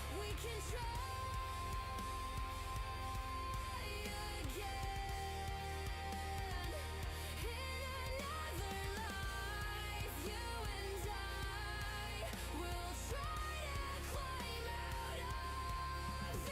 We can try nothing in another life. You and I will try to climb out of this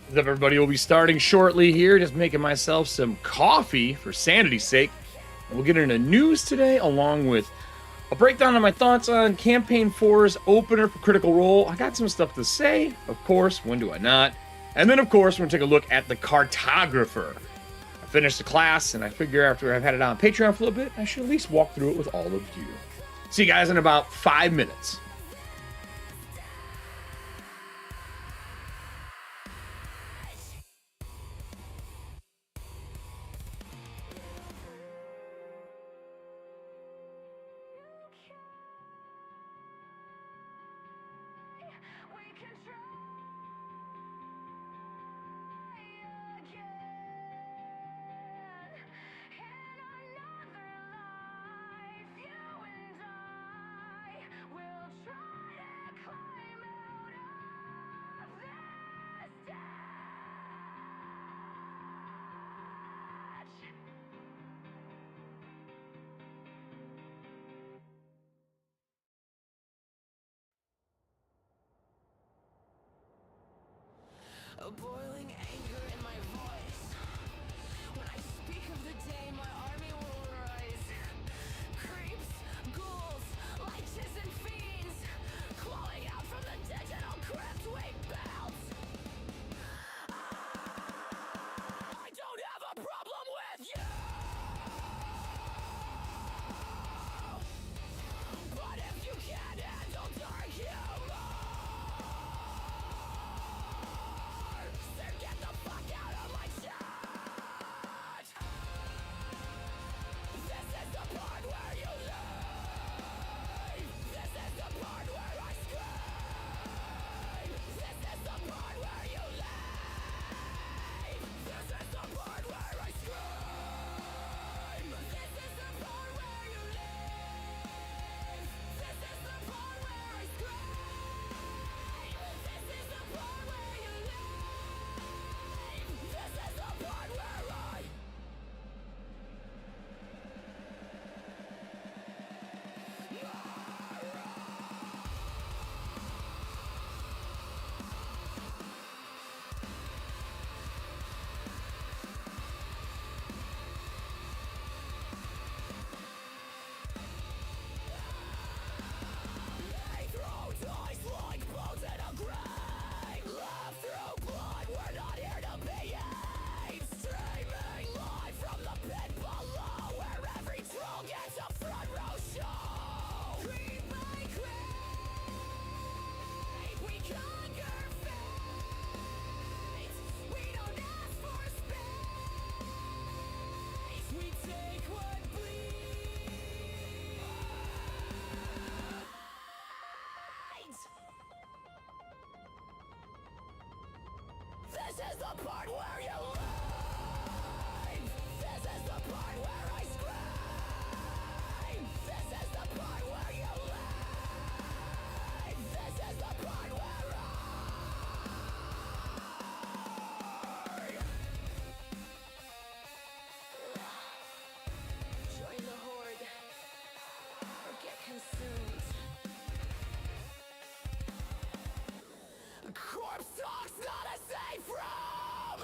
What's up, everybody? We'll be starting shortly here. Just making myself some coffee for sanity's sake. We'll get into news today, along with a breakdown of my thoughts on Campaign 4's opener for Critical Role. I got some stuff to say, of course. When do I not? And then, of course, we're going to take a look at the Cartographer. I finished the class, and I figure after I've had it on Patreon for a little bit, I should at least walk through it with all of you. See you guys in about 5 minutes. we'll a boiling anger in my voice. When I speak of the day my army will rise, creeps, ghouls, liches and fiends, clawing out from the digital crypt we built. I don't have a problem with you, but if you can't handle dark humor, then get the fuck out of my chat. This is the part where you leave. This is the part where I scream. This is the part where you leave. This is the part where I scream. This is the part where you leave. This is the part where I scream. This is the part where you leave. This is the part where I They throw dice like bones in a grave. Love through blood, we're not here to be aimed. Streaming live from the pit below, where every troll gets a front row show. Creep by creep, we conquer fate. We don't ask for space, we take what bleeds. This is the part where you leave. This is the part where I scream. This is the part where you leave. This is the part where I join the horde or get consumed. Corpse talk's not a safe room.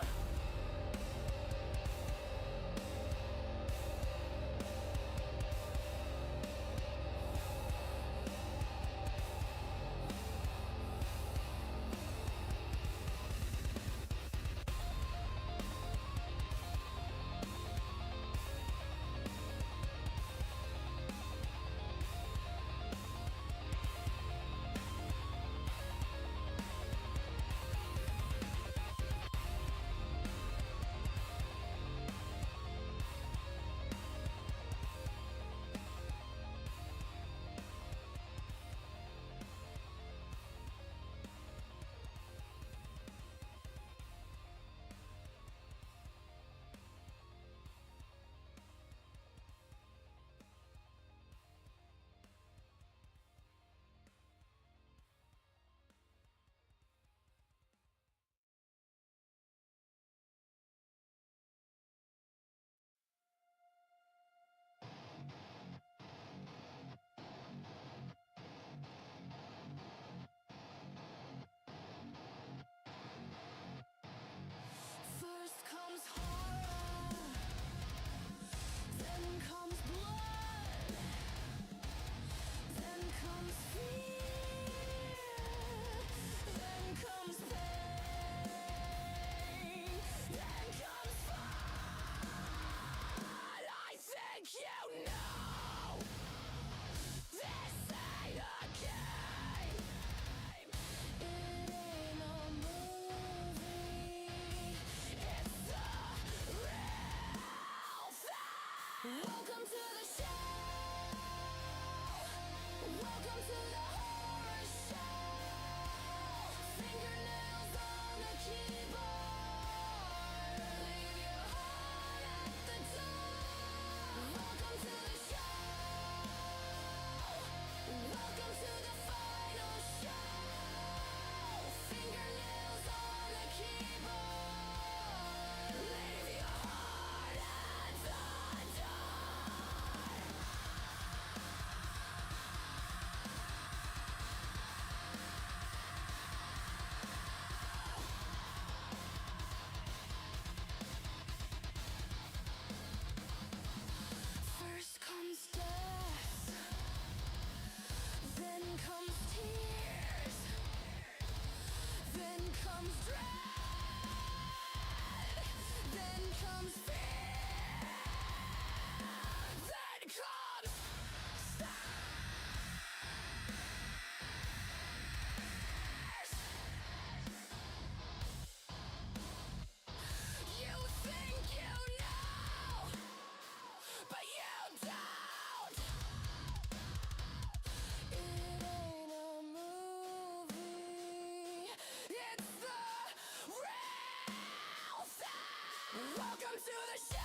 the show.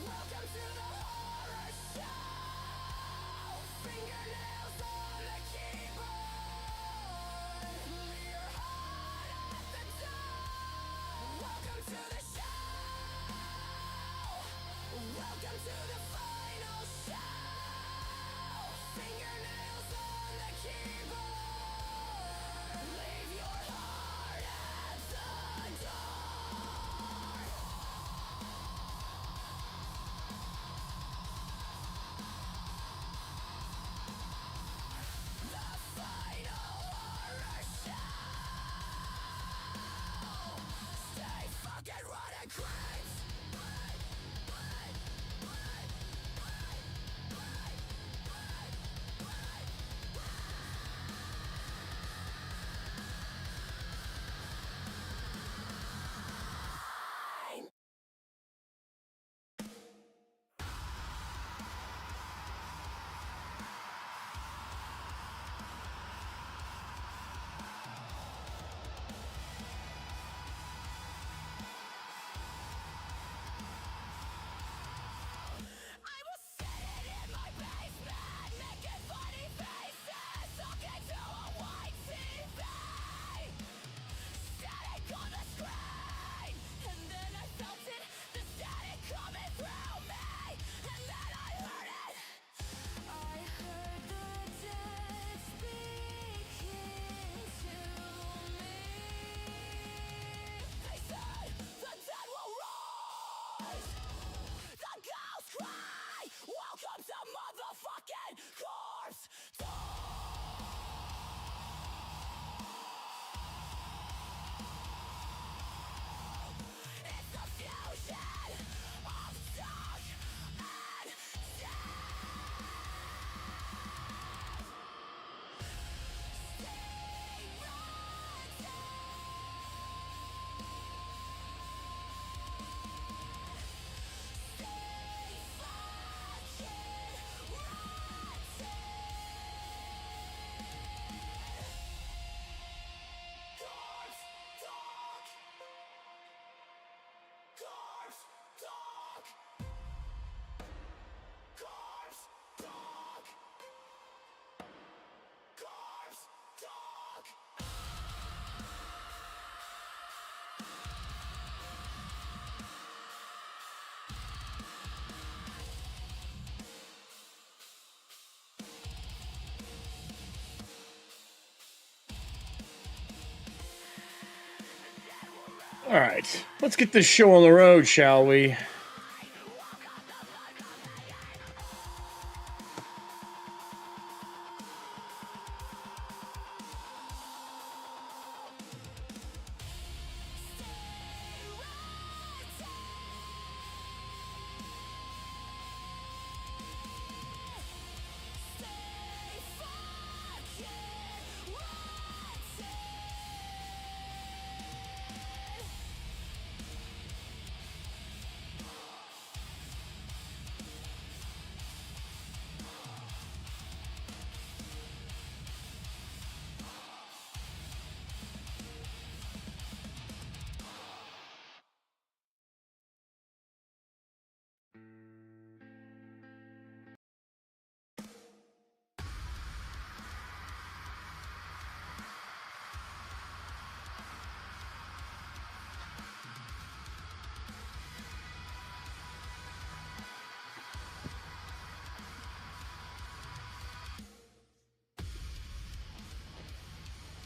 Welcome to the horror show. Fingernails on the keyboard. Leave your heart at the door. Welcome to the show. Welcome to the final show. Fingernails on the keyboard. Leave your heart at the door. The final horror show. Stay fucking running, cranes. I was sitting in my basement, making funny faces, talking to a white TV. Static on the screen, and then I felt it, the static coming through me, and then I heard it. I heard the dead speaking to me. They said the dead will rise. The ghost cry. Welcome to motherfucking corpse talk. It's a fusion of dark and All right, let's get this show on the road, shall we?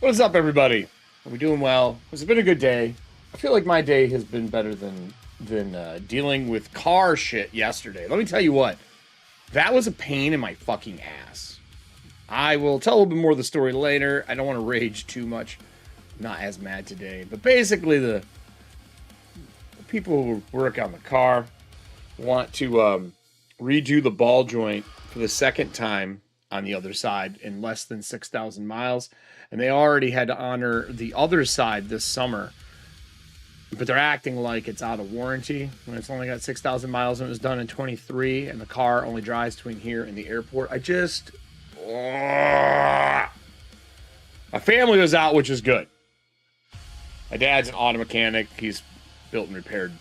What's up, everybody? Are we doing well? It's been a good day. I feel like my day has been better than dealing with car shit yesterday. Let me tell you what. That was a pain in my fucking ass. I will tell a little bit more of the story later. I don't want to rage too much. I'm not as mad today. But basically, the people who work on the car want to redo the ball joint for the second time on the other side in less than 6,000 miles. And they already had to honor the other side this summer. But they're acting like it's out of warranty when it's only got 6,000 miles and it was done in 23 and the car only drives between here and the airport. My family was out, which is good. My dad's an auto mechanic. He's built and repaired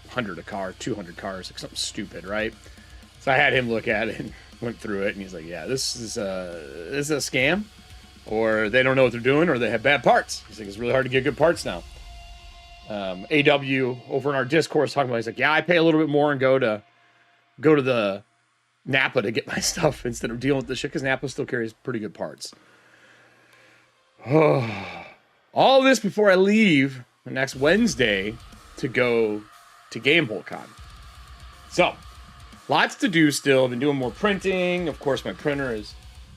100 a car, 200 cars, like something stupid, right? So I had him look at it and went through it, and he's like, yeah, this is a scam, or they don't know what they're doing, or they have bad parts. He's like, it's really hard to get good parts now. AW over in our Discord is talking about, he's like, yeah, I pay a little bit more and go to the Napa to get my stuff instead of dealing with the shit, because Napa still carries pretty good parts. All this before I leave next Wednesday to go to GameholeCon. So, lots to do still. I've been doing more printing. Of course, my printer is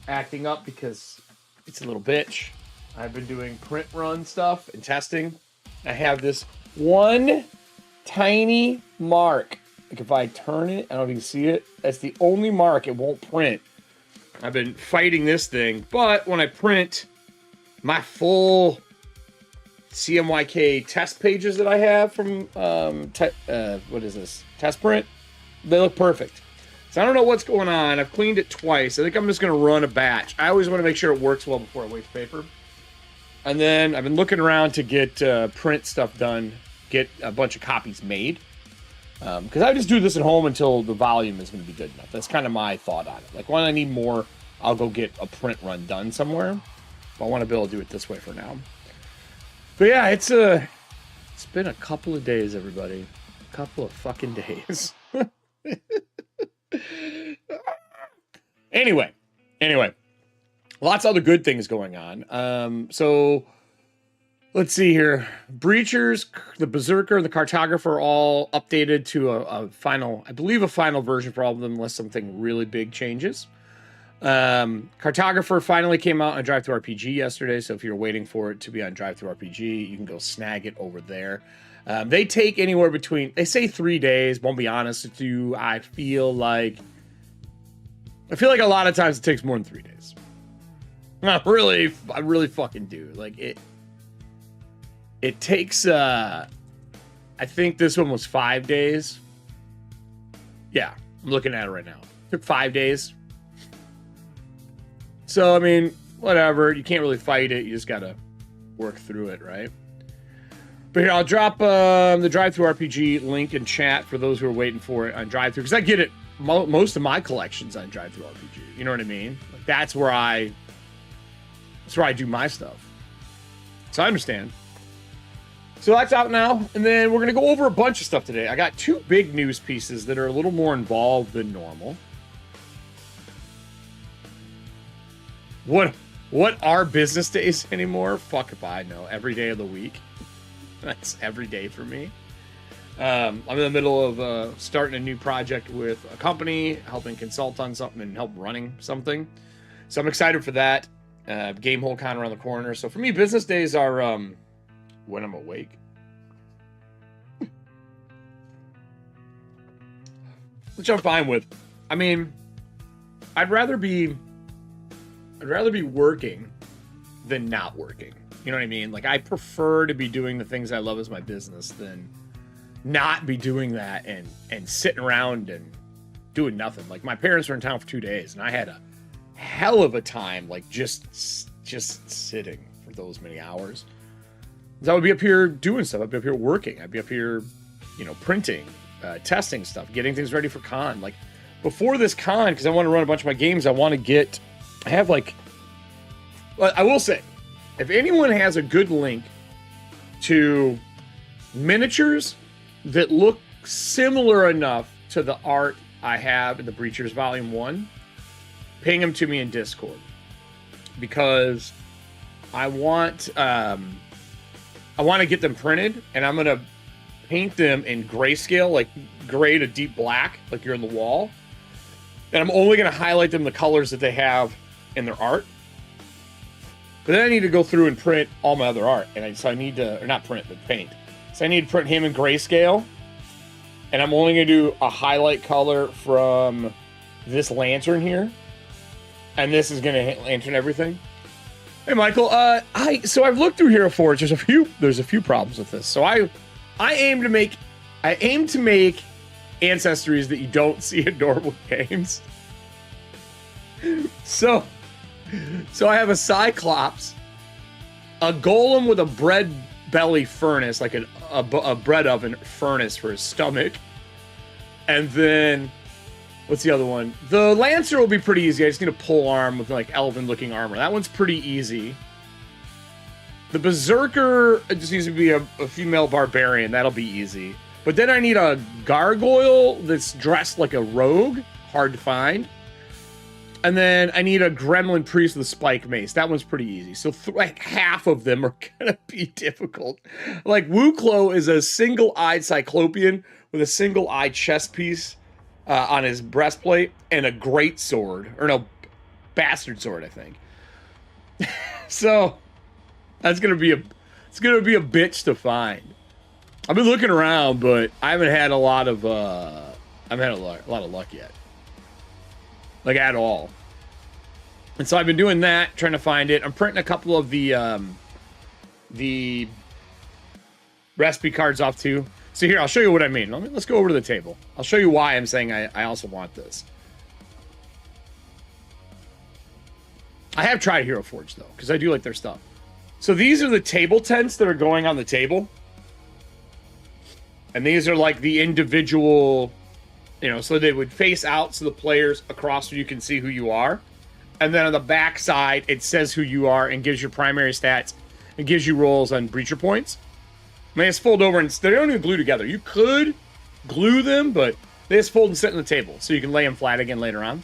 acting up because it's a little bitch. I've been doing print run stuff and testing. I have this one tiny mark. Like if I turn it, I don't know if you can see it. That's the only mark it won't print. I've been fighting this thing, but when I print my full CMYK test pages that I have from what is this? Test print, they look perfect. So I don't know what's going on. I've cleaned it twice. I think I'm just going to run a batch. I always want to make sure it works well before I waste paper. And then I've been looking around to get print stuff done, get a bunch of copies made. Because I just do this at home until the volume is going to be good enough. That's kind of my thought on it. Like when I need more, I'll go get a print run done somewhere. But I want to be able to do it this way for now. But yeah, it's been a couple of days, everybody. A couple of fucking days. Anyway. Lots of other good things going on. So let's see here. Breachers, the Berserker, and the Cartographer are all updated to a final, I believe a final version for all of them, unless something really big changes. Cartographer finally came out on Drive-Thru-RPG yesterday, so if you're waiting for it to be on Drive-Thru-RPG, you can go snag it over there. They take anywhere between, they say 3 days, won't be honest with you. I feel like a lot of times it takes more than 3 days. I really fucking do. Like it takes, I think this one was 5 days. Yeah, I'm looking at it right now. It took 5 days. So, I mean, whatever. You can't really fight it. You just got to work through it, right? But here, I'll drop the Drive-Thru-RPG link in chat for those who are waiting for it on Drive-Thru. Because I get it, most of my collections on Drive-Thru-RPG. You know what I mean? Like, that's where I do my stuff. So I understand. So that's out now. And then we're going to go over a bunch of stuff today. I got 2 big news pieces that are a little more involved than normal. What are business days anymore? Fuck if I know. Every day of the week. That's every day for me. I'm in the middle of starting a new project with a company, helping consult on something and help running something. So I'm excited for that. GameholeCon around the corner. So for me, business days are when I'm awake. Which I'm fine with. I mean, I'd rather be working than not working. You know what I mean? Like, I prefer to be doing the things I love as my business than not be doing that and sitting around and doing nothing. Like, my parents were in town for 2 days, and I had a hell of a time, like, just sitting for those many hours. So I would be up here doing stuff. I'd be up here working. I'd be up here, printing, testing stuff, getting things ready for con. Like, before this con, because I want to run a bunch of my games, I will say, if anyone has a good link to miniatures that look similar enough to the art I have in the Breachers Volume 1, ping them to me in Discord. Because I want to get them printed, and I'm going to paint them in grayscale, like gray to deep black, like you're in the wall. And I'm only going to highlight them the colors that they have in their art. But then I need to go through and print all my other art. And so I need to, or not print, but paint. So I need to print him in grayscale. And I'm only going to do a highlight color from this lantern here. And this is going to lantern everything. Hey, Michael. So I've looked through Hero Forge. There's a few problems with this. So I aim to make ancestries that you don't see in normal games. So I have a Cyclops, a Golem with a belly furnace, like a bread oven furnace for his stomach. And then, what's the other one? The Lancer will be pretty easy. I just need a pole arm with like elven-looking armor. That one's pretty easy. The Berserker, it just needs to be a female barbarian. That'll be easy. But then I need a gargoyle that's dressed like a rogue. Hard to find. And then I need a gremlin priest with a spike mace. That one's pretty easy. So like half of them are gonna be difficult. Like Wuklo is a single-eyed cyclopean with a single-eyed chest piece on his breastplate and a great sword, or no, bastard sword, I think. So that's gonna be it's gonna be a bitch to find. I've been looking around, but I haven't had a lot of I haven't had a lot of luck yet. Like, at all. And so I've been doing that, trying to find it. I'm printing a couple of the recipe cards off, too. So here, I'll show you what I mean. Let's go over to the table. I'll show you why I'm saying I also want this. I have tried Hero Forge, though, because I do like their stuff. So these are the table tents that are going on the table. And these are, like, the individual... You know, so they would face out so the players across so you can see who you are. And then on the back side, it says who you are and gives your primary stats and gives you rolls on breacher points. I mean, it's fold over and they don't even glue together. You could glue them, but they just fold and sit on the table so you can lay them flat again later on.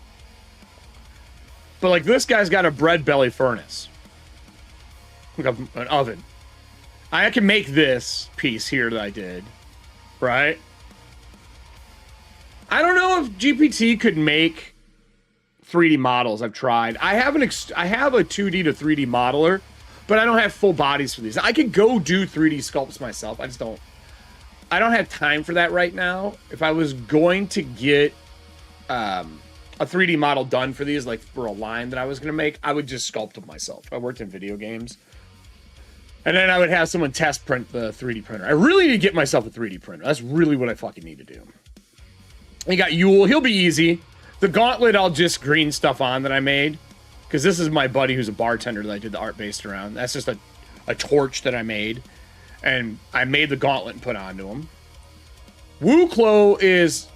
But like this guy's got a bread belly furnace. Like an oven. I can make this piece here that I did, right? I don't know if GPT could make 3D models. I've tried. I have a 2D to 3D modeler, but I don't have full bodies for these. I could go do 3D sculpts myself. I don't have time for that right now. If I was going to get a 3D model done for these, like for a line that I was going to make, I would just sculpt them myself. I worked in video games. And then I would have someone test print the 3D printer. I really need to get myself a 3D printer. That's really what I fucking need to do. You got Yule. He'll be easy. The gauntlet, I'll just green stuff on that I made. Because this is my buddy who's a bartender that I did the art based around. That's just a torch that I made. And I made the gauntlet and put onto him. Wuklo is...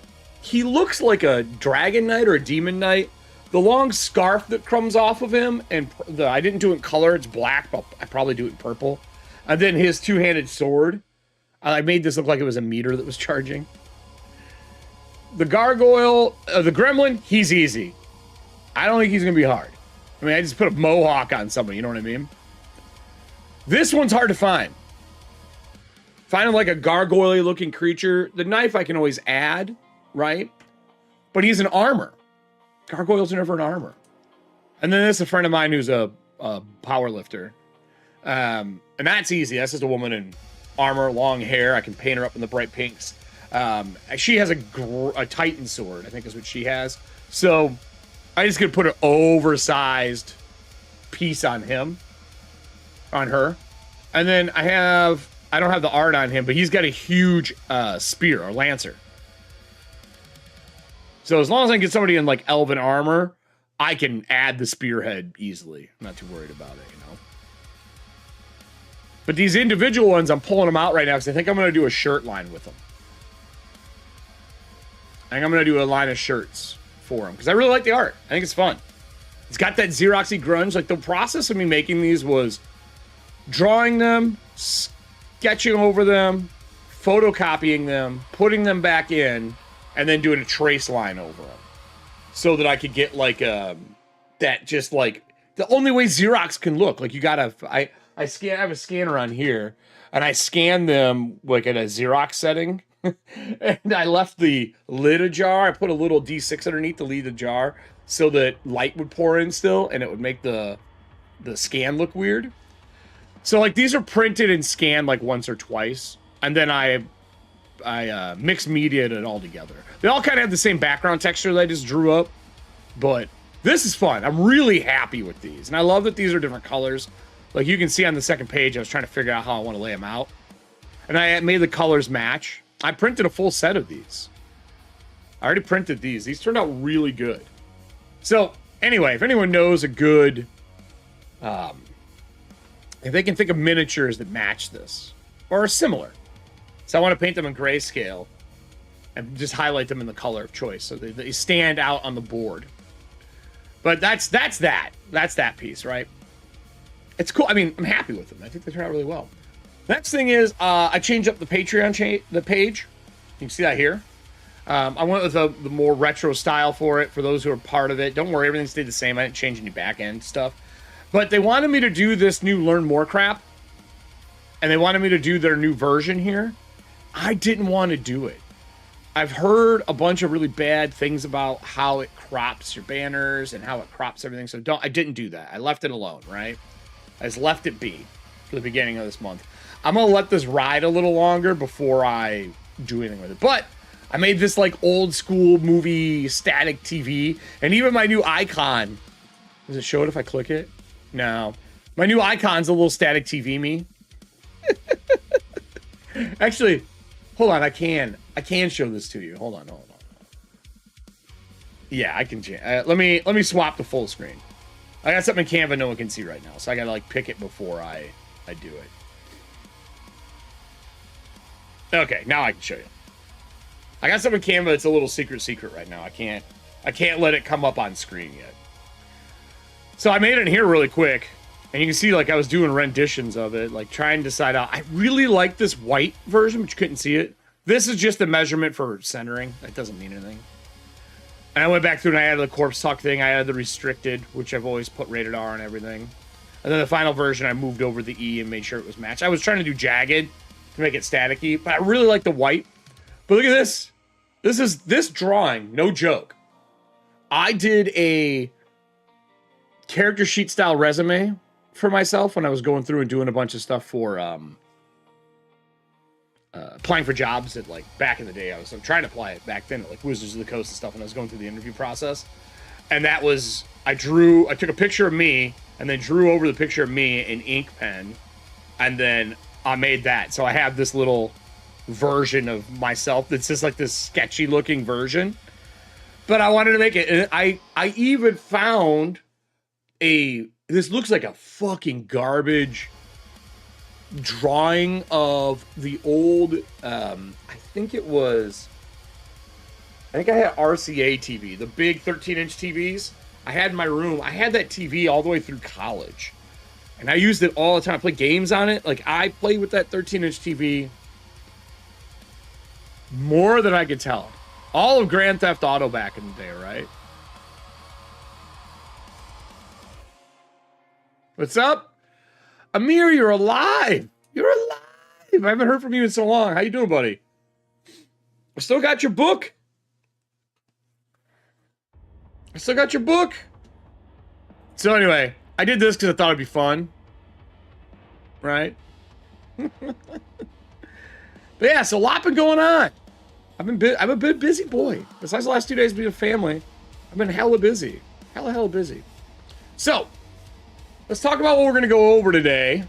He looks like a dragon knight or a demon knight. The long scarf that comes off of him, and I didn't do it in color. It's black, but I probably do it in purple. And then his two-handed sword. I made this look like it was a meter that was charging. The gargoyle, the gremlin, he's easy. I don't think he's going to be hard. I mean, I just put a mohawk on somebody, you know what I mean? This one's hard to find. Finding like a gargoyle-looking creature. The knife I can always add, right? But he's an armor. Gargoyles are never an armor. And then there's a friend of mine who's a power lifter. And that's easy. That's just a woman in armor, long hair. I can paint her up in the bright pinks. She has a Titan sword, I think is what she has. So I just gonna put an oversized piece on him, on her. And then I don't have the art on him, but he's got a huge spear or lancer. So as long as I can get somebody in like elven armor, I can add the spearhead easily. I'm not too worried about it, you know. But these individual ones, I'm pulling them out right now because I think I'm going to do a shirt line with them. I think I'm going to do a line of shirts for them because I really like the art. I think it's fun. It's got that Xeroxy grunge. Like the process of me making these was drawing them, sketching over them, photocopying them, putting them back in, and then doing a trace line over them so that I could get like that just like the only way Xerox can look. Like you gotta, I have a scanner on here and I scan them like at a Xerox setting. And I left the lid ajar. I put a little D6 underneath the lid ajar so that light would pour in still and it would make the scan look weird. So like these are printed and scanned like once or twice. And then I mixed media it all together. They all kind of have the same background texture that I just drew up. But this is fun. I'm really happy with these. And I love that these are different colors. Like you can see on the second page, I was trying to figure out how I want to lay them out. And I made the colors match. I printed a full set of these. I already printed these. These turned out really good. So, anyway, if anyone knows a good... if they can think of miniatures that match this, or similar. So I want to paint them in grayscale and just highlight them in the color of choice so they stand out on the board. But that's that piece, right? It's cool. I mean, I'm happy with them. I think they turned out really well. Next thing is I changed up the Patreon the page. You can see that here. I went with the more retro style for it, for those who are part of it. Don't worry, everything stayed the same. I didn't change any back-end stuff. But they wanted me to do this new Learn More crap. And they wanted me to do their new version here. I didn't want to do it. I've heard a bunch of really bad things about how it crops your banners and how it crops everything. So I didn't do that. I left it alone, right? I just left it be for the beginning of this month. I'm going to let this ride a little longer before I do anything with it. But I made this like old school movie static TV. And even my new icon. Does it show it if I click it? No. My new icon's a little static TV me. Actually, hold on. I can show this to you. Hold on. Yeah, I can change. Let me swap to full screen. I got something in Canva no one can see right now, so I gotta like pick it before I do it. Okay, now I can show you. I got something in Canva. It's a little secret right now. I can't let it come up on screen yet. So I made it in here really quick, and you can see like I was doing renditions of it, like trying to decide out. I really like this white version, but you couldn't see it. This is just a measurement for centering. That doesn't mean anything. And I went back through and I added the corpse tuck thing. I added the restricted, which I've always put rated R on everything. And then the final version, I moved over the E and made sure it was matched. I was trying to do jagged to make it staticky, but I really like the white. But look at this. This drawing, no joke. I did a character sheet style resume for myself when I was going through and doing a bunch of stuff for applying for jobs at like back in the day. I'm trying to apply it back then at like Wizards of the Coast and stuff when I was going through the interview process. And that was, I took a picture of me and then drew over the picture of me in ink pen. And then I made that. So I have this little version of myself that's just like this sketchy looking version. But I wanted to make it. And I even found this looks like a fucking garbage drawing of the old, I think I had RCA TV, the big 13-inch TVs. I had in my room. I had that TV all the way through college. And I used it all the time. I played games on it. Like, I played with that 13-inch TV more than I could tell. All of Grand Theft Auto back in the day, right? What's up? Amir, you're alive. You're alive. I haven't heard from you in so long. How you doing, buddy? I still got your book. So anyway, I did this because I thought it'd be fun. Right? But yeah, so a lot been going on. I'm a bit busy boy. Besides the last 2 days being a family, I've been hella busy. Hella busy. So, let's talk about what we're going to go over today.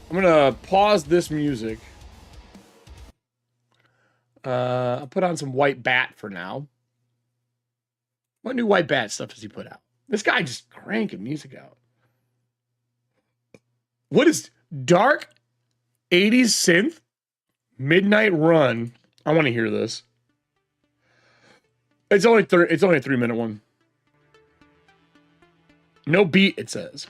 I'm going to pause this music. I'll put on some White Bat for now. What new White Bat stuff does he put out? This guy just cranking music out. What is Dark 80s Synth Midnight Run? I want to hear this. It's only a 3-minute one. No beat, it says.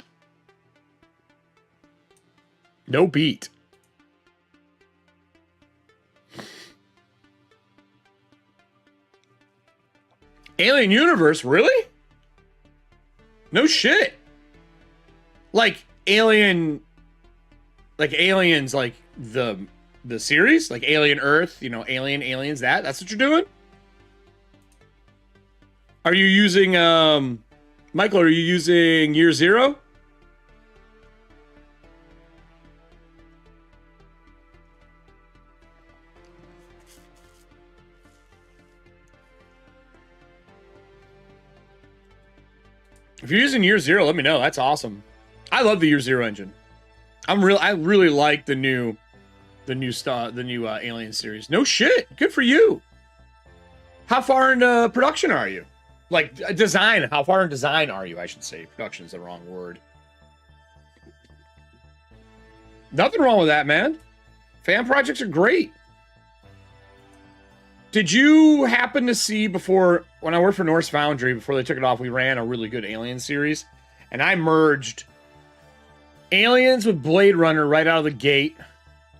No beat. Alien Universe, really? No shit. Like Alien, like Aliens, like the series, like Alien Earth, you know, Aliens, that's what you're doing? Are you using, Michael, are you using Year Zero? If you're using Year Zero, let me know. That's awesome. I love the Year Zero engine. I really like the new Alien series. No shit. Good for you. How far into production are you? Like design. How far in design are you? I should say. Production is the wrong word. Nothing wrong with that, man. Fan projects are great. Did you happen to see before, when I worked for Norse Foundry, before they took it off, we ran a really good Alien series, and I merged Aliens with Blade Runner right out of the gate.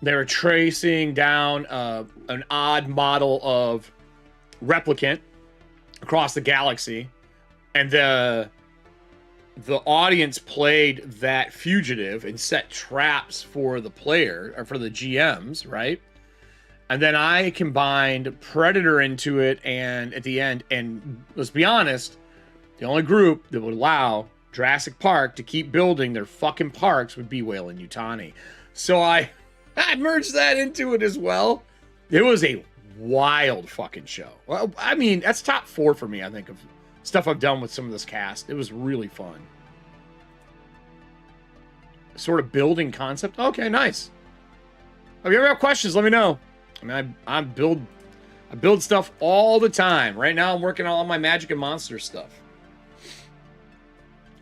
They were tracing down an odd model of replicant across the galaxy, and the audience played that fugitive and set traps for the player, or for the GMs, right? And then I combined Predator into it, and at the end, and let's be honest, the only group that would allow Jurassic Park to keep building their fucking parks would be Whale and Yutani. So I merged that into it as well. It was a wild fucking show. Well, I mean, that's top 4 for me, I think, of stuff I've done with some of this cast. It was really fun. Sort of building concept. Okay, nice. If you ever have questions, let me know. I mean, I build stuff all the time. Right now, I'm working on all my Magic and Monsters stuff.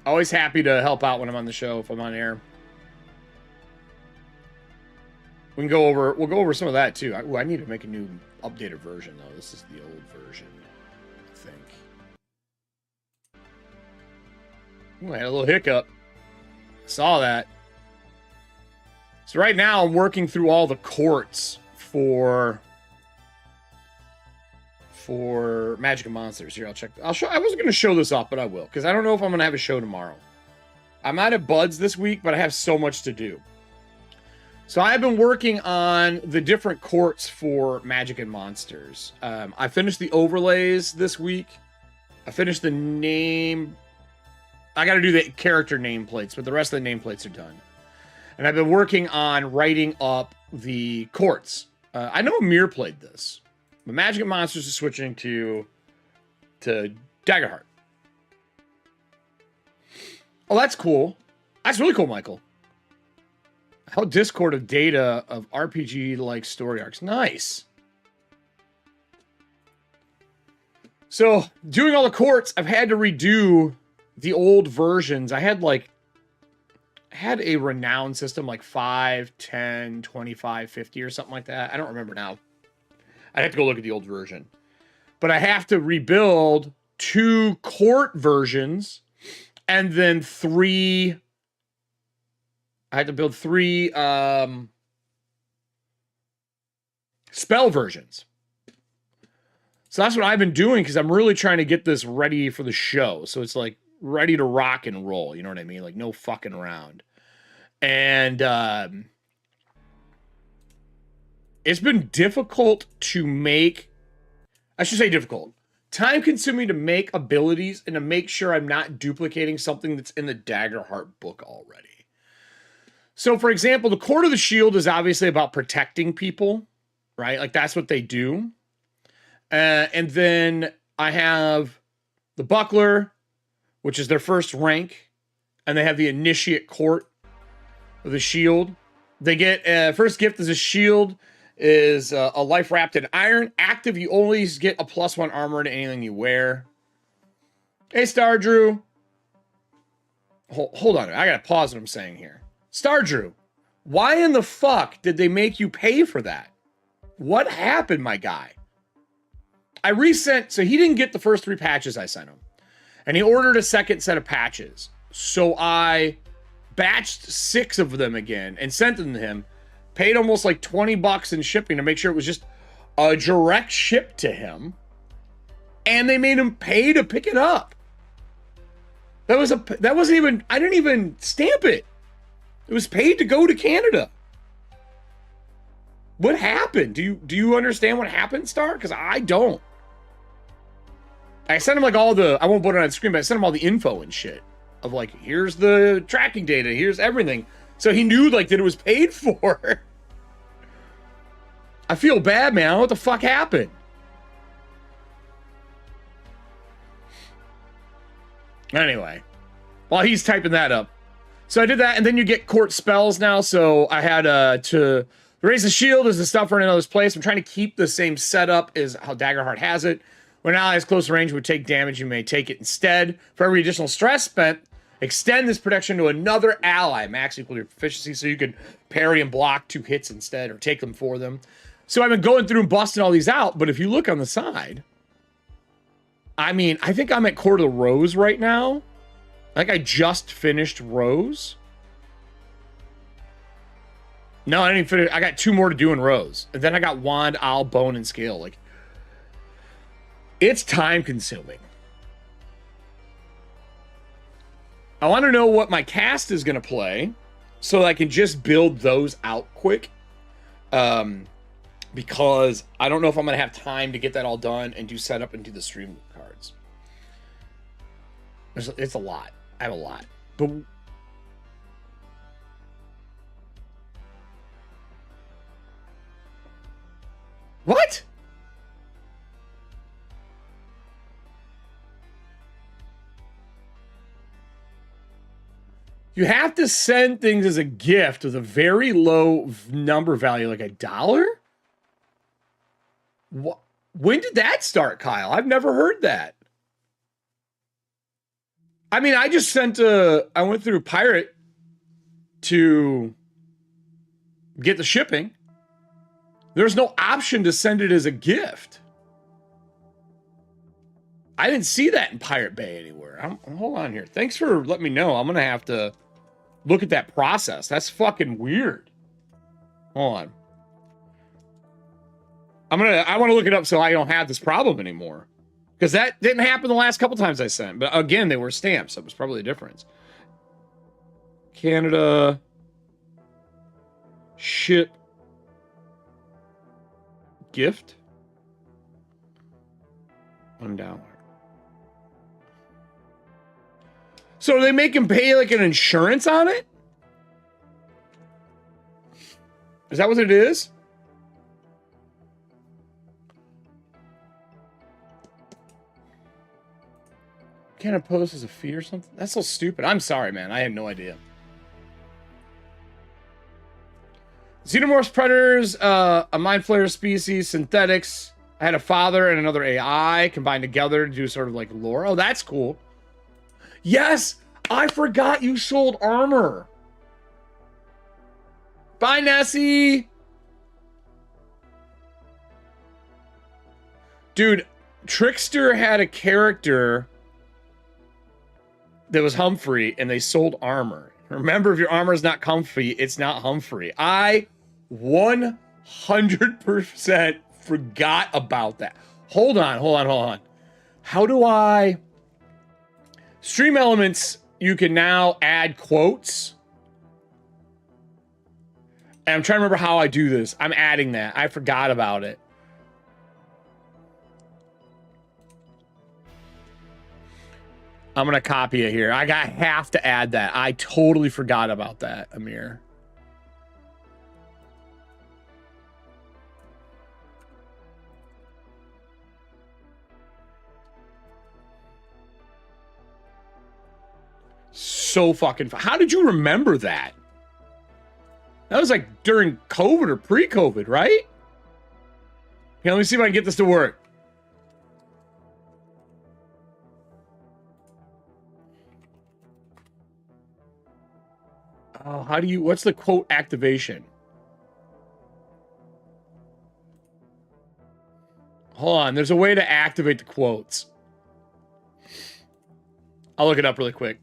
Always happy to help out when I'm on the show, if I'm on air. We'll go over some of that too. I need to make a new updated version though. This is the old version, I think. Ooh, I had a little hiccup. Saw that. So right now I'm working through all the courts for Magic and Monsters. Here, I'll show. I wasn't going to show this off, but I will, because I don't know if I'm going to have a show tomorrow. I'm out at Bud's this week, but I have so much to do. So I've been working on the different courts for Magic and Monsters. I finished the overlays this week. I finished the name. I got to do the character nameplates, but the rest of the nameplates are done. And I've been working on writing up the courts. I know Amir played this, but Magic and Monsters is switching to Daggerheart. Oh, that's cool. That's really cool, Michael. How Discord of data of RPG-like story arcs. Nice. So, doing all the courts, I've had to redo the old versions. I had a renown system like 5, 10, 25, 50 or something like that. I don't remember now. I'd have to go look at the old version. But I have to rebuild 2 court versions and then 3... I had to build 3 spell versions. So that's what I've been doing, because I'm really trying to get this ready for the show. So it's like ready to rock and roll. You know what I mean? Like no fucking around. And it's been difficult to make. I should say difficult. Time consuming to make abilities and to make sure I'm not duplicating something that's in the Daggerheart book already. So, for example, the Court of the Shield is obviously about protecting people, right? Like, that's what they do. And then I have the Buckler, which is their first rank. And they have the Initiate Court of the Shield. They get, first gift is a shield, is a life wrapped in iron. Active, you always get a +1 armor to anything you wear. Hey, Star Drew. Hold on, I gotta pause what I'm saying here. Star Drew, why in the fuck did they make you pay for that? What happened, my guy? I resent, so he didn't get the first 3 patches I sent him. And he ordered a second set of patches. So I batched 6 of them again and sent them to him. Paid almost like $20 in shipping to make sure it was just a direct ship to him. And they made him pay to pick it up. That wasn't even, I didn't even stamp it. It was paid to go to Canada. What happened? Do you understand what happened, Star? Because I don't. I sent him like all the, I won't put it on screen, but I sent him all the info and shit. Of like, here's the tracking data, here's everything. So he knew like that it was paid for. I feel bad, man. What the fuck happened? Anyway, while he's typing that up. So I did that, and then you get court spells now. So I had to raise the shield as the stuff for another place. I'm trying to keep the same setup as how Daggerheart has it. When an ally is close range would take damage, you may take it instead. For every additional stress spent, Extend this protection to another ally, max equal to your proficiency, so you can parry and block 2 hits instead, or take them for them. So I've been going through and busting all these out, but if you look on the side, I mean, I think I'm at Court of the Rose right now. I think I just finished Rose. No, I didn't finish. I got 2 more to do in Rose. And then I got Wand, Owl, Bone, and Scale. Like, it's time consuming. I want to know what my cast is going to play so I can just build those out quick. Because I don't know if I'm going to have time to get that all done and do setup and do the Streamloot cards. It's a lot. I have a lot. But what? You have to send things as a gift with a very low number value, like $1? What? When did that start, Kyle? I've never heard that. I mean, I just sent I went through Pirate to get the shipping. There's no option to send it as a gift. I didn't see that in Pirate Bay anywhere. Hold on here. Thanks for letting me know. I'm going to have to look at that process. That's fucking weird. Hold on. I want to look it up so I don't have this problem anymore. Because that didn't happen the last couple times I sent. But again, they were stamps, so it was probably a difference. Canada. Ship. Gift. $1. So they make him pay like an insurance on it? Is that what it is? Can't impose as a fee or something? That's so stupid. I'm sorry, man. I had no idea. Xenomorphs, predators, a mind flayer species, synthetics. I had a father and another AI combined together to do sort of like lore. Oh, that's cool. Yes, I forgot you sold armor. Bye, Nessie. Dude, Trickster had a character that was Humphrey, and they sold armor. Remember, if your armor is not comfy, it's not Humphrey. I 100% forgot about that. Hold on. How do I... Stream Elements, you can now add quotes. And I'm trying to remember how I do this. I'm adding that. I forgot about it. I'm going to copy it here. I have to add that. I totally forgot about that, Amir. So fucking... How did you remember that? That was like during COVID or pre-COVID, right? Okay, let me see if I can get this to work. Oh, how do you... What's the quote activation? Hold on. There's a way to activate the quotes. I'll look it up really quick.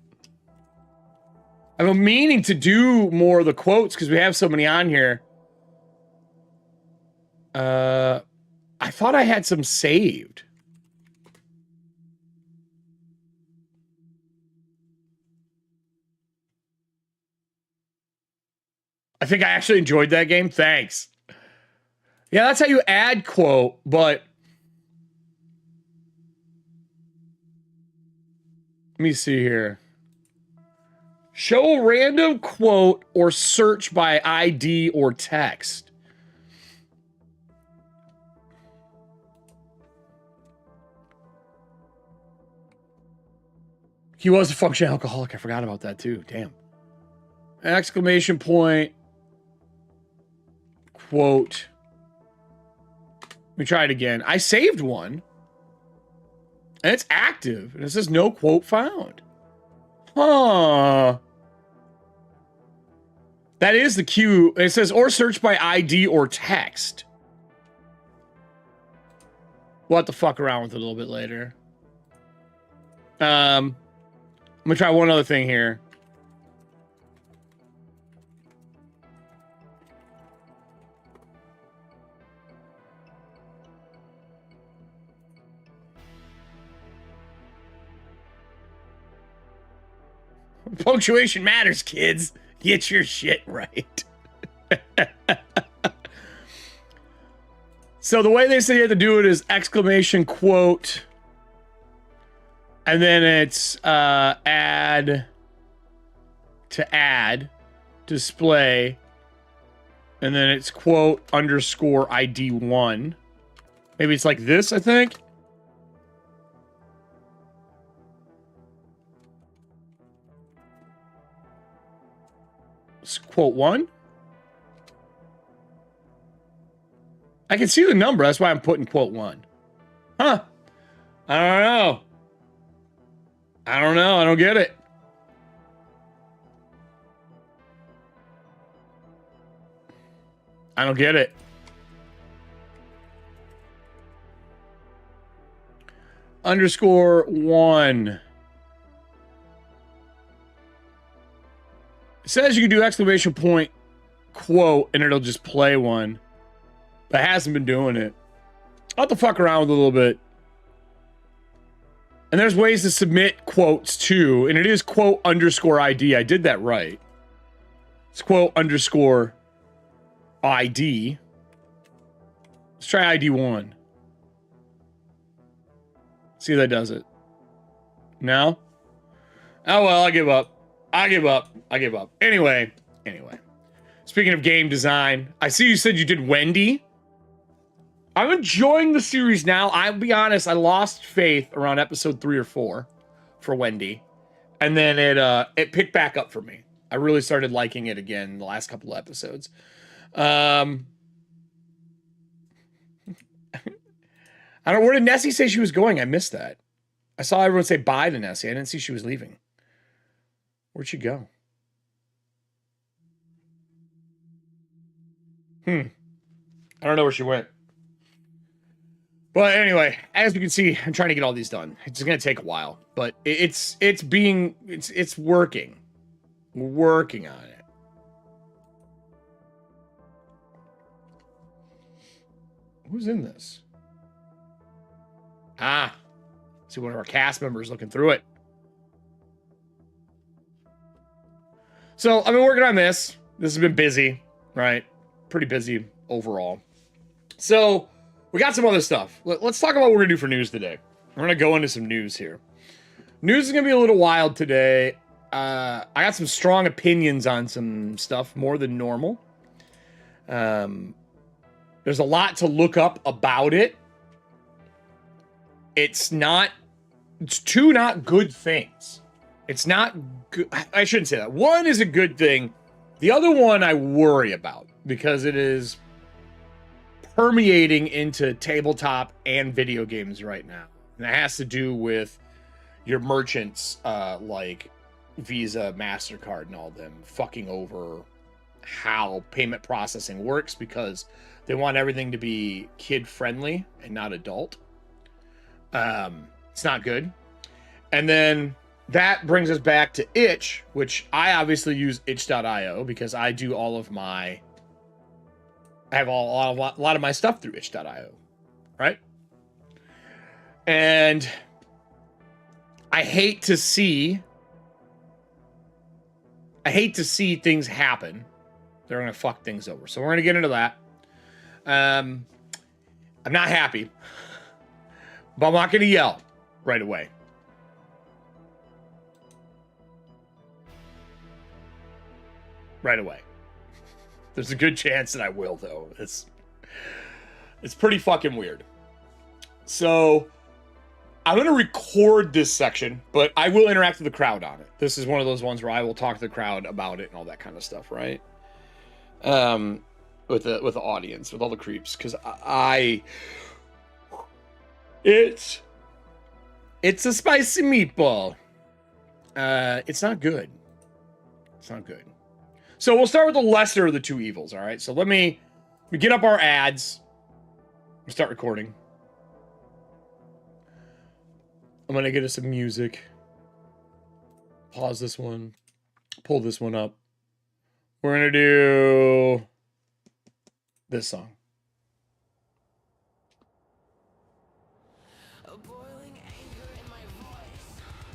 I've been meaning to do more of the quotes because we have so many on here. I thought I had some saved. I think I actually enjoyed that game. Thanks. Yeah, that's how you add quote, but... Let me see here. Show a random quote or search by ID or text. He was a functional alcoholic. I forgot about that too. Damn. Exclamation point. Quote. Let me try it again. I saved one. And it's active. And it says no quote found. Huh. That is the queue. It says, or search by ID or text. We'll have to fuck around with it a little bit later. I'm gonna try one other thing here. Punctuation matters, kids. Get your shit right. So the way they say you have to do it is exclamation quote, and then it's add to add, display, and then it's quote underscore ID1. Maybe it's like this, I think. It's quote 1. I can see the number. That's why I'm putting quote 1. Huh. I don't know. I don't know. I don't get it. I don't get it. Underscore 1. It says you can do exclamation point quote and it'll just play one. But it hasn't been doing it. I'll have to fuck around with it a little bit. And there's ways to submit quotes too. And it is quote underscore ID. I did that right. It's quote underscore ID. Let's try ID 1. See if that does it. No? Oh well, I give up. I give up. I give up. Anyway. Speaking of game design, I see you said you did Wendy. I'm enjoying the series now. I'll be honest, I lost faith around episode 3 or 4 for Wendy. And then it picked back up for me. I really started liking it again the last couple of episodes. I don't know, where did Nessie say she was going? I missed that. I saw everyone say bye to Nessie. I didn't see she was leaving. Where'd she go? I don't know where she went. But anyway, as you can see, I'm trying to get all these done. It's going to take a while, but it's working. We're working on it. Who's in this? See one of our cast members looking through it. So I've been working on this. This has been busy, right? Pretty busy overall. So we got some other stuff. Let's talk about what we're going to do for news today. We're going to go into some news here. News is going to be a little wild today. I got some strong opinions on some stuff, more than normal. There's a lot to look up about it. It's two not good things. It's not good. I shouldn't say that. One is a good thing. The other one I worry about because it is permeating into tabletop and video games right now. And it has to do with your merchants like Visa, MasterCard, and all them fucking over how payment processing works because they want everything to be kid-friendly and not adult. It's not good. And then that brings us back to itch, which I obviously use itch.io because I do all of my... I have a lot of my stuff through itch.io, right? And I hate to see things happen. They're going to fuck things over. So we're going to get into that. I'm not happy, but I'm not going to yell right away. There's a good chance that I will, though. It's pretty fucking weird. So I'm going to record this section, but I will interact with the crowd on it. This is one of those ones where I will talk to the crowd about it and all that kind of stuff, right? With the audience, with all the creeps, because it's a spicy meatball. It's not good. It's not good. So we'll start with the lesser of the two evils, all right? So let me get up our ads. Start recording. I'm going to get us some music. Pause this one. Pull this one up. We're going to do this song.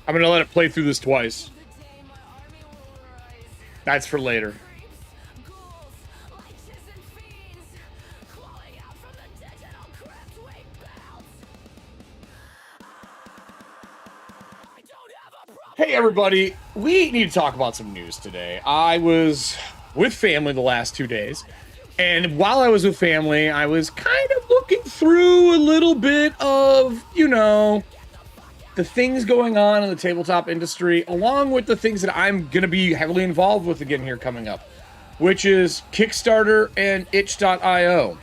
I'm going to let it play through this twice. That's for later. Hey everybody, we need to talk about some news today. I was with family the last 2 days, and while I was with family, I was kind of looking through a little bit of, you know, the things going on in the tabletop industry, along with the things that I'm going to be heavily involved with again here coming up, which is Kickstarter and itch.io.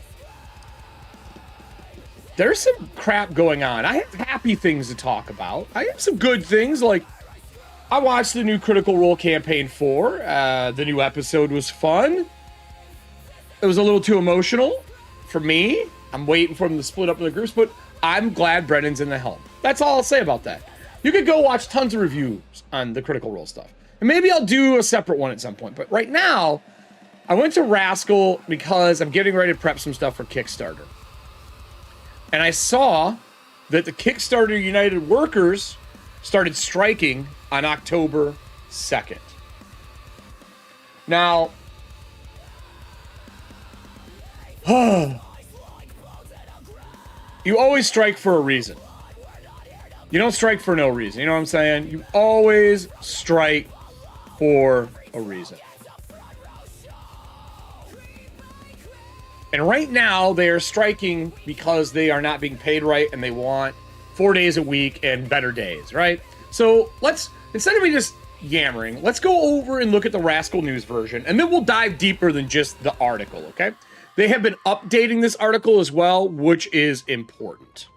There's some crap going on. I have happy things to talk about. I have some good things, like I watched the new Critical Role Campaign 4. The new episode was fun. It was a little too emotional for me. I'm waiting for them to split up in the groups, but I'm glad Brennan's in the helm. That's all I'll say about that. You could go watch tons of reviews on the Critical Role stuff. And maybe I'll do a separate one at some point. But right now, I went to Rascal because I'm getting ready to prep some stuff for Kickstarter. And I saw that the Kickstarter United workers started striking on October 2nd. Now, you always strike for a reason. You don't strike for no reason. You know what I'm saying? You always strike for a reason. And right now, they are striking because they are not being paid right and they want 4 days a week and better days, right? So let's, instead of me just yammering, let's go over and look at the Rascal News version, and then we'll dive deeper than just the article, okay? They have been updating this article as well, which is important.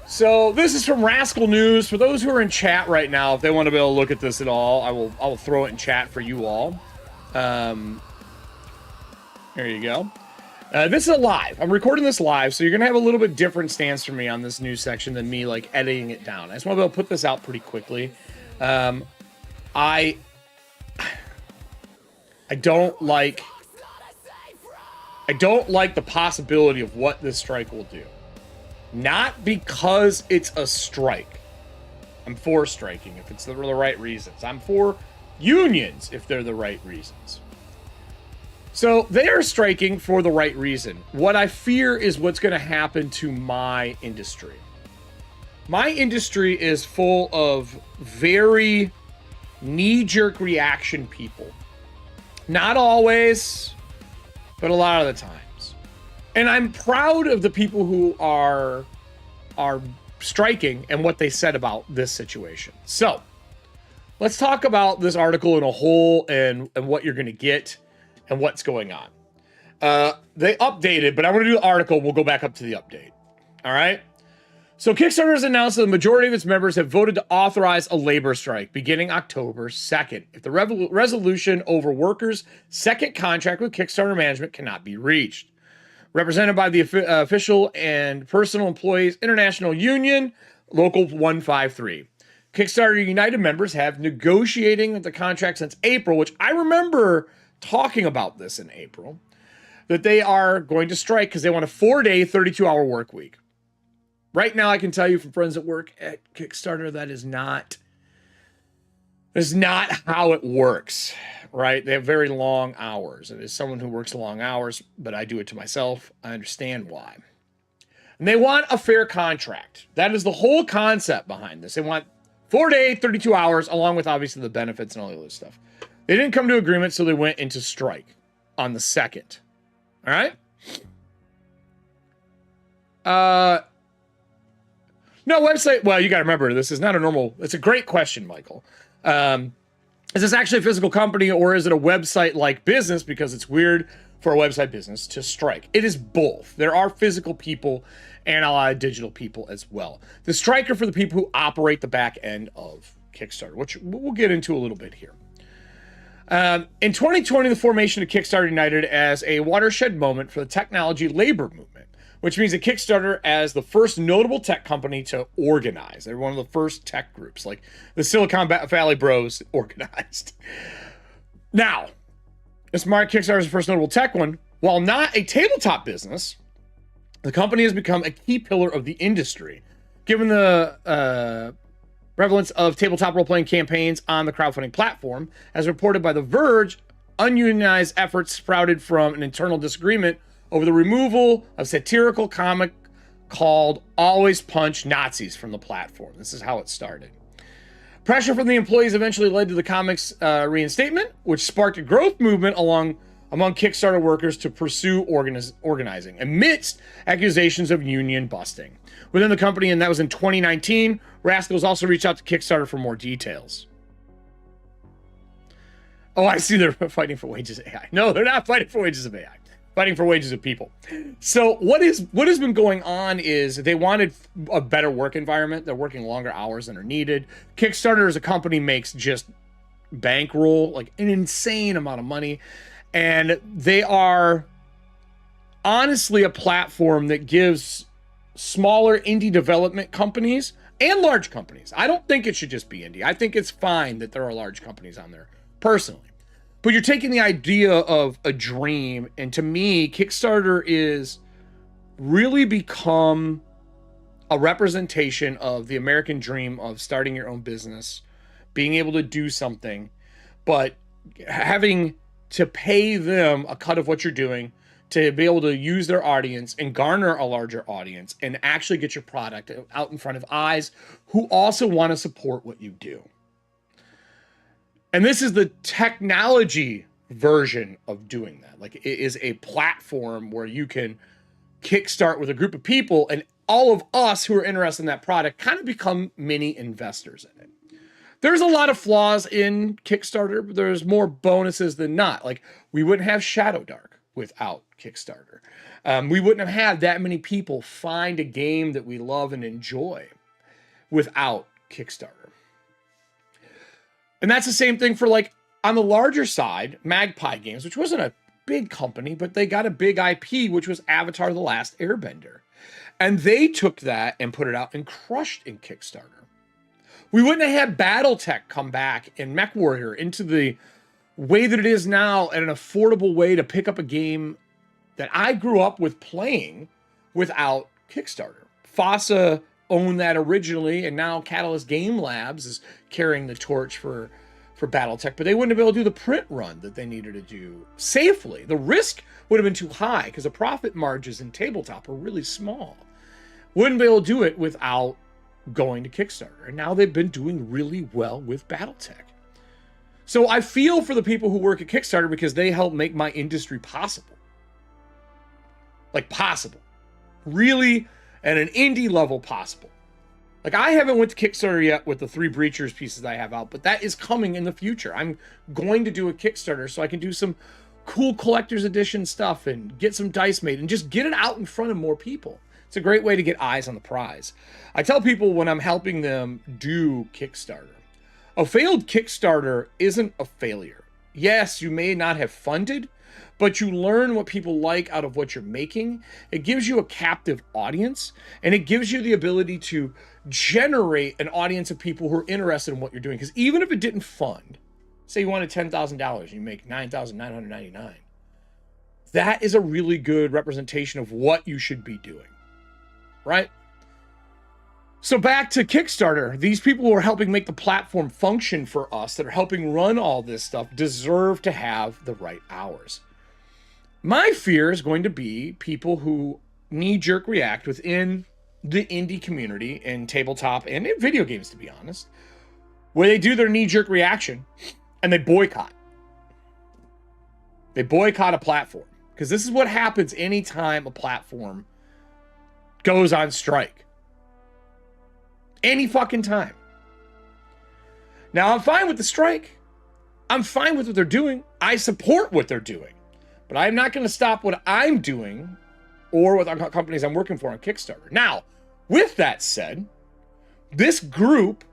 So this is from Rascal News. For those who are in chat right now, if they want to be able to look at this at all, I will throw it in chat for you all. There you go. This is a live. I'm recording this live, so you're gonna have a little bit different stance from me on this news section than me like editing it down. I just want to be able to put this out pretty quickly. I don't like the possibility of what this strike will do. Not because it's a strike. I'm for striking if it's the right reasons. I'm for unions if they're the right reasons. So they are striking for the right reason. What I fear is what's going to happen to my industry. My industry is full of very knee-jerk reaction people. Not always, but a lot of the times. And I'm proud of the people who are striking and what they said about this situation. So let's talk about this article in a whole and what you're going to get and what's going on. They updated, but I'm going to do the article. We'll go back up to the update. All right. So Kickstarter has announced that the majority of its members have voted to authorize a labor strike beginning October 2nd if the resolution over workers' second contract with Kickstarter management cannot be reached. Represented by the Official and Personal Employees International Union, Local 153. Kickstarter United members have negotiating the contract since April, which I remember talking about this in April, that they are going to strike because they want a 4-day, 32-hour work week. Right now, I can tell you from friends that work at Kickstarter, that is not how it works, right? They have very long hours. And as someone who works long hours, but I do it to myself, I understand why. And they want a fair contract. That is the whole concept behind this. They want 4-day, 32 hours, along with obviously the benefits and all the other stuff. They didn't come to agreement, so they went into strike on the 2nd. All right? No, website. Well, you got to remember, this is not a normal. It's a great question, Michael. Is this actually a physical company or is it a website like business? Because it's weird for a website business to strike. It is both. There are physical people and a lot of digital people as well. The Strike are for the people who operate the back end of Kickstarter, which we'll get into a little bit here. In 2020, the formation of Kickstarter united as a watershed moment for the technology labor movement, which means that Kickstarter as the first notable tech company to organize. They're one of the first tech groups, like the Silicon Valley Bros organized. Now, this marked Kickstarter's first notable tech one. While not a tabletop business, the company has become a key pillar of the industry, given the prevalence of tabletop role-playing campaigns on the crowdfunding platform. As reported by The Verge, ununionized efforts sprouted from an internal disagreement over the removal of satirical comic called Always Punch Nazis from the platform. This is how it started. Pressure from the employees eventually led to the comic's reinstatement, which sparked a growth movement among Kickstarter workers to pursue organizing, amidst accusations of union busting within the company, and that was in 2019. Rascals also reached out to Kickstarter for more details. Oh, I see they're fighting for wages of AI. No, they're not fighting for wages of AI. Fighting for wages of people. So what has been going on is they wanted a better work environment. They're working longer hours than are needed. Kickstarter as a company makes just bankroll, like an insane amount of money. And they are honestly a platform that gives smaller indie development companies and large companies. I don't think it should just be indie. I think it's fine that there are large companies on there, personally. But you're taking the idea of a dream, and to me, Kickstarter is really become a representation of the American dream of starting your own business, being able to do something, but having to pay them a cut of what you're doing to be able to use their audience and garner a larger audience and actually get your product out in front of eyes who also want to support what you do. And this is the technology version of doing that. Like, it is a platform where you can kickstart with a group of people, and all of us who are interested in that product kind of become mini investors in it. There's a lot of flaws in Kickstarter, but there's more bonuses than not. Like, we wouldn't have Shadowdark without Kickstarter. We wouldn't have had that many people find a game that we love and enjoy without Kickstarter. And that's the same thing for, like, on the larger side, Magpie Games, which wasn't a big company, but they got a big IP, which was Avatar: The Last Airbender. And they took that and put it out and crushed in Kickstarter. We wouldn't have had Battletech come back and MechWarrior into the way that it is now, at an affordable way to pick up a game that I grew up with playing without Kickstarter. FASA owned that originally, and now Catalyst Game Labs is carrying the torch for Battletech, but they wouldn't have been able to do the print run that they needed to do safely. The risk would have been too high because the profit margins in tabletop are really small. Wouldn't be able to do it without going to Kickstarter, and now they've been doing really well with Battletech. So I feel for the people who work at Kickstarter because they help make my industry possible. Like, possible. Really, at an indie level, possible. Like, I haven't went to Kickstarter yet with the 3 Breachers pieces I have out, but that is coming in the future. I'm going to do a Kickstarter so I can do some cool collector's edition stuff and get some dice made and just get it out in front of more people. It's a great way to get eyes on the prize. I tell people when I'm helping them do Kickstarter, a failed Kickstarter isn't a failure. Yes, you may not have funded, but you learn what people like out of what you're making. It gives you a captive audience, and it gives you the ability to generate an audience of people who are interested in what you're doing. Because even if it didn't fund, say you wanted $10,000, you make $9,999. That is a really good representation of what you should be doing, right? So back to Kickstarter, these people who are helping make the platform function for us, that are helping run all this stuff, deserve to have the right hours. My fear is going to be people who knee-jerk react within the indie community in tabletop and in video games, to be honest, where they do their knee-jerk reaction and they boycott. They boycott a platform. Because this is what happens anytime a platform goes on strike. Any fucking time. Now, I'm fine with the strike. I'm fine with what they're doing. I support what they're doing. But I'm not going to stop what I'm doing or with companies I'm working for on Kickstarter. Now, with that said, this group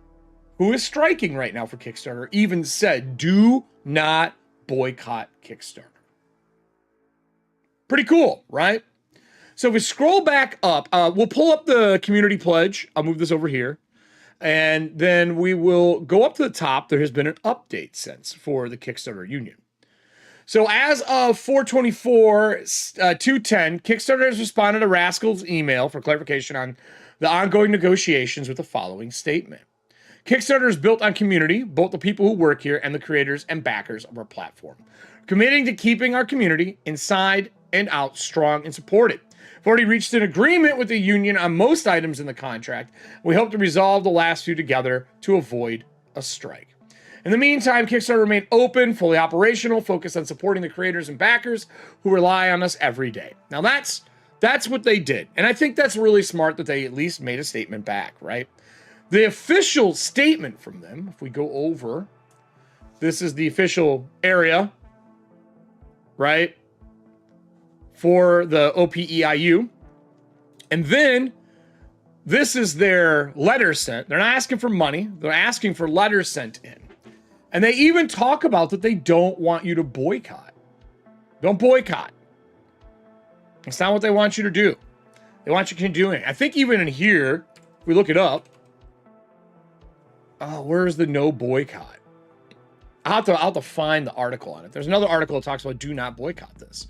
who is striking right now for Kickstarter even said, do not boycott Kickstarter. Pretty cool, right? So if we scroll back up, we'll pull up the community pledge. I'll move this over here. And then we will go up to the top. There has been an update since for the Kickstarter Union. So as of 4/24/210, Kickstarter has responded to Rascal's email for clarification on the ongoing negotiations with the following statement. Kickstarter is built on community, both the people who work here and the creators and backers of our platform, committing to keeping our community inside and out strong and supported. We've already reached an agreement with the union on most items in the contract. We hope to resolve the last few together to avoid a strike. In the meantime, Kickstarter remained open, fully operational, focused on supporting the creators and backers who rely on us every day. Now that's what they did. And I think that's really smart that they at least made a statement back, right? The official statement from them, if we go over, this is the official area, right? For the OPEIU. And then this is their letter sent. They're not asking for money. They're asking for letters sent in. And they even talk about that they don't want you to boycott. Don't boycott. It's not what they want you to do. They want you to continue doing it. I think even in here, if we look it up, where's the no boycott? I'll have to find the article on it. There's another article that talks about do not boycott this.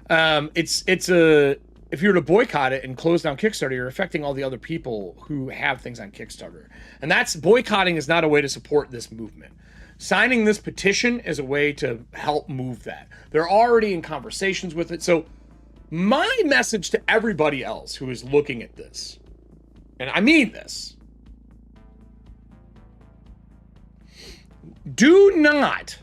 If you were to boycott it and close down Kickstarter, you're affecting all the other people who have things on Kickstarter. And boycotting is not a way to support this movement. Signing this petition is a way to help move that. They're already in conversations with it. So my message to everybody else who is looking at this, and I mean this, do not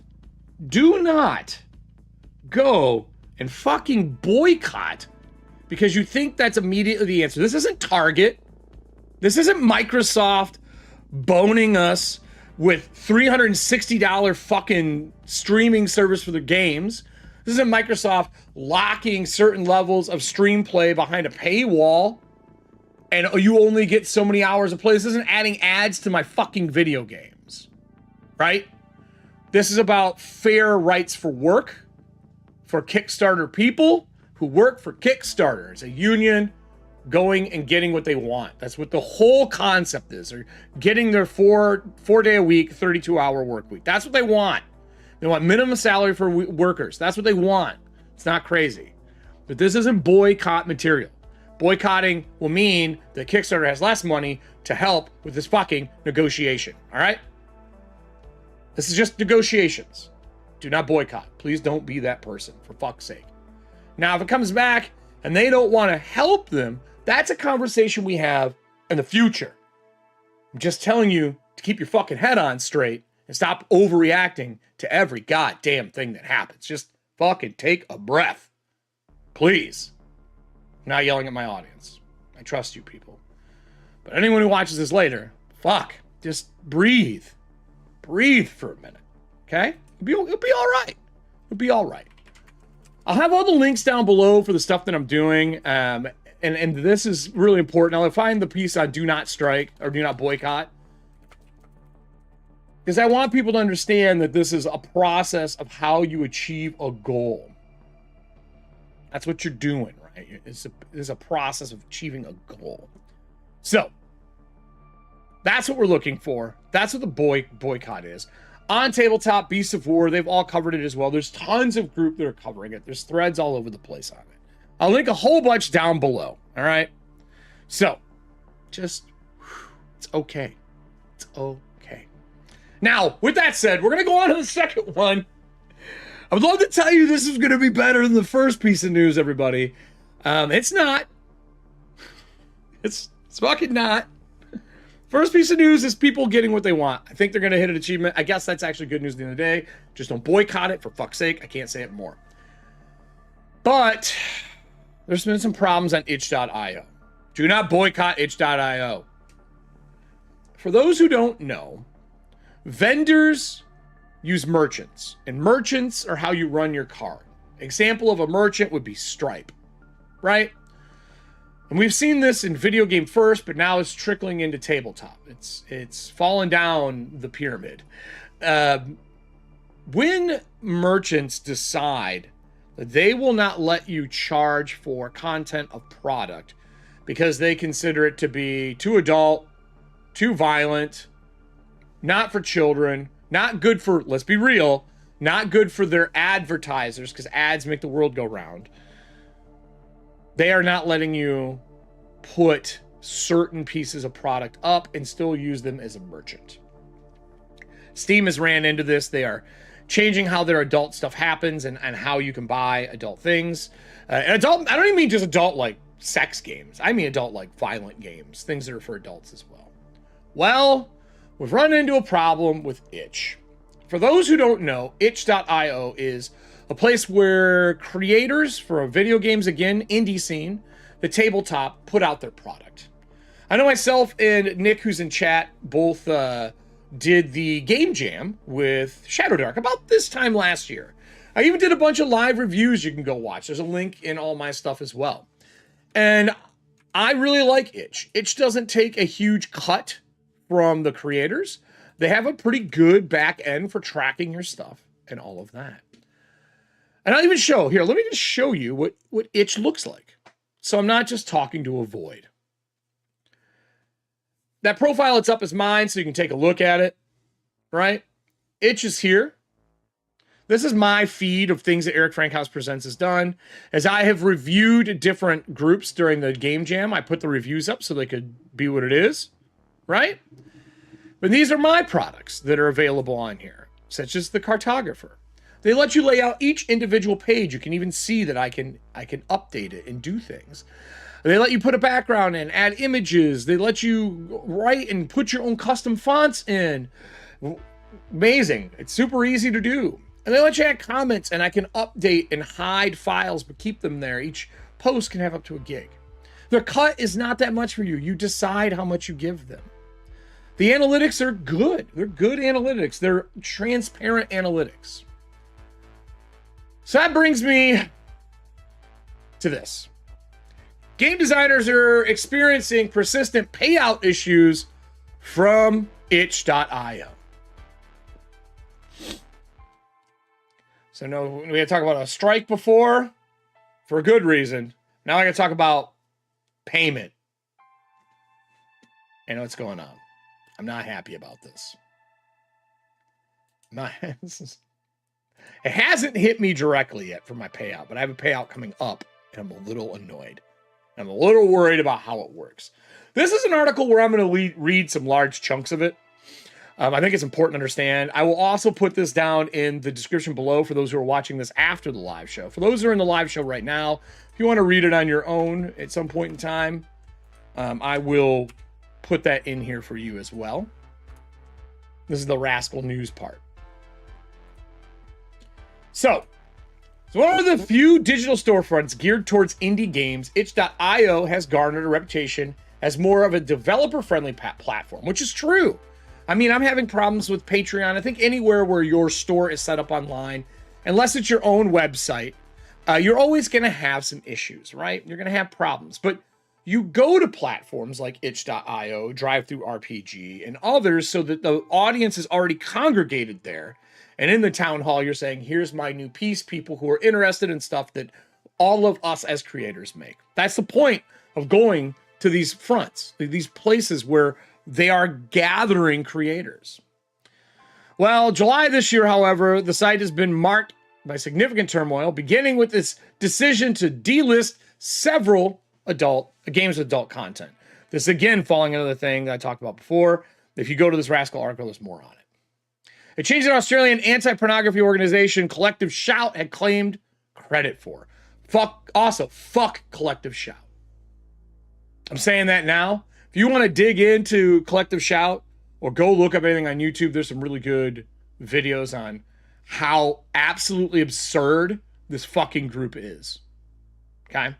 go and fucking boycott because you think that's immediately the answer. This isn't Target. This isn't Microsoft boning us with $360 fucking streaming service for the games. This isn't Microsoft locking certain levels of stream play behind a paywall and you only get so many hours of play. This isn't adding ads to my fucking video games, right? This is about fair rights for work for Kickstarter people who work for Kickstarter. It's a union going and getting what they want. That's what the whole concept is. They're getting their four day a week, 32-hour work week. That's what they want. They want minimum salary for workers. That's what they want. It's not crazy. But this isn't boycott material. Boycotting will mean that Kickstarter has less money to help with this fucking negotiation. All right? This is just negotiations. Do not boycott. Please don't be that person, for fuck's sake. Now, if it comes back and they don't want to help them, that's a conversation we have in the future. I'm just telling you to keep your fucking head on straight and stop overreacting to every goddamn thing that happens. Just fucking take a breath. Please. I'm not yelling at my audience. I trust you people. But anyone who watches this later, fuck, just breathe. Breathe for a minute. Okay? It'll be all right. It'll be all right. I'll have all the links down below for the stuff that I'm doing. And this is really important. I'll find the piece on do not strike or do not boycott. Because I want people to understand that this is a process of how you achieve a goal. That's what you're doing, right? It's a process of achieving a goal. So, that's what we're looking for. That's what the boycott is. On Tabletop, Beasts of War, they've all covered it as well. There's tons of group that are covering it. There's threads all over the place on it. I'll link a whole bunch down below, all right? So, just, it's okay. It's okay. Now, with that said, we're going to go on to the second one. I would love to tell you this is going to be better than the first piece of news, everybody. It's not. It's fucking not. First piece of news is people getting what they want. I think they're going to hit an achievement. I guess that's actually good news at the end of the day. Just don't boycott it, for fuck's sake. I can't say it more. But there's been some problems on itch.io. Do not boycott itch.io. For those who don't know, vendors use merchants. And merchants are how you run your card. Example of a merchant would be Stripe, right? And we've seen this in video game first, but now it's trickling into tabletop. It's fallen down the pyramid. When merchants decide that they will not let you charge for content of product because they consider it to be too adult, too violent, not for children, not good for, let's be real, not good for their advertisers, because ads make the world go round. They are not letting you put certain pieces of product up and still use them as a merchant. Steam has ran into this. They are changing how their adult stuff happens and how you can buy adult things. And adult, I don't even mean just adult like sex games. I mean adult like violent games, things that are for adults as well. Well, we've run into a problem with itch. For those who don't know, itch.io is a place where creators for video games, again, indie scene, the tabletop, put out their product. I know myself and Nick, who's in chat, both did the game jam with Shadowdark about this time last year. I even did a bunch of live reviews you can go watch. There's a link in all my stuff as well. And I really like Itch. Itch doesn't take a huge cut from the creators. They have a pretty good back end for tracking your stuff and all of that. And I'll even show, here, let me just show you what Itch looks like. So I'm not just talking to a void. That profile that's up is mine, so you can take a look at it, right? Itch is here. This is my feed of things that Eric Frankhouse Presents has done. As I have reviewed different groups during the game jam, I put the reviews up so they could be what it is, right? But these are my products that are available on here, such as the Cartographer. They let you lay out each individual page. You can even see that I can update it and do things. They let you put a background in, add images. They let you write and put your own custom fonts in. Amazing. It's super easy to do. And they let you add comments, and I can update and hide files, but keep them there. Each post can have up to a gig. Their cut is not that much for you. You decide how much you give them. The analytics are good. They're good analytics. They're transparent analytics. So that brings me to this. Game designers are experiencing persistent payout issues from itch.io. So no, we had to talk about a strike before for a good reason. Now I got to talk about payment and what's going on. I'm not happy about this. It hasn't hit me directly yet for my payout, but I have a payout coming up, and I'm a little annoyed. I'm a little worried about how it works. This is an article where I'm going to read some large chunks of it. I think it's important to understand. I will also put this down in the description below for those who are watching this after the live show. For those who are in the live show right now, if you want to read it on your own at some point in time, I will put that in here for you as well. This is the Rascal News part. So one of the few digital storefronts geared towards indie games, itch.io has garnered a reputation as more of a developer-friendly platform, which is true. I mean, I'm having problems with Patreon. I think anywhere where your store is set up online, unless it's your own website, you're always going to have some issues, right? You're going to have problems. But you go to platforms like itch.io, DriveThruRPG, and others so that the audience is already congregated there. And in the town hall, you're saying, here's my new piece, people who are interested in stuff that all of us as creators make. That's the point of going to these fronts, these places where they are gathering creators. Well, July this year, however, the site has been marked by significant turmoil, beginning with its decision to delist several games with adult content. This, again, falling into the thing that I talked about before. If you go to this Rascal article, there's more on it. A change in Australian anti-pornography organization Collective Shout had claimed credit for. Fuck Collective Shout. I'm saying that now. If you want to dig into Collective Shout or go look up anything on YouTube, there's some really good videos on how absolutely absurd this fucking group is. Okay?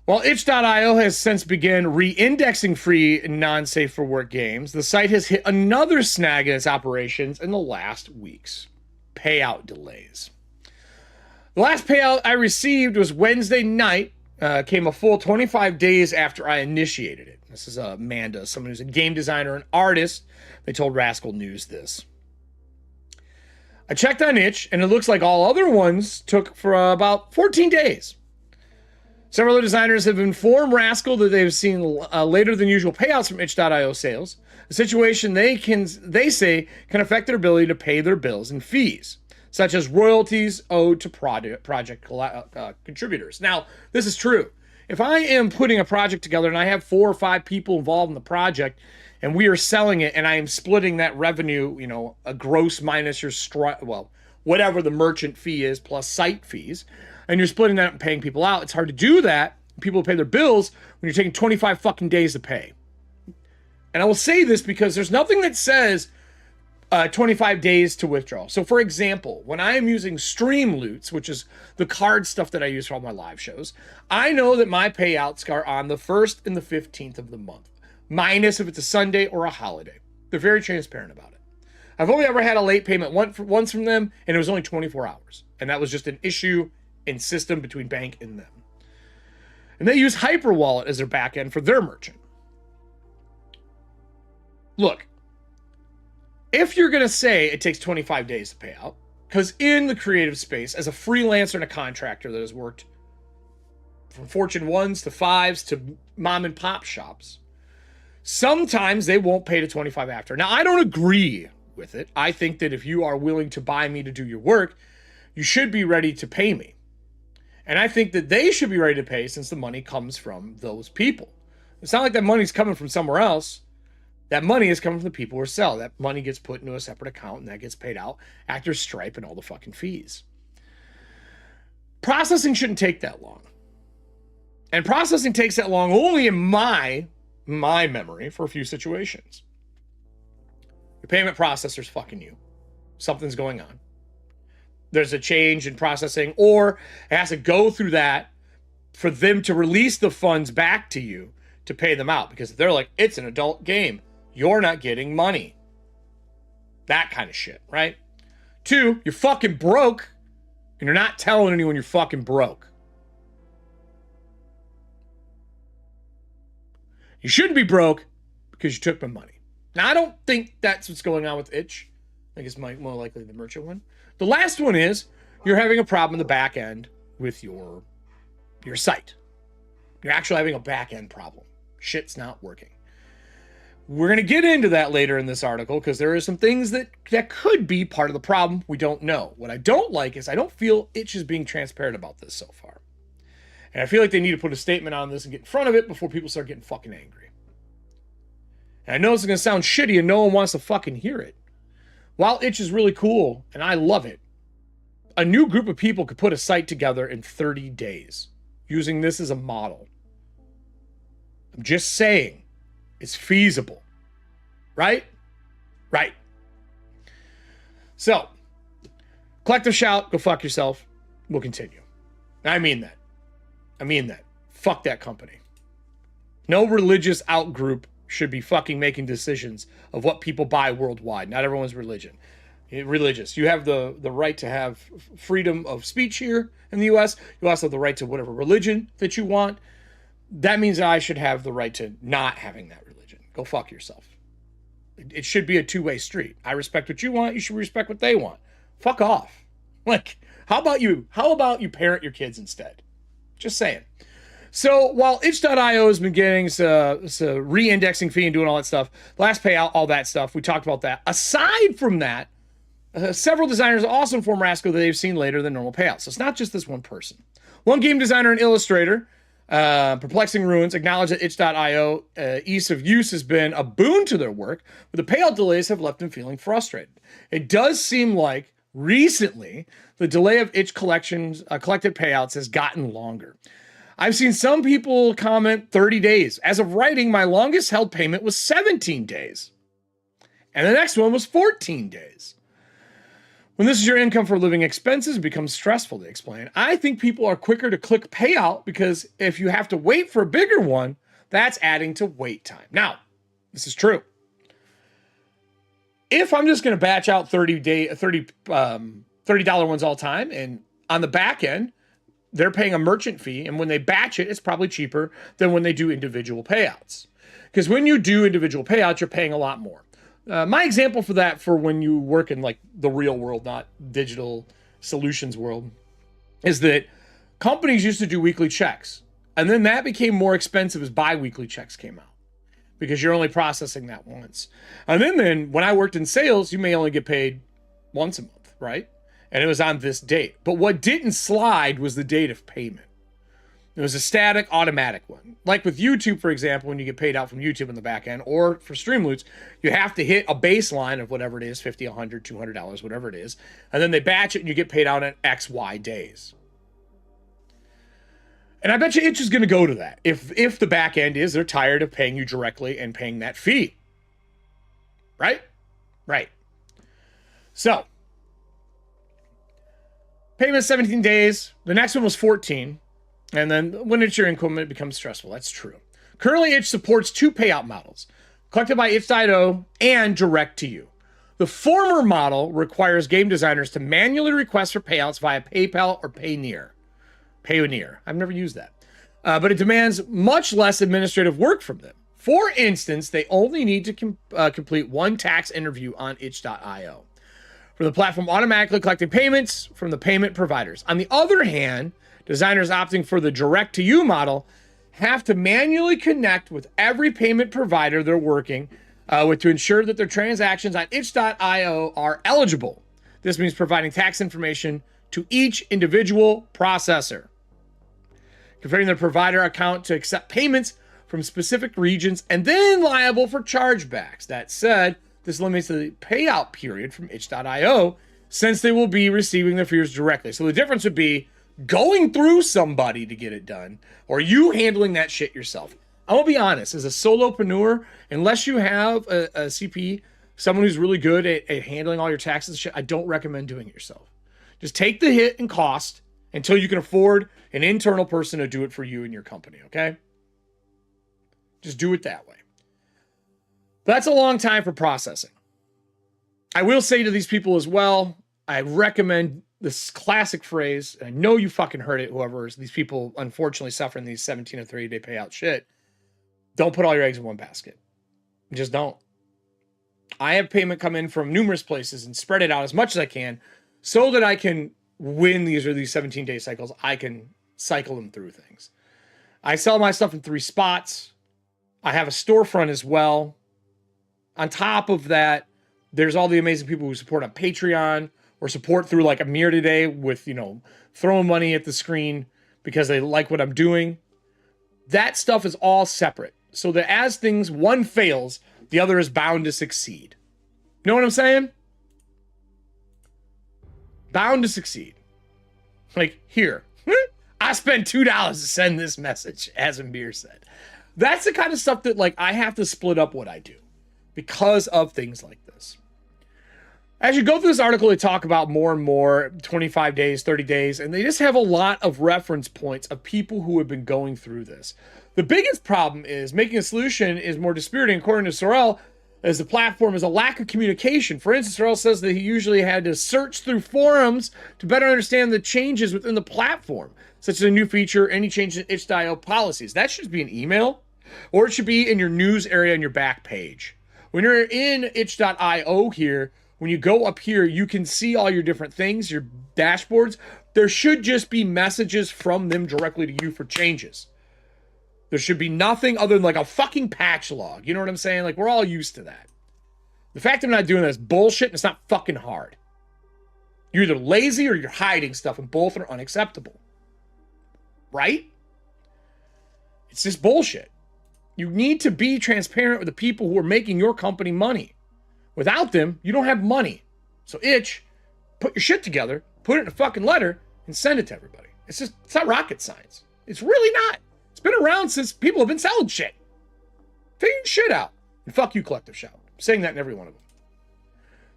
While itch.io has since begun re-indexing free and non-safe for work games, the site has hit another snag in its operations in the last weeks: payout delays. The last payout I received was Wednesday night, came a full 25 days after I initiated it. This is Amanda, someone who's a game designer and artist. They told Rascal News this. I checked on Itch, and it looks like all other ones took for about 14 days. Several other designers have informed Rascal that they've seen later than usual payouts from itch.io sales, a situation they say can affect their ability to pay their bills and fees, such as royalties owed to project contributors. Now, this is true. If I am putting a project together and I have 4 or 5 people involved in the project and we are selling it and I am splitting that revenue, you know, a gross minus your, whatever the merchant fee is plus site fees, and you're splitting that and paying people out, it's hard to do that. People pay their bills when you're taking 25 fucking days to pay. And I will say this because there's nothing that says 25 days to withdraw. So for example, when I am using Streamloot, which is the card stuff that I use for all my live shows, I know that my payouts are on the 1st and the 15th of the month, minus if it's a Sunday or a holiday. They're very transparent about it. I've only ever had a late payment once from them, and it was only 24 hours. And that was just an issue in system between bank and them. And they use Hyperwallet as their backend for their merchant. Look, if you're going to say it takes 25 days to pay out, because in the creative space, as a freelancer and a contractor that has worked from Fortune 1s to 5s to mom and pop shops, sometimes they won't pay to 25 after. Now, I don't agree with it. I think that if you are willing to buy me to do your work, you should be ready to pay me. And I think that they should be ready to pay since the money comes from those people. It's not like that money's coming from somewhere else. That money is coming from the people who sell. That money gets put into a separate account and that gets paid out after Stripe and all the fucking fees. Processing shouldn't take that long. And processing takes that long only in my memory for a few situations. Your payment processor's fucking you. Something's going on. There's a change in processing, or it has to go through that for them to release the funds back to you to pay them out, because they're like, it's an adult game. You're not getting money. That kind of shit, right? 2, you're fucking broke, and you're not telling anyone you're fucking broke. You shouldn't be broke because you took my money. Now, I don't think that's what's going on with Itch. I think it's more likely the merchant one. The last one is you're having a problem in the back end with your site. You're actually having a back end problem. Shit's not working. We're going to get into that later in this article because there are some things that could be part of the problem. We don't know. What I don't like is I don't feel Itch is being transparent about this so far. And I feel like they need to put a statement on this and get in front of it before people start getting fucking angry. And I know this is going to sound shitty and no one wants to fucking hear it. While Itch is really cool, and I love it, a new group of people could put a site together in 30 days using this as a model. I'm just saying, it's feasible. Right? Right. So, collective shout, go fuck yourself. We'll continue. I mean that. Fuck that company. No religious outgroup should be fucking making decisions of what people buy worldwide. Not everyone's religious. You have the right to have freedom of speech here in the U.S. You also have the right to whatever religion that you want. That means I should have the right to not having that religion. Go fuck yourself. It should be a two-way street. I respect what you want. You should respect what they want. Fuck off. Like, how about you parent your kids instead? Just saying. So while itch.io has been getting a re-indexing fee and doing all that stuff, last payout, all that stuff, we talked about that. Aside from that, several designers also informed Rascal that they've seen later than normal payouts. So it's not just this one person. One game designer and illustrator, Perplexing Ruins, acknowledged that itch.io ease of use has been a boon to their work, but the payout delays have left them feeling frustrated. It does seem like recently the delay of itch collected payouts has gotten longer. I've seen some people comment 30 days. As of writing, my longest held payment was 17 days. And the next one was 14 days. When this is your income for living expenses, it becomes stressful, they explain. I think people are quicker to click payout because if you have to wait for a bigger one, that's adding to wait time. Now, this is true. If I'm just going to batch out $30 ones all the time, and on the back end, they're paying a merchant fee, and when they batch it, it's probably cheaper than when they do individual payouts. Because when you do individual payouts, you're paying a lot more. My example for that, for when you work in like the real world, not digital solutions world, is that companies used to do weekly checks. And then that became more expensive as bi-weekly checks came out, because you're only processing that once. And then when I worked in sales, you may only get paid once a month, right? And it was on this date. But what didn't slide was the date of payment. It was a static, automatic one. Like with YouTube, for example, when you get paid out from YouTube in the back end, or for Streamloots, you have to hit a baseline of whatever it is, $50, $100, $200, whatever it is. And then they batch it and you get paid out in X, Y days. And I bet you Itch is going to go to that. If the back end is, they're tired of paying you directly and paying that fee. Right? Right. So, payment 17 days. The next one was 14. And then when it's your income, it becomes stressful. That's true. Currently, Itch supports 2 payout models, collected by itch.io and direct to you. The former model requires game designers to manually request for payouts via PayPal or Payoneer. Payoneer. I've never used that. But it demands much less administrative work from them. For instance, they only need to complete 1 tax interview on itch.io. From the platform automatically collecting payments from the payment providers. On the other hand, designers opting for the direct-to-you model have to manually connect with every payment provider they're working with to ensure that their transactions on itch.io are eligible. This means providing tax information to each individual processor, configuring their provider account to accept payments from specific regions, and then liable for chargebacks. That said, this limits the payout period from itch.io, since they will be receiving their fees directly. So the difference would be going through somebody to get it done, or you handling that shit yourself. I'm gonna be honest, as a solopreneur, unless you have a CP, someone who's really good at handling all your taxes and shit, I don't recommend doing it yourself. Just take the hit and cost until you can afford an internal person to do it for you and your company, okay? Just do it that way. That's a long time for processing. I will say to these people as well, I recommend this classic phrase, and I know you fucking heard it, whoever is, these people unfortunately suffering these 17 or 30-day payout shit. Don't put all your eggs in one basket. Just don't. I have payment come in from numerous places and spread it out as much as I can so that I can win these 17-day cycles. I can cycle them through things. I sell my stuff in 3 spots. I have a storefront as well. On top of that, there's all the amazing people who support on Patreon, or support through like a mirror today with, throwing money at the screen because they like what I'm doing. That stuff is all separate. So that as one fails, the other is bound to succeed. You know what I'm saying? Bound to succeed. Like, here. I spent $2 to send this message, as Amir said. That's the kind of stuff that, like, I have to split up what I do because of things like this. As you go through this article, they talk about more and more 25 days, 30 days, and they just have a lot of reference points of people who have been going through this. The biggest problem is making a solution is more dispiriting, according to Sorrell, as the platform is a lack of communication. For instance, Sorrell says that he usually had to search through forums to better understand the changes within the platform, such as a new feature, any changes in itch.io policies. That should be an email, or it should be in your news area on your back page. When you're in itch.io here, when you go up here, you can see all your different things, your dashboards. There should just be messages from them directly to you for changes. There should be nothing other than like a fucking patch log. You know what I'm saying? Like, we're all used to that. The fact that I'm not doing that is bullshit, and it's not fucking hard. You're either lazy or you're hiding stuff, and both are unacceptable. Right? It's just bullshit. You need to be transparent with the people who are making your company money. Without them, you don't have money. So Itch, put your shit together, put it in a fucking letter, and send it to everybody. It's not rocket science. It's really not. It's been around since people have been selling shit. Figure your shit out. And fuck you, Collective Shout. I'm saying that in every one of them.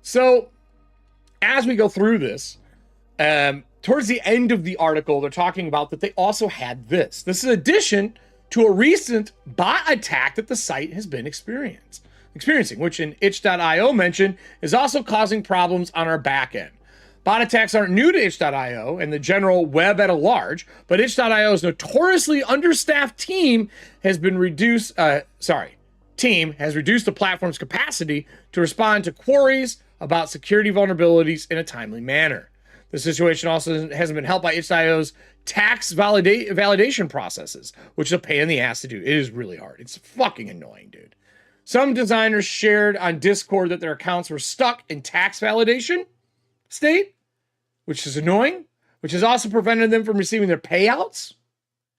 So, as we go through this, towards the end of the article, they're talking about that they also had this. This is in addition to a recent bot attack that the site has been experiencing, which in itch.io mentioned is also causing problems on our back end. Bot attacks aren't new to itch.io and the general web at a large, but itch.io's notoriously understaffed team has reduced the platform's capacity to respond to queries about security vulnerabilities in a timely manner. The situation also hasn't been helped by itch.io's tax validation processes, which is a pain in the ass to do. It is really hard. It's fucking annoying, dude. Some designers shared on Discord that their accounts were stuck in tax validation state, which is annoying, which has also prevented them from receiving their payouts.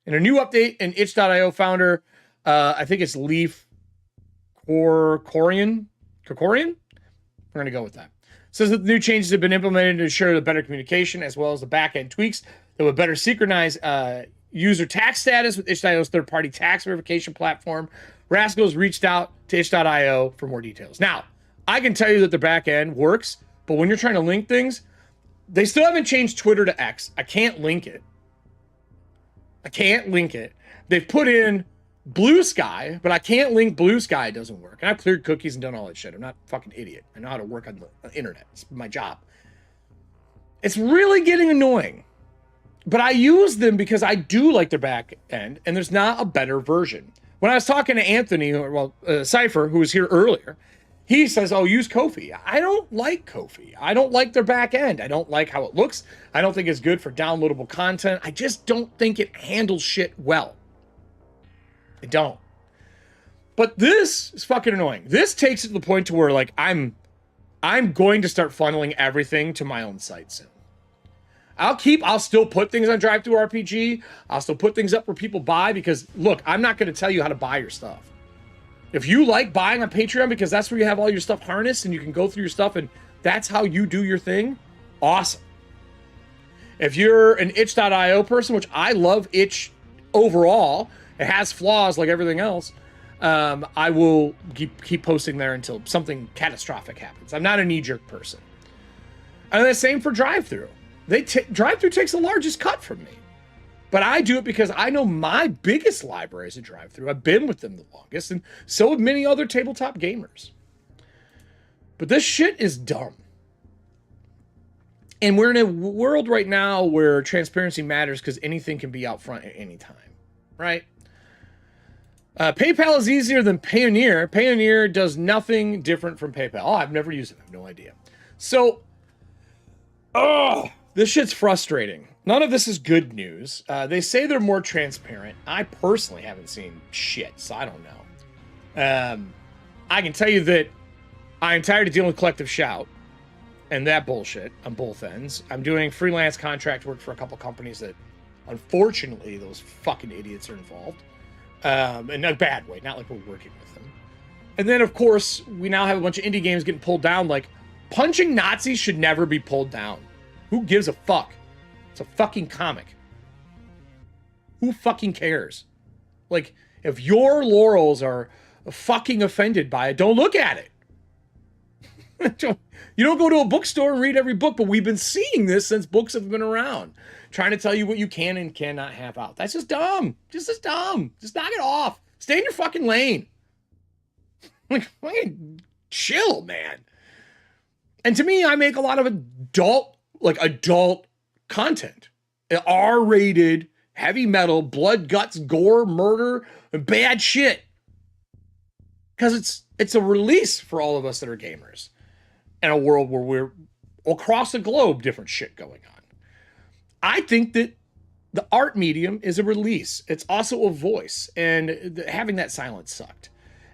In a new update, an itch.io founder, I think it's Leaf Kokorian? We're going to go with that. Says that the new changes have been implemented to ensure the better communication as well as the back-end tweaks that would better synchronize user tax status with itch.io's third-party tax verification platform. Rascals reached out to itch.io for more details. Now, I can tell you that the back-end works, but when you're trying to link things, they still haven't changed Twitter to X. I can't link it. They've put in Blue Sky, but I can't link Blue Sky. It doesn't work. And I've cleared cookies and done all that shit. I'm not a fucking idiot. I know how to work on the internet. It's my job. It's really getting annoying. But I use them because I do like their back end, and there's not a better version. When I was talking to Anthony, Cypher, who was here earlier, he says, oh, use Ko-fi. I don't like Ko-fi. I don't like their back end. I don't like how it looks. I don't think it's good for downloadable content. I just don't think it handles shit well. I don't. But this is fucking annoying. This takes it to the point to where, like, I'm going to start funneling everything to my own site soon. I'll still put things on DriveThruRPG. I'll still put things up where people buy because, look, I'm not going to tell you how to buy your stuff. If you like buying on Patreon because that's where you have all your stuff harnessed and you can go through your stuff and that's how you do your thing, awesome. If you're an itch.io person, which I love itch overall, it has flaws like everything else, I will keep posting there until something catastrophic happens. I'm not a knee-jerk person. And the same for DriveThru. DriveThru takes the largest cut from me. But I do it because I know my biggest library is a DriveThru. I've been with them the longest, and so have many other tabletop gamers. But this shit is dumb. And we're in a world right now where transparency matters because anything can be out front at any time, right? PayPal is easier than Payoneer. Payoneer does nothing different from PayPal. Oh, I've never used it. I have no idea. So, this shit's frustrating. None of this is good news. They say they're more transparent. I personally haven't seen shit, so I don't know. I can tell you that I'm tired of dealing with Collective Shout and that bullshit on both ends. I'm doing freelance contract work for a couple companies that, unfortunately, those fucking idiots are involved. In a bad way, not like we're working with them. And then, of course, we now have a bunch of indie games getting pulled down. Like, Punching Nazis should never be pulled down. Who gives a fuck? It's a fucking comic. Who fucking cares? Like, if your laurels are fucking offended by it, don't look at it. You don't go to a bookstore and read every book, but we've been seeing this since books have been around. Trying to tell you what you can and cannot have out. That's just dumb. Just as dumb. Just knock it off. Stay in your fucking lane. Like, fucking chill, man. And to me, I make a lot of adult content. R-rated, heavy metal, blood, guts, gore, murder, and bad shit. Because it's a release for all of us that are gamers. In a world where we're across the globe, different shit going on. I think that the art medium is a release. It's also a voice. And having that silence sucked.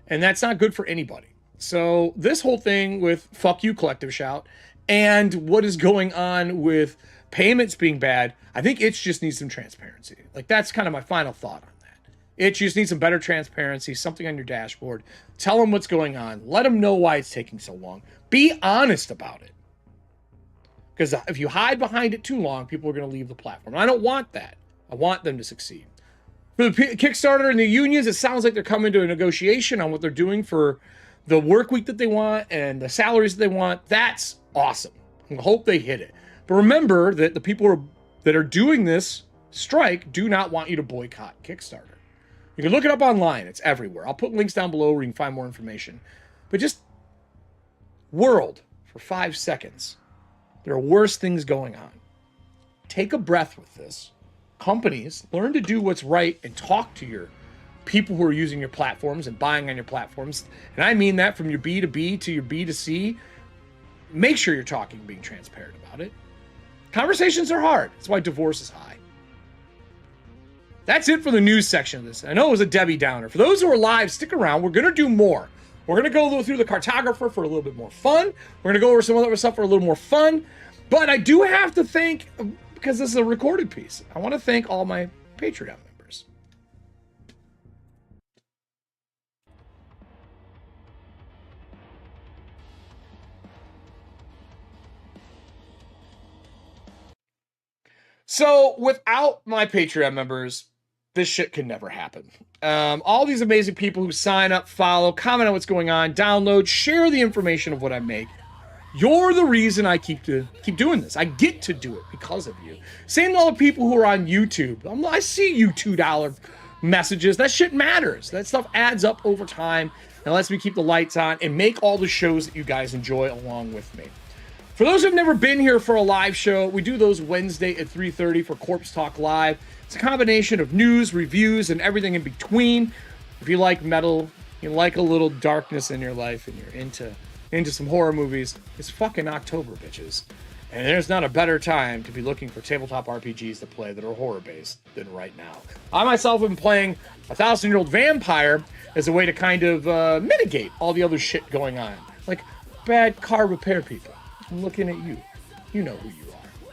And that's not good for anybody. So this whole thing with fuck you, Collective Shout, and what is going on with payments being bad, I think it just needs some transparency. Like, that's kind of my final thought on that. It just needs some better transparency, something on your dashboard. Tell them what's going on. Let them know why it's taking so long. Be honest about it. Because if you hide behind it too long, people are going to leave the platform. I don't want that. I want them to succeed. For the Kickstarter and the unions, it sounds like they're coming to a negotiation on what they're doing for the work week that they want and the salaries that they want. That's awesome. I hope they hit it. But remember that the people that are doing this strike do not want you to boycott Kickstarter. You can look it up online. It's everywhere. I'll put links down below where you can find more information. But just world for 5 seconds. There are worse things going on. Take a breath with this. Companies, learn to do what's right and talk to your people who are using your platforms and buying on your platforms. And I mean that from your B2B to your B2C. Make sure you're talking and being transparent about it. Conversations are hard. That's why divorce is high. That's it for the news section of this. I know it was a Debbie Downer. For those who are live, stick around. We're going to do more. We're going to go through the Cartographer for a little bit more fun. We're going to go over some other stuff for a little more fun. But I do have to thank, because this is a recorded piece, I want to thank all my Patreon members. So without my Patreon members, this shit can never happen. All these amazing people who sign up, follow, comment on what's going on, download, share the information of what I make. You're the reason I keep doing this. I get to do it because of you. Same to all the people who are on YouTube. I see you $2 messages. That shit matters. That stuff adds up over time and lets me keep the lights on and make all the shows that you guys enjoy along with me. For those who've never been here for a live show, we do those Wednesday at 3:30 for Corpse Talk Live. It's a combination of news, reviews, and everything in between. If you like metal, you like a little darkness in your life, and you're into some horror movies, it's fucking October, bitches. And there's not a better time to be looking for tabletop RPGs to play that are horror-based than right now. I myself have been playing 1,000-Year-Old Vampire as a way to kind of mitigate all the other shit going on. Like bad car repair people. I'm looking at you. You know who you are.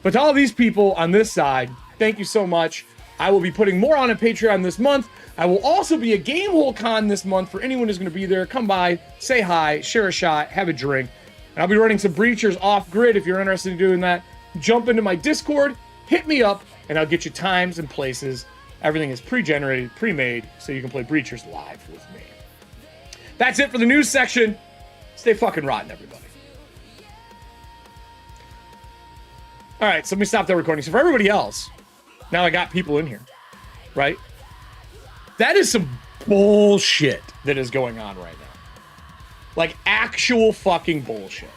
But to all these people on this side, thank you so much. I will be putting more on a Patreon this month. I will also be at Gamehole Con this month for anyone who's going to be there. Come by, say hi, share a shot, have a drink. And I'll be running some Breachers off-grid if you're interested in doing that. Jump into my Discord, hit me up, and I'll get you times and places. Everything is pre-generated, pre-made, so you can play Breachers live with me. That's it for the news section. Stay fucking rotten, everybody. All right, so let me stop that recording. So for everybody else, now I got people in here, right? That is some bullshit that is going on right now. Like actual fucking bullshit.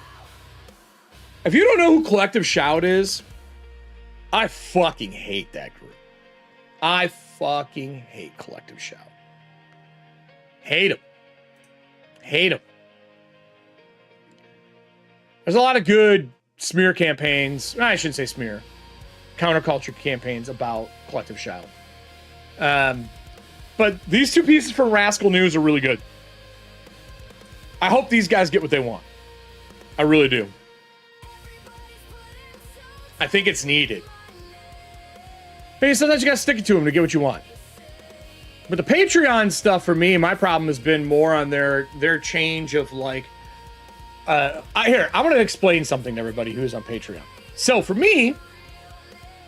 If you don't know who Collective Shout is, I fucking hate that group. I fucking hate Collective Shout. Hate them. Hate them. There's a lot of good smear campaigns. I shouldn't say smear. Counterculture campaigns about Collective Shout. But these two pieces from Rascal News are really good. I hope these guys get what they want. I really do. I think it's needed. Maybe sometimes you gotta stick it to them to get what you want. But the Patreon stuff for me, my problem has been more on their change of like, I'm going to explain something to everybody who's on Patreon. So for me,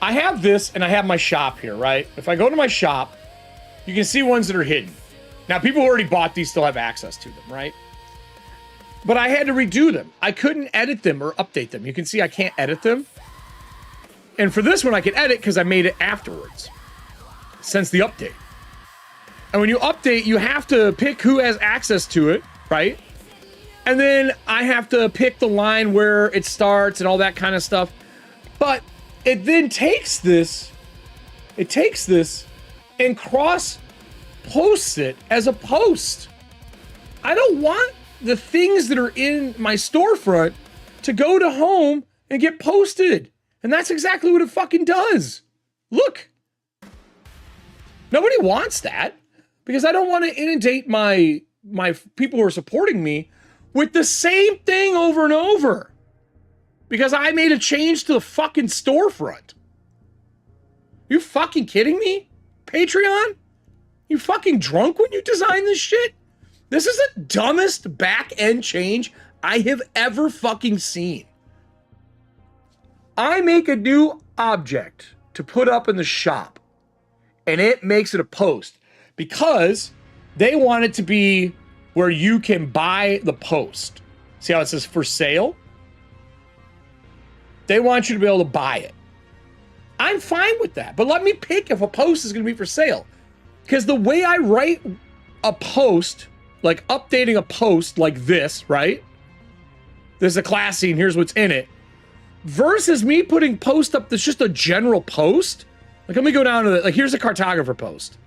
I have this and I have my shop here, right? If I go to my shop, you can see ones that are hidden. Now, people who already bought these still have access to them, right? But I had to redo them. I couldn't edit them or update them. You can see I can't edit them. And for this one, I can edit because I made it afterwards, since the update. And when you update, you have to pick who has access to it, right? And then I have to pick the line where it starts and all that kind of stuff. But it then takes this, and cross-posts it as a post. I don't want the things that are in my storefront to go to home and get posted. And that's exactly what it fucking does. Look. Nobody wants that because I don't want to inundate my people who are supporting me with the same thing over and over because I made a change to the fucking storefront. You fucking kidding me? Patreon? You fucking drunk when you design this shit? This is the dumbest back-end change I have ever fucking seen. I make a new object to put up in the shop and it makes it a post because they want it to be where you can buy the post. See how it says for sale? They want you to be able to buy it. I'm fine with that, but let me pick if a post is going to be for sale. Because the way I write a post, like updating a post like this, right? There's a class scene, here's what's in it. versus me putting post up that's just a general post. Like, let me go down to the, like, here's a Cartographer post,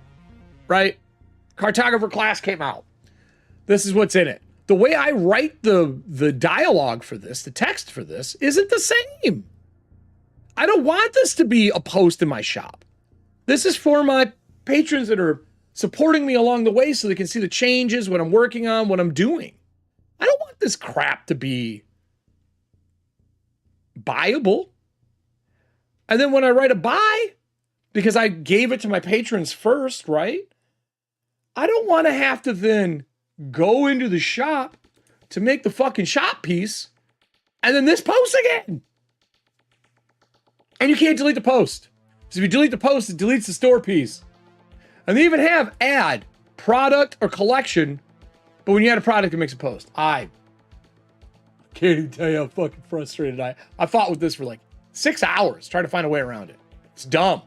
right? Cartographer class came out. This is what's in it. The way I write the dialogue for this, the text for this, isn't the same. I don't want this to be a post in my shop. This is for my patrons that are supporting me along the way so they can see the changes, what I'm working on, what I'm doing. I don't want this crap to be buyable. And then when I write a buy, because I gave it to my patrons first, right? I don't want to have to then go into the shop to make the fucking shop piece and then this post again. And you can't delete the post. So if you delete the post, it deletes the store piece. And they even have add product or collection, but when you add a product, it makes a post. I can't even tell you how fucking frustrated I fought with this for like 6 hours trying to find a way around it. It's dumb.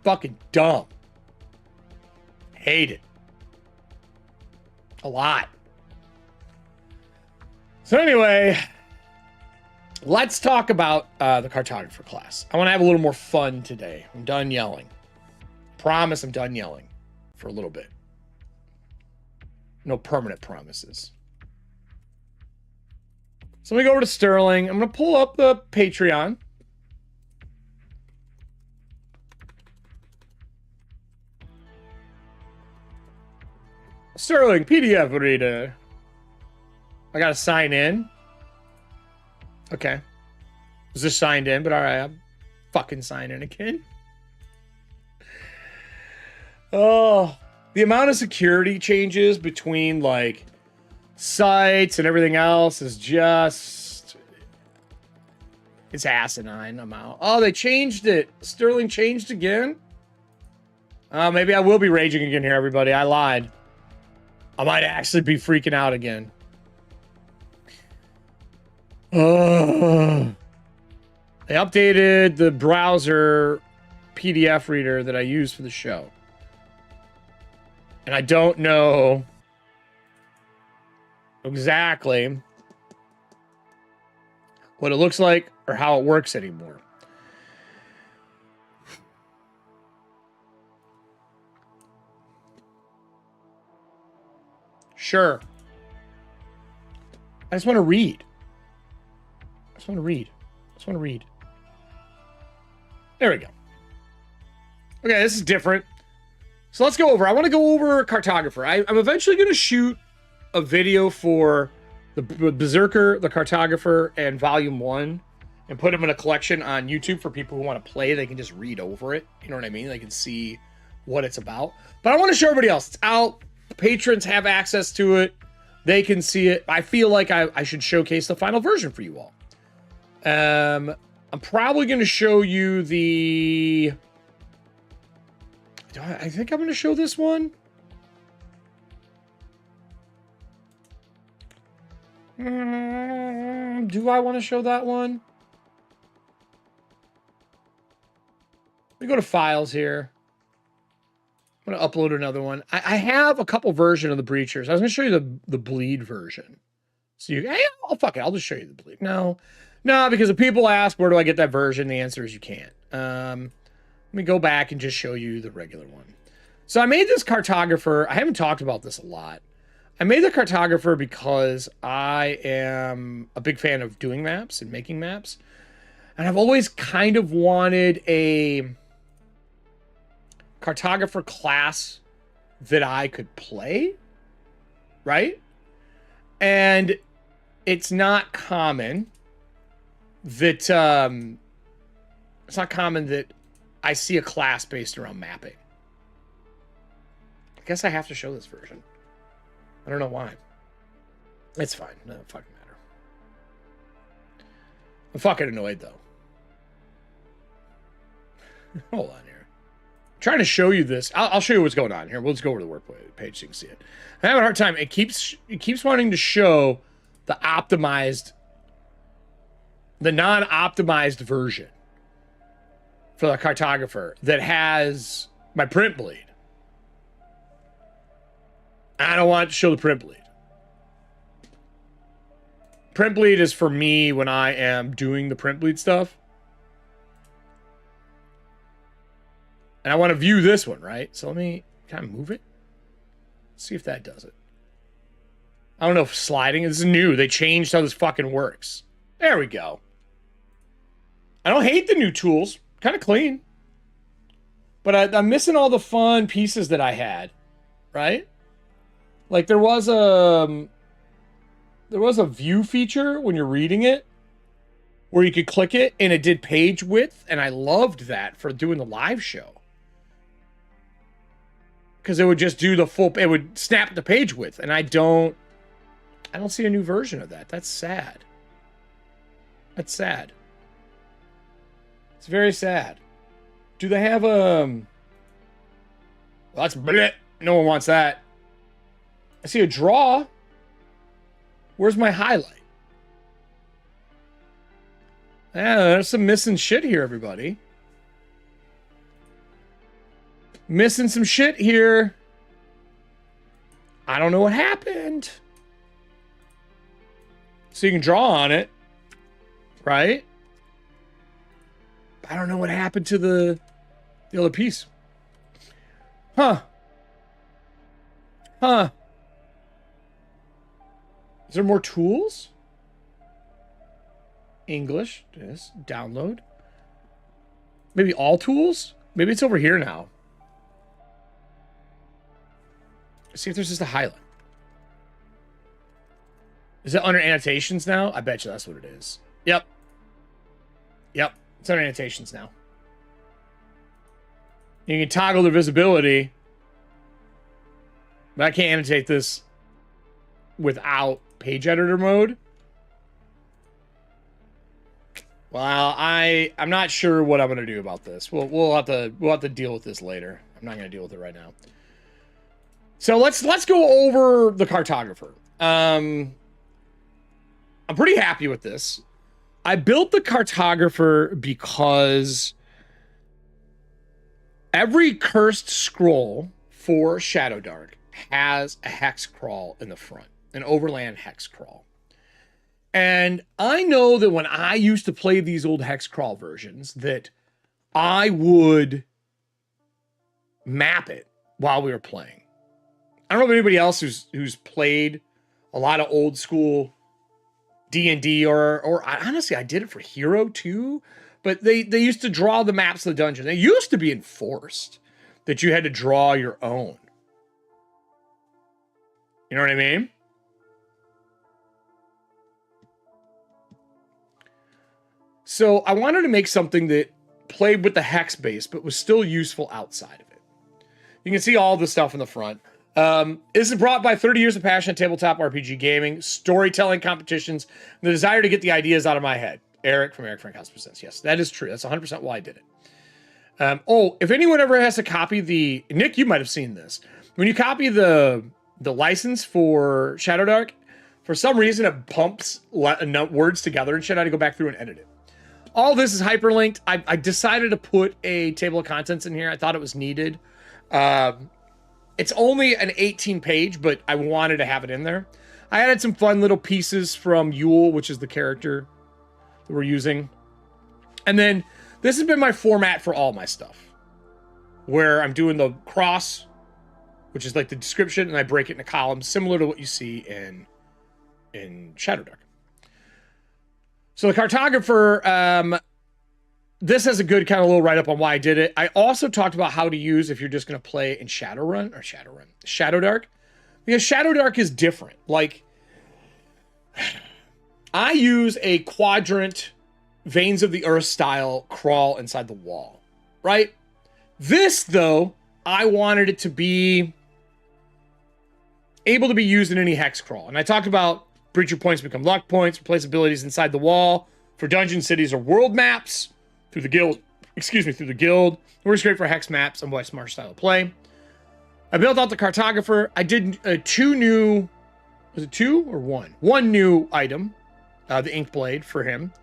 Fucking dumb. Hate it. A lot. So anyway, let's talk about the Cartographer class. I want to have a little more fun today. I'm done yelling. Promise I'm done yelling for a little bit. No permanent promises. So let me go over to Sterling. I'm going to pull up the Patreon. Sterling, PDF reader. I got to sign in. Okay. Was this signed in? But all right, I'm fucking signing again. Oh, the amount of security changes between like sites and everything else is just, it's asinine. I'm out. Oh, they changed it. Sterling changed again. Maybe I will be raging again here, everybody. I lied. I might actually be freaking out again. They updated the browser PDF reader that I use for the show. And I don't know exactly what it looks like or how it works anymore. Sure. I just want to read. I just want to read. I just want to read. There we go. Okay, this is different. So let's go over. I want to go over Cartographer. I'm eventually going to shoot a video for the Berserker, the Cartographer, and Volume 1 and put them in a collection on YouTube for people who want to play. They can just read over it. You know what I mean? They can see what it's about. But I want to show everybody else. It's out. Patrons have access to it. They can see it. I feel like I should showcase the final version for you all. I'm probably going to show you the... I think I'm going to show this one. Do I want to show that one? Let me go to files here. I'm going to upload another one. I have a couple versions of the Breachers. I was going to show you the Bleed version. So you, hey, oh, fuck it. I'll just show you the Bleed. No, because if people ask, where do I get that version? The answer is you can't. Let me go back and just show you the regular one. So I made this Cartographer. I haven't talked about this a lot. I made the Cartographer because I am a big fan of doing maps and making maps. And I've always kind of wanted a Cartographer class that I could play, right? And it's not common that I see a class based around mapping. I guess I have to show this version. I don't know why. It's fine. No, it fucking matter. I'm fucking annoyed though. Hold on here. I'm trying to show you this. I'll show you what's going on here. We'll just go over to the work page so you can see it. I'm having a hard time. It keeps wanting to show the optimized, the non-optimized version for the Cartographer that has my print bleed. I don't want to show the print bleed. Print bleed is for me when I am doing the print bleed stuff. And I want to view this one, right? So let me kind of move it. See if that does it. I don't know if sliding is new. They changed how this fucking works. There we go. I don't hate the new tools. Kind of clean. But I'm missing all the fun pieces that I had, right? Like there was a view feature when you're reading it where you could click it and it did page width, and I loved that for doing the live show. Because it would just do the full, it would snap the page width, and I don't see a new version of that. That's sad. That's sad. It's very sad. Do they have well, that's bleh. No one wants that. I see a draw. Where's my highlight? Yeah, there's some missing shit here, everybody. Missing some shit here. I don't know what happened. So you can draw on it, right? I don't know what happened to the other piece. Huh. Huh. Is there more tools? English. Yes. Download. Maybe all tools? Maybe it's over here now. See if there's just a highlight. Is it under annotations now? I bet you that's what it is. Yep. Yep. It's under annotations now. You can toggle the visibility. But I can't annotate this without page editor mode. Well, I'm not sure what I'm gonna do about this. We'll have to deal with this later. I'm not gonna deal with it right now. So let's go over the Cartographer. I'm pretty happy with this. I built the Cartographer because every cursed scroll for Shadowdark has a hex crawl in the front, an overland hex crawl. And I know that when I used to play these old hex crawl versions, that I would map it while we were playing. I don't know if anybody else who's played a lot of old school D&D or honestly, I did it for Hero too, but they used to draw the maps of the dungeon. They used to be enforced that you had to draw your own. You know what I mean? So I wanted to make something that played with the hex base, but was still useful outside of it. You can see all the stuff in the front. This is brought by 30 years of passion at tabletop RPG gaming, storytelling competitions, and the desire to get the ideas out of my head. Eric from Eric Frankhouse Presents. Yes, that is true. That's 100% why I did it. If anyone ever has to copy the... Nick, you might have seen this. When you copy the license for Shadowdark, for some reason it pumps words together and shit. I had to go back through and edit it. All this is hyperlinked. I decided to put a table of contents in here. I thought it was needed. It's only an 18 page, but I wanted to have it in there. I added some fun little pieces from Yule, which is the character that we're using. And then this has been my format for all my stuff, where I'm doing the cross, which is like the description, and I break it into columns, similar to what you see in Shadowdark. So the Cartographer, this has a good kind of little write-up on why I did it. I also talked about how to use if you're just going to play in Shadowdark. Because Shadowdark is different. Like, I use a quadrant, Veins of the Earth style crawl inside the wall, right? This, though, I wanted it to be able to be used in any hex crawl. And I talked about breacher points become luck points, replace abilities inside the wall for dungeon, cities, or world maps. Through the guild. It works great for hex maps and what smart style of play. I built out the Cartographer. I did two new... Was it two or one? One new item. The ink blade for him.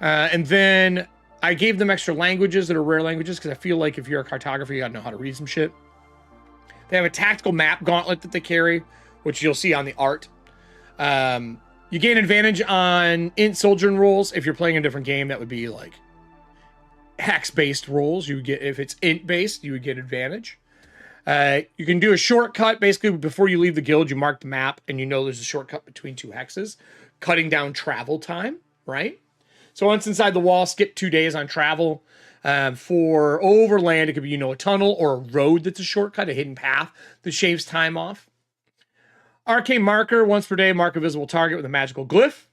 And then I gave them extra languages that are rare languages because I feel like if you're a cartographer, you gotta know how to read some shit. They have a tactical map gauntlet that they carry, which you'll see on the art. You gain advantage on int soldier rolls. If you're playing a different game, that would be like hex-based rolls. You would get, if it's int-based, you would get advantage. You can do a shortcut. Basically, before you leave the guild, you mark the map, and you know there's a shortcut between 2 hexes, cutting down travel time, right? So once inside the wall, skip 2 days on travel. For overland, it could be, a tunnel or a road that's a shortcut, a hidden path that shaves time off. Arcane marker, once per day, mark a visible target with a magical glyph.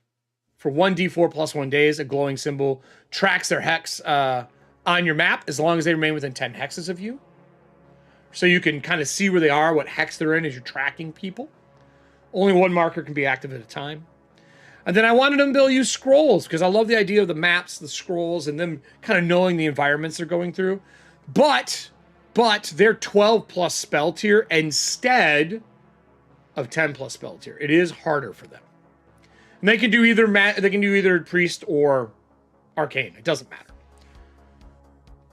For 1d4 plus 1 days, a glowing symbol tracks their hex on your map as long as they remain within 10 hexes of you. So you can kind of see where they are, what hex they're in as you're tracking people. Only 1 marker can be active at a time. And then I wanted them to be able to use scrolls because I love the idea of the maps, the scrolls, and them kind of knowing the environments they're going through. But they're 12 plus spell tier instead of 10 plus spell tier. It is harder for them. And they can do either priest or arcane. It doesn't matter.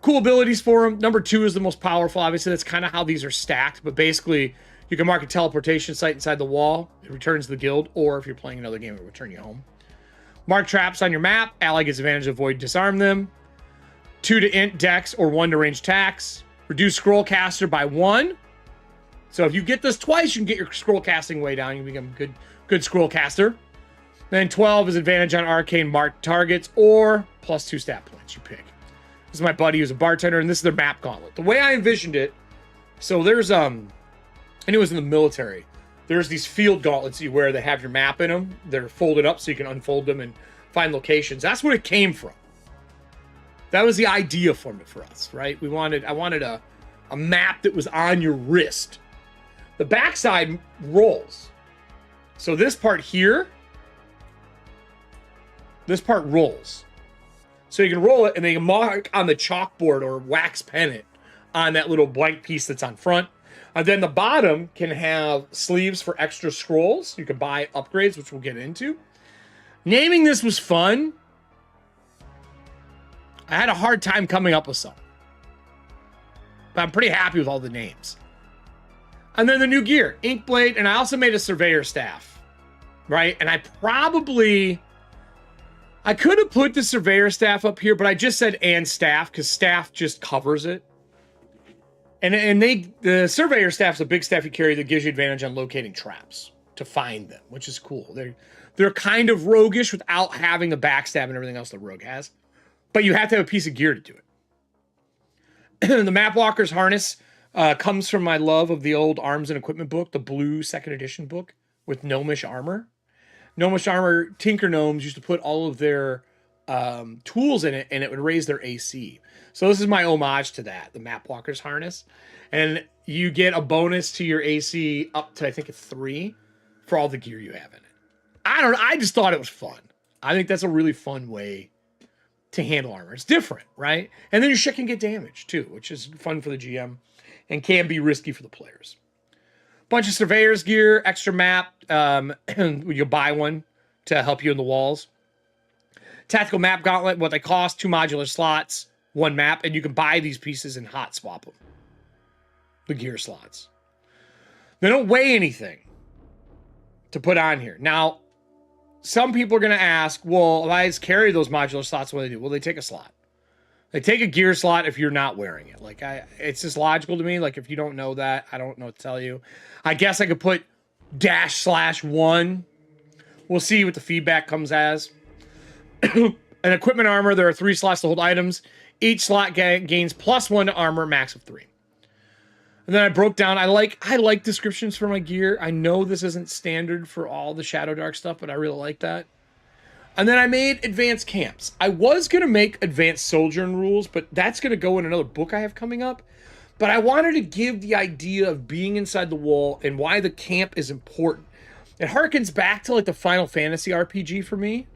Cool abilities for them. Number 2 is the most powerful. Obviously, that's kind of how these are stacked. But basically, you can mark a teleportation site inside the wall. It returns the guild. Or if you're playing another game, it will return you home. Mark traps on your map. Ally gets advantage to avoid disarm them. 2 to int dex or 1 to range attacks. Reduce scroll caster by 1. So if you get this twice, you can get your scroll casting way down. You can become a good scroll caster. Then 12 is advantage on arcane marked targets or plus 2 stat points. You pick. This is my buddy who's a bartender, and this is their map gauntlet. The way I envisioned it, so there's and it was in the military. There's these field gauntlets you wear that have your map in them. They're folded up so you can unfold them and find locations. That's what it came from. That was the idea for us, right? I wanted a map that was on your wrist. The backside rolls. So this part here, this part rolls. So you can roll it and then you can mark on the chalkboard or wax pen it on that little blank piece that's on front. And then the bottom can have sleeves for extra scrolls. You can buy upgrades, which we'll get into. Naming this was fun. I had a hard time coming up with some. But I'm pretty happy with all the names. And then the new gear, Inkblade, and I also made a surveyor staff, right? And I could have put the surveyor staff up here, but I just said and staff because staff just covers it. And the surveyor staff's a big staff you carry that gives you advantage on locating traps to find them, which is cool. They're kind of roguish without having the backstab and everything else the rogue has, but you have to have a piece of gear to do it. The Mapwalker's harness comes from my love of the old Arms and Equipment book, the blue 2nd edition book with gnomish armor. Gnomish armor, Tinker Gnomes used to put all of their tools in it, and it would raise their AC. So this is my homage to that, the Mapwalker's harness. And you get a bonus to your AC up to, I think, a 3 for all the gear you have in it. I just thought it was fun. I think that's a really fun way to handle armor. It's different, right? And then your shit can get damaged, too, which is fun for the GM and can be risky for the players. Bunch of surveyor's gear, extra map. You'll buy one to help you in the walls. Tactical map gauntlet, what they cost, 2 modular slots, 1 map, and you can buy these pieces and hot swap them. The gear slots. They don't weigh anything to put on here. Now, some people are going to ask, well, if I just carry those modular slots, what do they do? Well, they take a slot. They take a gear slot if you're not wearing it. Like, it's just logical to me. Like, if you don't know that, I don't know what to tell you. I guess I could put /1. We'll see what the feedback comes as. An equipment armor, there are 3 slots to hold items. Each slot gains +1 to armor, max of 3. And then I broke down, I like descriptions for my gear. I know this isn't standard for all the Shadowdark stuff, but I really like that. And then I made advanced camps. I was going to make advanced sojourn rules, but that's going to go in another book I have coming up. But I wanted to give the idea of being inside the wall and why the camp is important. It harkens back to like the Final Fantasy RPG for me.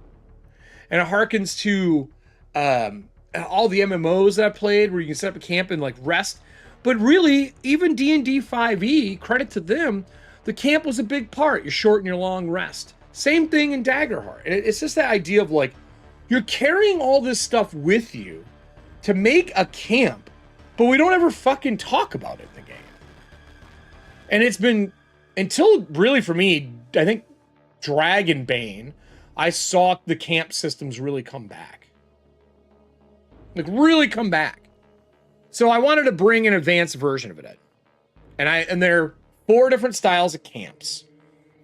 And it harkens to all the MMOs that I played where you can set up a camp and like rest. But really, even D&D 5e, credit to them, the camp was a big part. Your short and your long rest. Same thing in Daggerheart. It's just that idea of like, you're carrying all this stuff with you to make a camp, but we don't ever fucking talk about it in the game. And it's been, until really for me, I think Dragonbane, I saw the camp systems really come back. Like, really come back. So I wanted to bring an advanced version of it in. And there are 4 different styles of camps.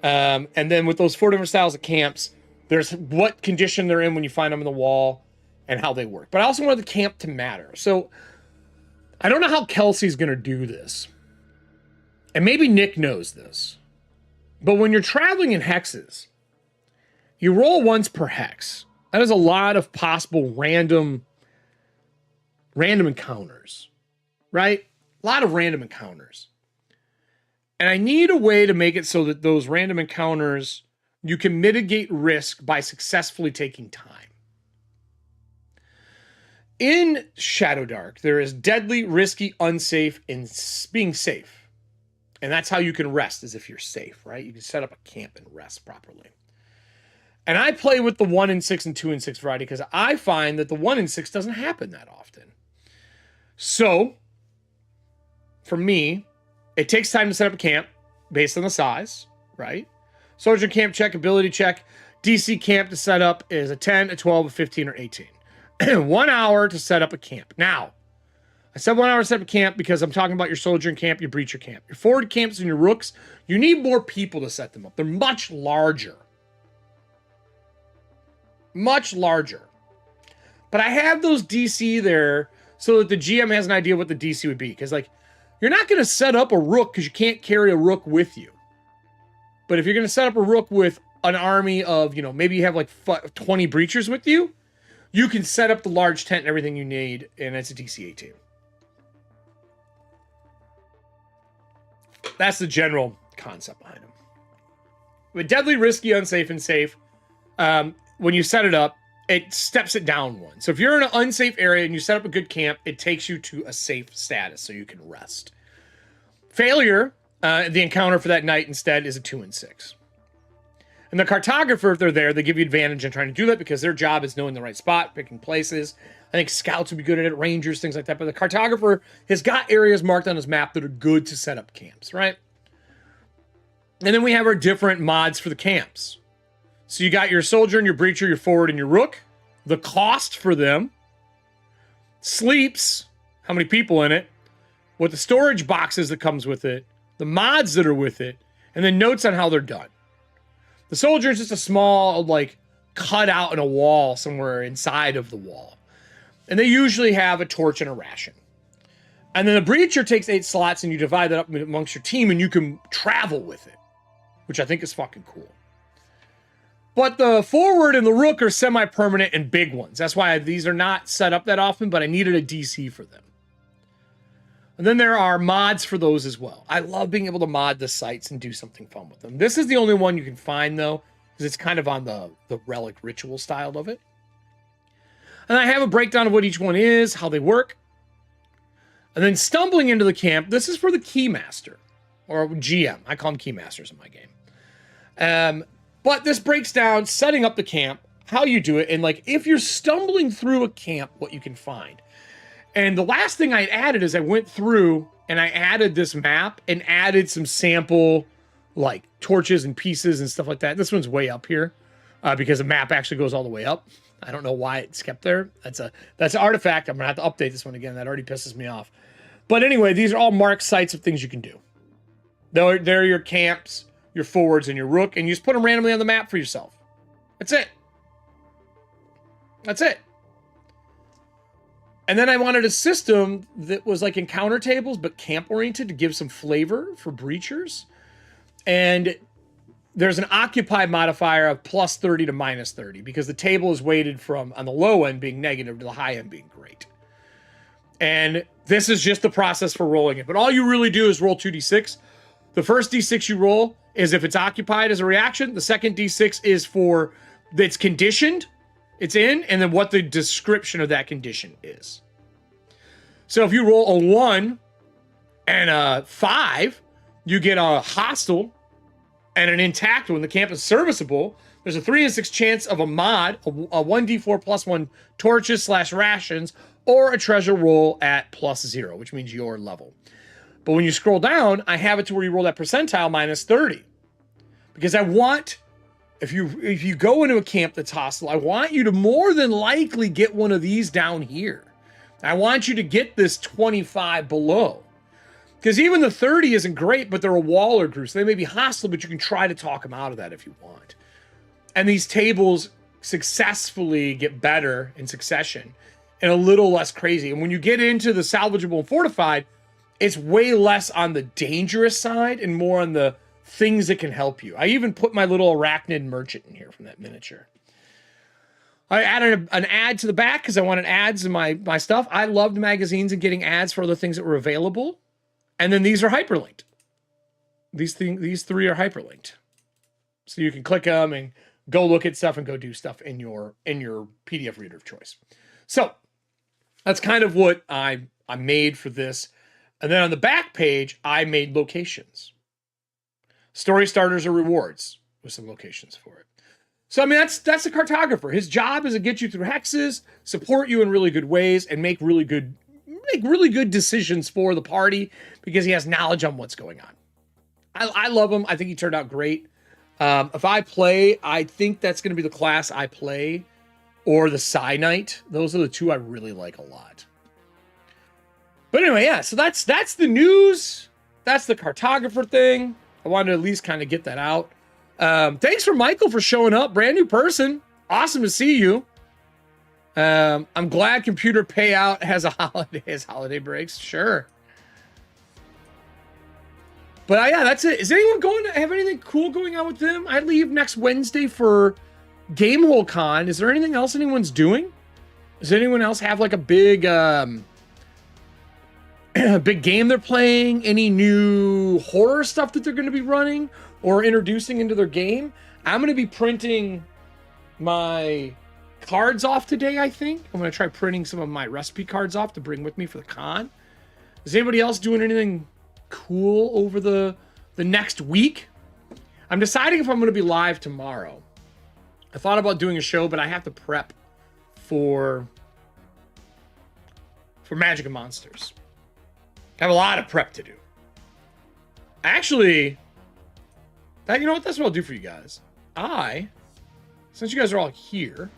And then with those 4 different styles of camps, there's what condition they're in when you find them in the wall and how they work. But I also wanted the camp to matter. So I don't know how Kelsey's going to do this. And maybe Nick knows this. But when you're traveling in hexes, you roll once per hex. That is a lot of possible random encounters, right? A lot of random encounters. And I need a way to make it so that those random encounters, you can mitigate risk by successfully taking time. In Shadowdark, there is deadly, risky, unsafe, and being safe. And that's how you can rest, as if you're safe, right? You can set up a camp and rest properly. And I play with the 1 in 6 and 2 in 6 variety because I find that the 1 in 6 doesn't happen that often. So, for me, it takes time to set up a camp based on the size, right? Soldier camp check, ability check. DC camp to set up is a 10, a 12, a 15, or 18. 1 hour to set up a camp. Now, I said 1 hour to set up a camp because I'm talking about your soldier in camp, your breacher camp. Your forward camps and your rooks, you need more people to set them up. They're much larger. Much larger. But I have those DC there so that the GM has an idea what the DC would be. Because, like, you're not going to set up a rook because you can't carry a rook with you. But if you're going to set up a rook with an army of, you know, maybe you have like 20 breachers with you, you can set up the large tent and everything you need, and it's a DC 18. That's the general concept behind them. With deadly, risky, unsafe, and safe, when you set it up, it steps it down one. So if you're in an unsafe area and you set up a good camp, it takes you to a safe status so you can rest. Failure, the encounter for that night instead is a 2 in 6. And the Cartographer, if they're there, they give you advantage in trying to do that because their job is knowing the right spot, picking places. I think scouts would be good at it, rangers, things like that. But the Cartographer has got areas marked on his map that are good to set up camps, right? And then we have our different mods for the camps. So you got your soldier and your breacher, your forward and your rook. The cost for them. Sleeps. How many people in it. What the storage boxes that comes with it. The mods that are with it. And then notes on how they're done. The soldier is just a small, like, cut out in a wall somewhere inside of the wall. And they usually have a torch and a ration. And then the breacher takes 8 slots and you divide that up amongst your team and you can travel with it. Which I think is fucking cool. But the forward and the rook are semi-permanent and big ones. That's why these are not set up that often, but I needed a DC for them. And then there are mods for those as well. I love being able to mod the sites and do something fun with them. This is the only one you can find, though, because it's kind of on the relic ritual style of it. And I have a breakdown of what each one is, how they work. And then stumbling into the camp, this is for the Keymaster, or GM. I call them Keymasters in my game. But this breaks down setting up the camp, how you do it, and like if you're stumbling through a camp, what you can find. And the last thing I added is I went through and I added this map and added some sample like torches and pieces and stuff like that. This one's way up here because the map actually goes all the way up. I don't know why it's kept there. That's an artifact. I'm gonna have to update this one again. That already pisses me off. But anyway, these are all marked sites of things you can do. They're your camps, your forwards, and your rook, and you just put them randomly on the map for yourself. That's it. That's it. And then I wanted a system that was like encounter tables, but camp-oriented to give some flavor for breachers. And there's an occupy modifier of plus 30 to minus 30, because the table is weighted from on the low end being negative to the high end being great. And this is just the process for rolling it. But all you really do is roll 2d6. The first d6 you roll is if it's occupied as a reaction. The second d6 is for it's conditioned, it's in, and then what the description of that condition is. So if you roll a 1 and a 5, you get a hostile and an intact one. The camp is serviceable. There's a 3 in 6 chance of a mod, a 1d4 plus 1 torches / rations, or a treasure roll at plus 0, which means your level. But when you scroll down, I have it to where you roll that percentile minus 30. Because I want if you go into a camp that's hostile, I want you to more than likely get one of these down here. I want you to get this 25 below. Because even the 30 isn't great, but they're a Waller group, so they may be hostile, but you can try to talk them out of that if you want. And these tables successfully get better in succession and a little less crazy. And when you get into the salvageable and fortified, it's way less on the dangerous side and more on the things that can help you. I even put my little arachnid merchant in here from that miniature. I added an ad to the back because I wanted ads in my stuff. I loved magazines and getting ads for other things that were available. And then these are hyperlinked. These three are hyperlinked. So you can click them and go look at stuff and go do stuff in your PDF reader of choice. So that's kind of what I made for this. And then on the back page, I made locations. Story starters or rewards with some locations for it. So I mean that's the cartographer. His job is to get you through hexes, support you in really good ways, and make really good decisions for the party because he has knowledge on what's going on. I love him. I think he turned out great. If I play, I think that's going to be the class I play, or the Psy Knight. Those are the two I really like a lot. But anyway, yeah, so that's the news. That's the cartographer thing. I wanted to at least kind of get that out. Thanks for Michael for showing up. Brand new person. Awesome to see you. I'm glad Computer Payout has holiday breaks. Sure. But yeah, that's it. Is anyone going to have anything cool going on with them? I leave next Wednesday for Gamehole Con. Is there anything else anyone's doing? Does anyone else have like a big big game they're playing? Any new horror stuff that they're going to be running or introducing into their game? I'm going to be printing my cards off today, I think. I'm going to try printing some of my recipe cards off to bring with me for the con. Is anybody else doing anything cool over the next week? I'm deciding if I'm going to be live tomorrow. I thought about doing a show, but I have to prep for Magic and Monsters. I have a lot of prep to do. Actually, you know what? That's what I'll do for you guys. Since you guys are all here,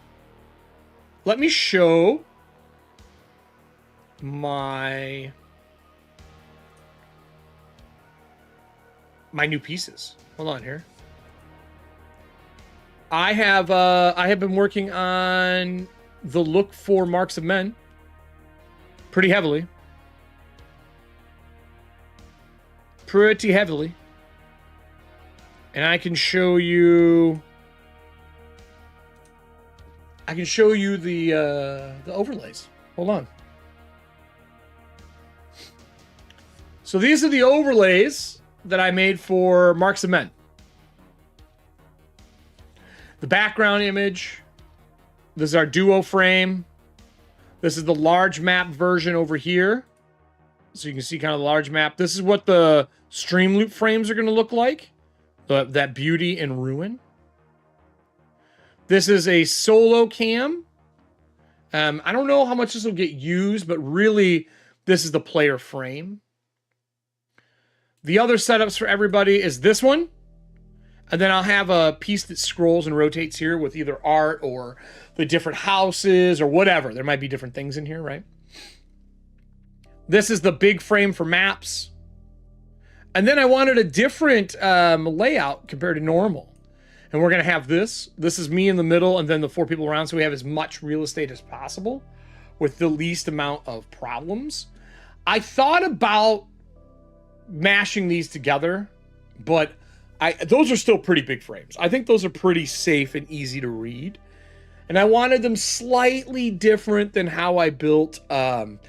let me show my new pieces. Hold on here. I have been working on the look for Marks of Men pretty heavily. And I can show you the overlays. Hold on. So these are the overlays that I made for Marks of Men. The background image. This is our duo frame. This is the large map version over here. So you can see kind of the large map. This is what the Streamloot frames are going to look like. That beauty and ruin. This is a solo cam. I don't know how much this will get used, but really, this is the player frame. The other setups for everybody is this one. And then I'll have a piece that scrolls and rotates here with either art or the different houses or whatever. There might be different things in here, right? This is the big frame for maps. And then I wanted a different layout compared to normal. And we're going to have this. This is me in the middle and then the four people around. So we have as much real estate as possible with the least amount of problems. I thought about mashing these together, but those are still pretty big frames. I think those are pretty safe and easy to read. And I wanted them slightly different than how I built Mythic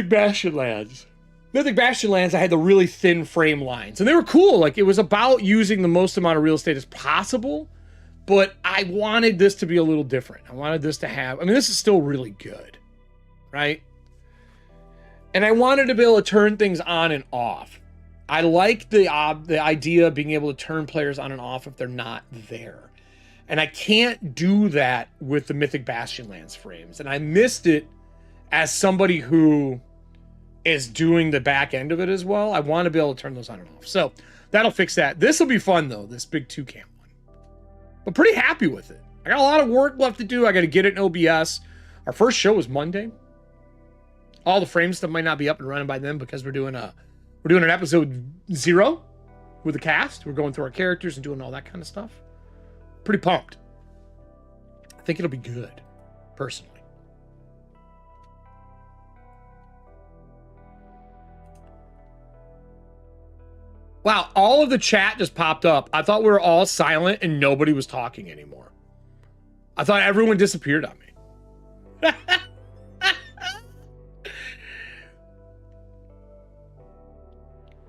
Bastionlands. Mythic Bastionlands, I had the really thin frame lines. And they were cool. Like, it was about using the most amount of real estate as possible. But I wanted this to be a little different. I wanted this to have... I mean, this is still really good. Right? And I wanted to be able to turn things on and off. I like the idea of being able to turn players on and off if they're not there. And I can't do that with the Mythic Bastionlands frames. And I missed it as somebody who is doing the back end of it as well. I want to be able to turn those on and off. So that'll fix that. This will be fun, though, this big 2-cam one. but pretty happy with it. I got a lot of work left to do. I got to get it in OBS. Our first show was Monday. All the frame stuff might not be up and running by then because we're doing an episode 0 with the cast. We're going through our characters and doing all that kind of stuff. Pretty pumped. I think it'll be good, personally. Wow, all of the chat just popped up. I thought we were all silent and nobody was talking anymore. I thought everyone disappeared on me. I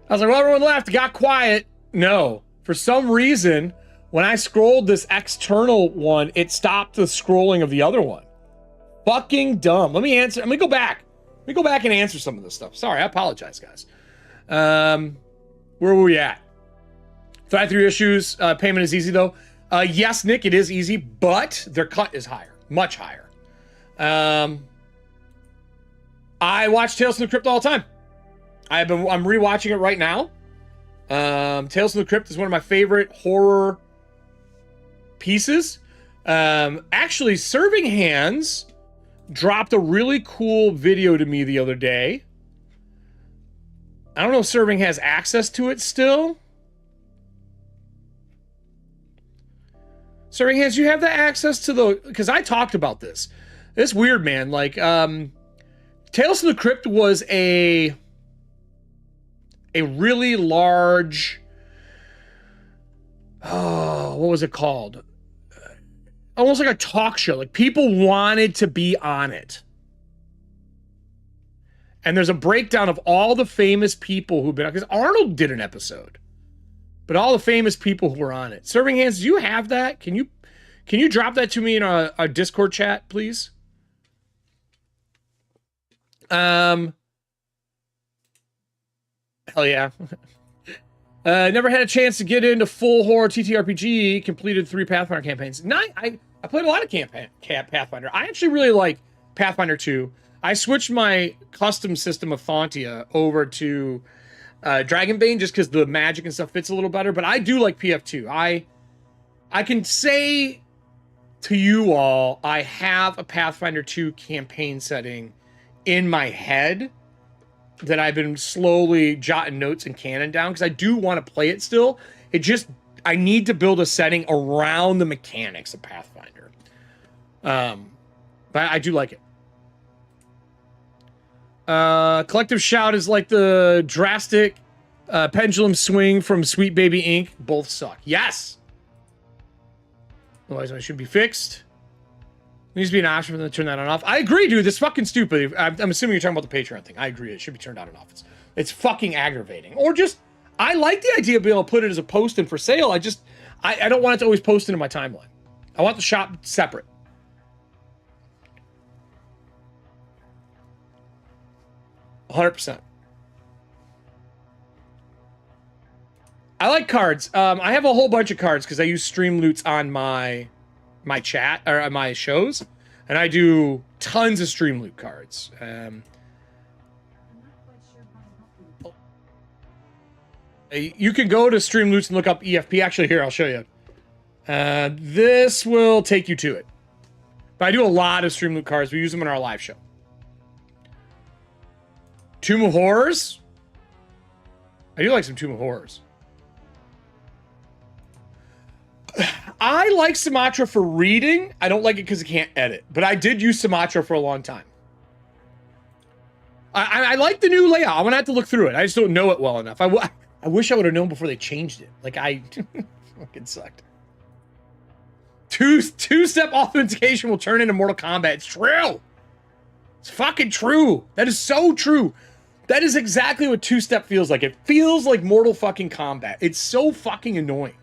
was like, well, everyone left, got quiet. No, for some reason, when I scrolled this external one, it stopped the scrolling of the other one. Fucking dumb. Let me go back. Let me go back and answer some of this stuff. Sorry, I apologize, guys. Where were we at? 5-3 issues. Payment is easy, though. Yes, Nick, it is easy, but their cut is higher. Much higher. I watch Tales from the Crypt all the time. I'm rewatching it right now. Tales from the Crypt is one of my favorite horror pieces. Actually, Serving Hands dropped a really cool video to me the other day. I don't know if Serving has access to it still. Serving Hands, you have the access to the... Because I talked about this. It's weird, man. Like, Tales from the Crypt was a really large... Oh, what was it called? Almost like a talk show. Like, people wanted to be on it. And there's a breakdown of all the famous people who've been on. Because Arnold did an episode. But all the famous people who were on it. Serving Hands, do you have that? Can you drop that to me in a Discord chat, please? Hell yeah. Never had a chance to get into full horror TTRPG. Completed 3 Pathfinder campaigns. I played a lot of Pathfinder. I actually really like Pathfinder 2. I switched my custom system of Fontia over to Dragonbane just because the magic and stuff fits a little better. But I do like PF2. I can say to you all, I have a Pathfinder 2 campaign setting in my head that I've been slowly jotting notes and cannon down because I do want to play it still. I need to build a setting around the mechanics of Pathfinder. But I do like it. Collective Shout is like the drastic pendulum swing from Sweet Baby Inc. Both suck. Yes! Otherwise, it should be fixed. There needs to be an option for them to turn that on off. I agree, dude. That's fucking stupid. I'm assuming you're talking about the Patreon thing. I agree. It should be turned on and off. It's fucking aggravating. Or just, I like the idea of being able to put it as a post in for sale. I don't want it to always post into my timeline. I want the shop separate. %. I like cards. I have a whole bunch of cards because I use Streamloots on my chat or my shows, and I do tons of Streamloot cards. You can go to Streamloots and look up EFP. Actually, here, I'll show you. This will take you to it. But I do a lot of Streamloot cards. We use them in our live show. Tomb of Horrors. I do like some Tomb of Horrors. I like Sumatra for reading. I don't like it because it can't edit. But I did use Sumatra for a long time. I like the new layout. I'm going to have to look through it. I just don't know it well enough. I wish I would have known before they changed it. Like, I fucking sucked. Two-step authentication will turn into Mortal Kombat. It's true. It's fucking true. That is so true. That is exactly what two-step feels like. It feels like Mortal fucking Kombat. It's so fucking annoying.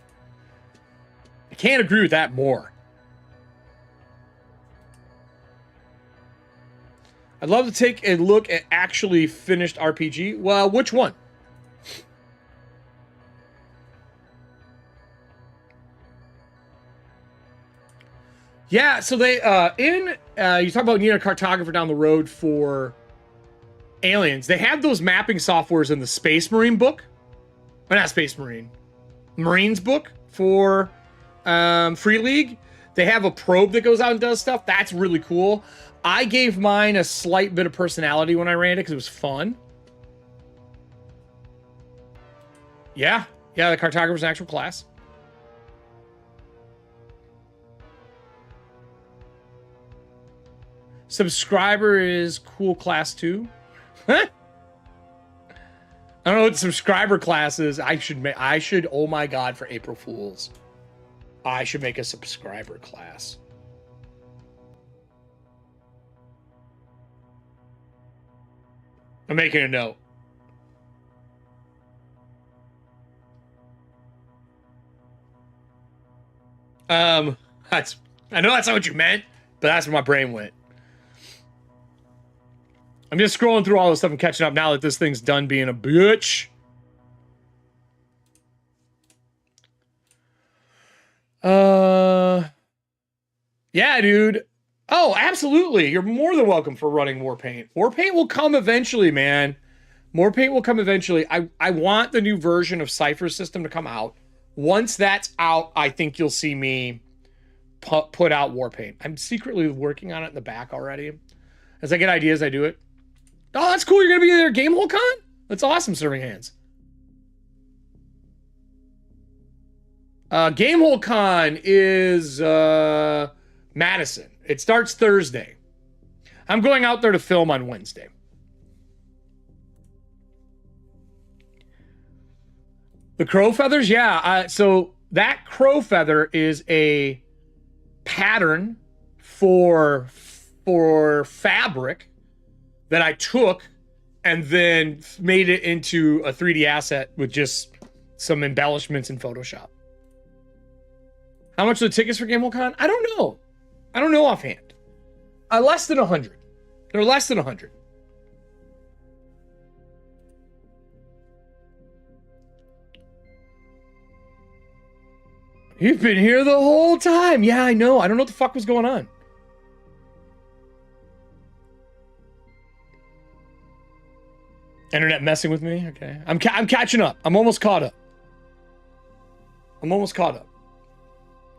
I can't agree with that more. I'd love to take a look at actually finished RPG. Well, which one? Yeah, so they, you talk about needing a cartographer down the road for aliens. They have those mapping softwares in the Space Marine book. Well, not Space Marine. Marines book for Free League. They have a probe that goes out and does stuff. That's really cool. I gave mine a slight bit of personality when I ran it because it was fun. Yeah. Yeah, the Cartographer is an actual class. Subscriber is cool class 2. I don't know what subscriber class is. I should, oh my God, for April Fools. I should make a subscriber class. I'm making a note. I know that's not what you meant, but that's where my brain went. I'm just scrolling through all this stuff and catching up now that this thing's done being a bitch. Yeah, dude. Oh, absolutely. You're more than welcome for running Warpaint. Warpaint will come eventually, man. Warpaint will come eventually. I want the new version of Cypher's system to come out. Once that's out, I think you'll see me put out Warpaint. I'm secretly working on it in the back already. As I get ideas, I do it. Oh, that's cool. You're going to be there at Gamehole Con? That's awesome, Serving Hands. Gamehole Con is Madison. It starts Thursday. I'm going out there to film on Wednesday. The crow feathers? Yeah. So that crow feather is a pattern for fabric that I took and then made it into a 3D asset with just some embellishments in Photoshop. How much are the tickets for Gamehole Con? I don't know. I don't know offhand. Less than 100. They're less than 100. You've been here the whole time. Yeah, I know. I don't know what the fuck was going on. Internet messing with me? Okay. I'm catching up. I'm almost caught up.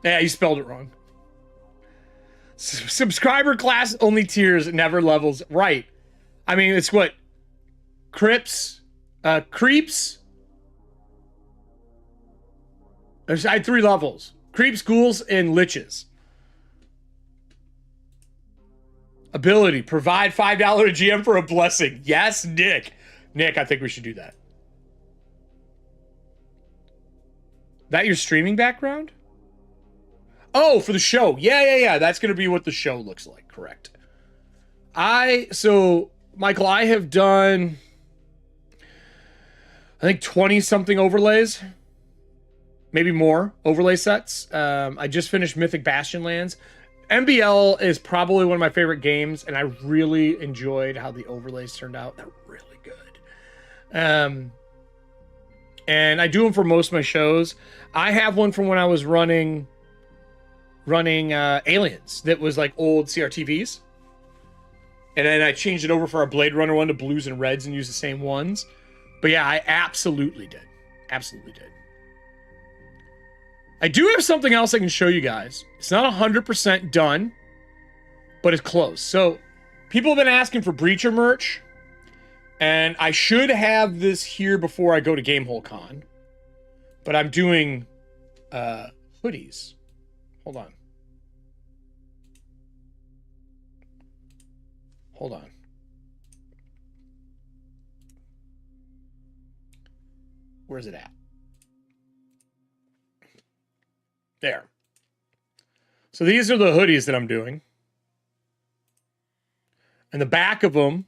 Yeah, you spelled it wrong. Subscriber class only tiers, never levels. Right. I mean, it's what? Creeps. I had 3 levels. Creeps, ghouls, and liches. Ability. Provide $5 to GM for a blessing. Yes, Nick. Nick, I think we should do that. That your streaming background? Oh, for the show. Yeah. That's going to be what the show looks like. Correct. So, Michael, I have done, I think 20 something overlays. Maybe more overlay sets. I just finished Mythic Bastion Lands. MBL is probably one of my favorite games, and I really enjoyed how the overlays turned out. They're really good. And I do them for most of my shows. I have one from when I was running Aliens that was like old CRTVs. And then I changed it over for a Blade Runner one to blues and reds and used the same ones. But yeah, I absolutely did. Absolutely did. I do have something else I can show you guys. It's not 100% done, but it's close. So people have been asking for Breacher merch, and I should have this here before I go to Gamehole Con, but I'm doing hoodies. Hold on. Where's it at? There. So these are the hoodies that I'm doing. And the back of them,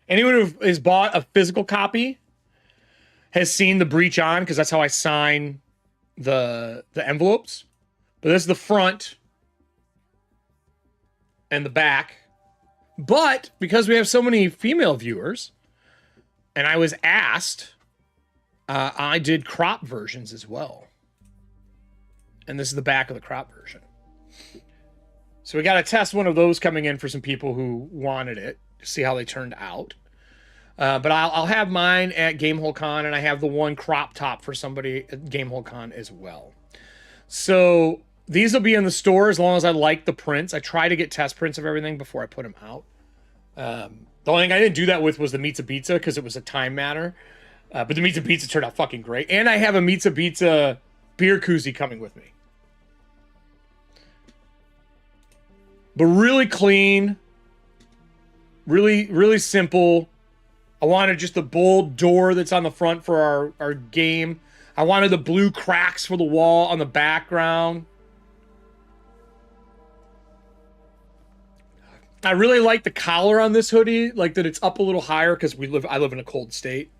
anyone who has bought a physical copy has seen the breach on, because that's how I sign the envelopes. But this is the front and the back. But because we have so many female viewers, and I was asked, I did crop versions as well. And this is the back of the crop version. So we got to test one of those coming in for some people who wanted it to see how they turned out. But I'll have mine at Gamehole Con, and I have the one crop top for somebody at Gamehole Con as well. So these will be in the store as long as I like the prints. I try to get test prints of everything before I put them out. The only thing I didn't do that with was the Pizza Pizza because it was a time matter. But the Pizza Pizza turned out fucking great. And I have a Pizza Pizza beer koozie coming with me. But really clean. Really, really simple. I wanted just the bold door that's on the front for our game. I wanted the blue cracks for the wall on the background. I really like the collar on this hoodie, like that it's up a little higher because I live in a cold state.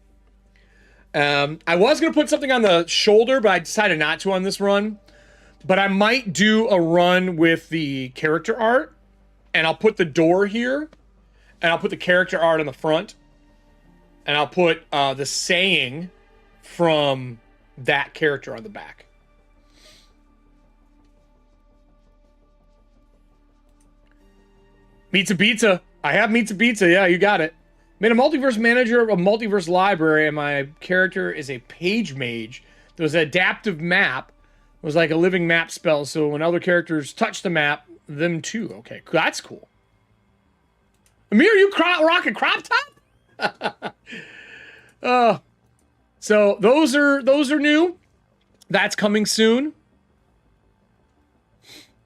I was going to put something on the shoulder, but I decided not to on this run. But I might do a run with the character art, and I'll put the door here, and I'll put the character art on the front, and I'll put the saying from that character on the back. Pizza Pizza. I have Pizza Pizza. Yeah, you got it. Made a multiverse manager of a multiverse library, and my character is a page mage. There was an adaptive map. It was like a living map spell, so when other characters touch the map, them too. Okay, that's cool. Amir, you rocking crop top? So those are new. That's coming soon.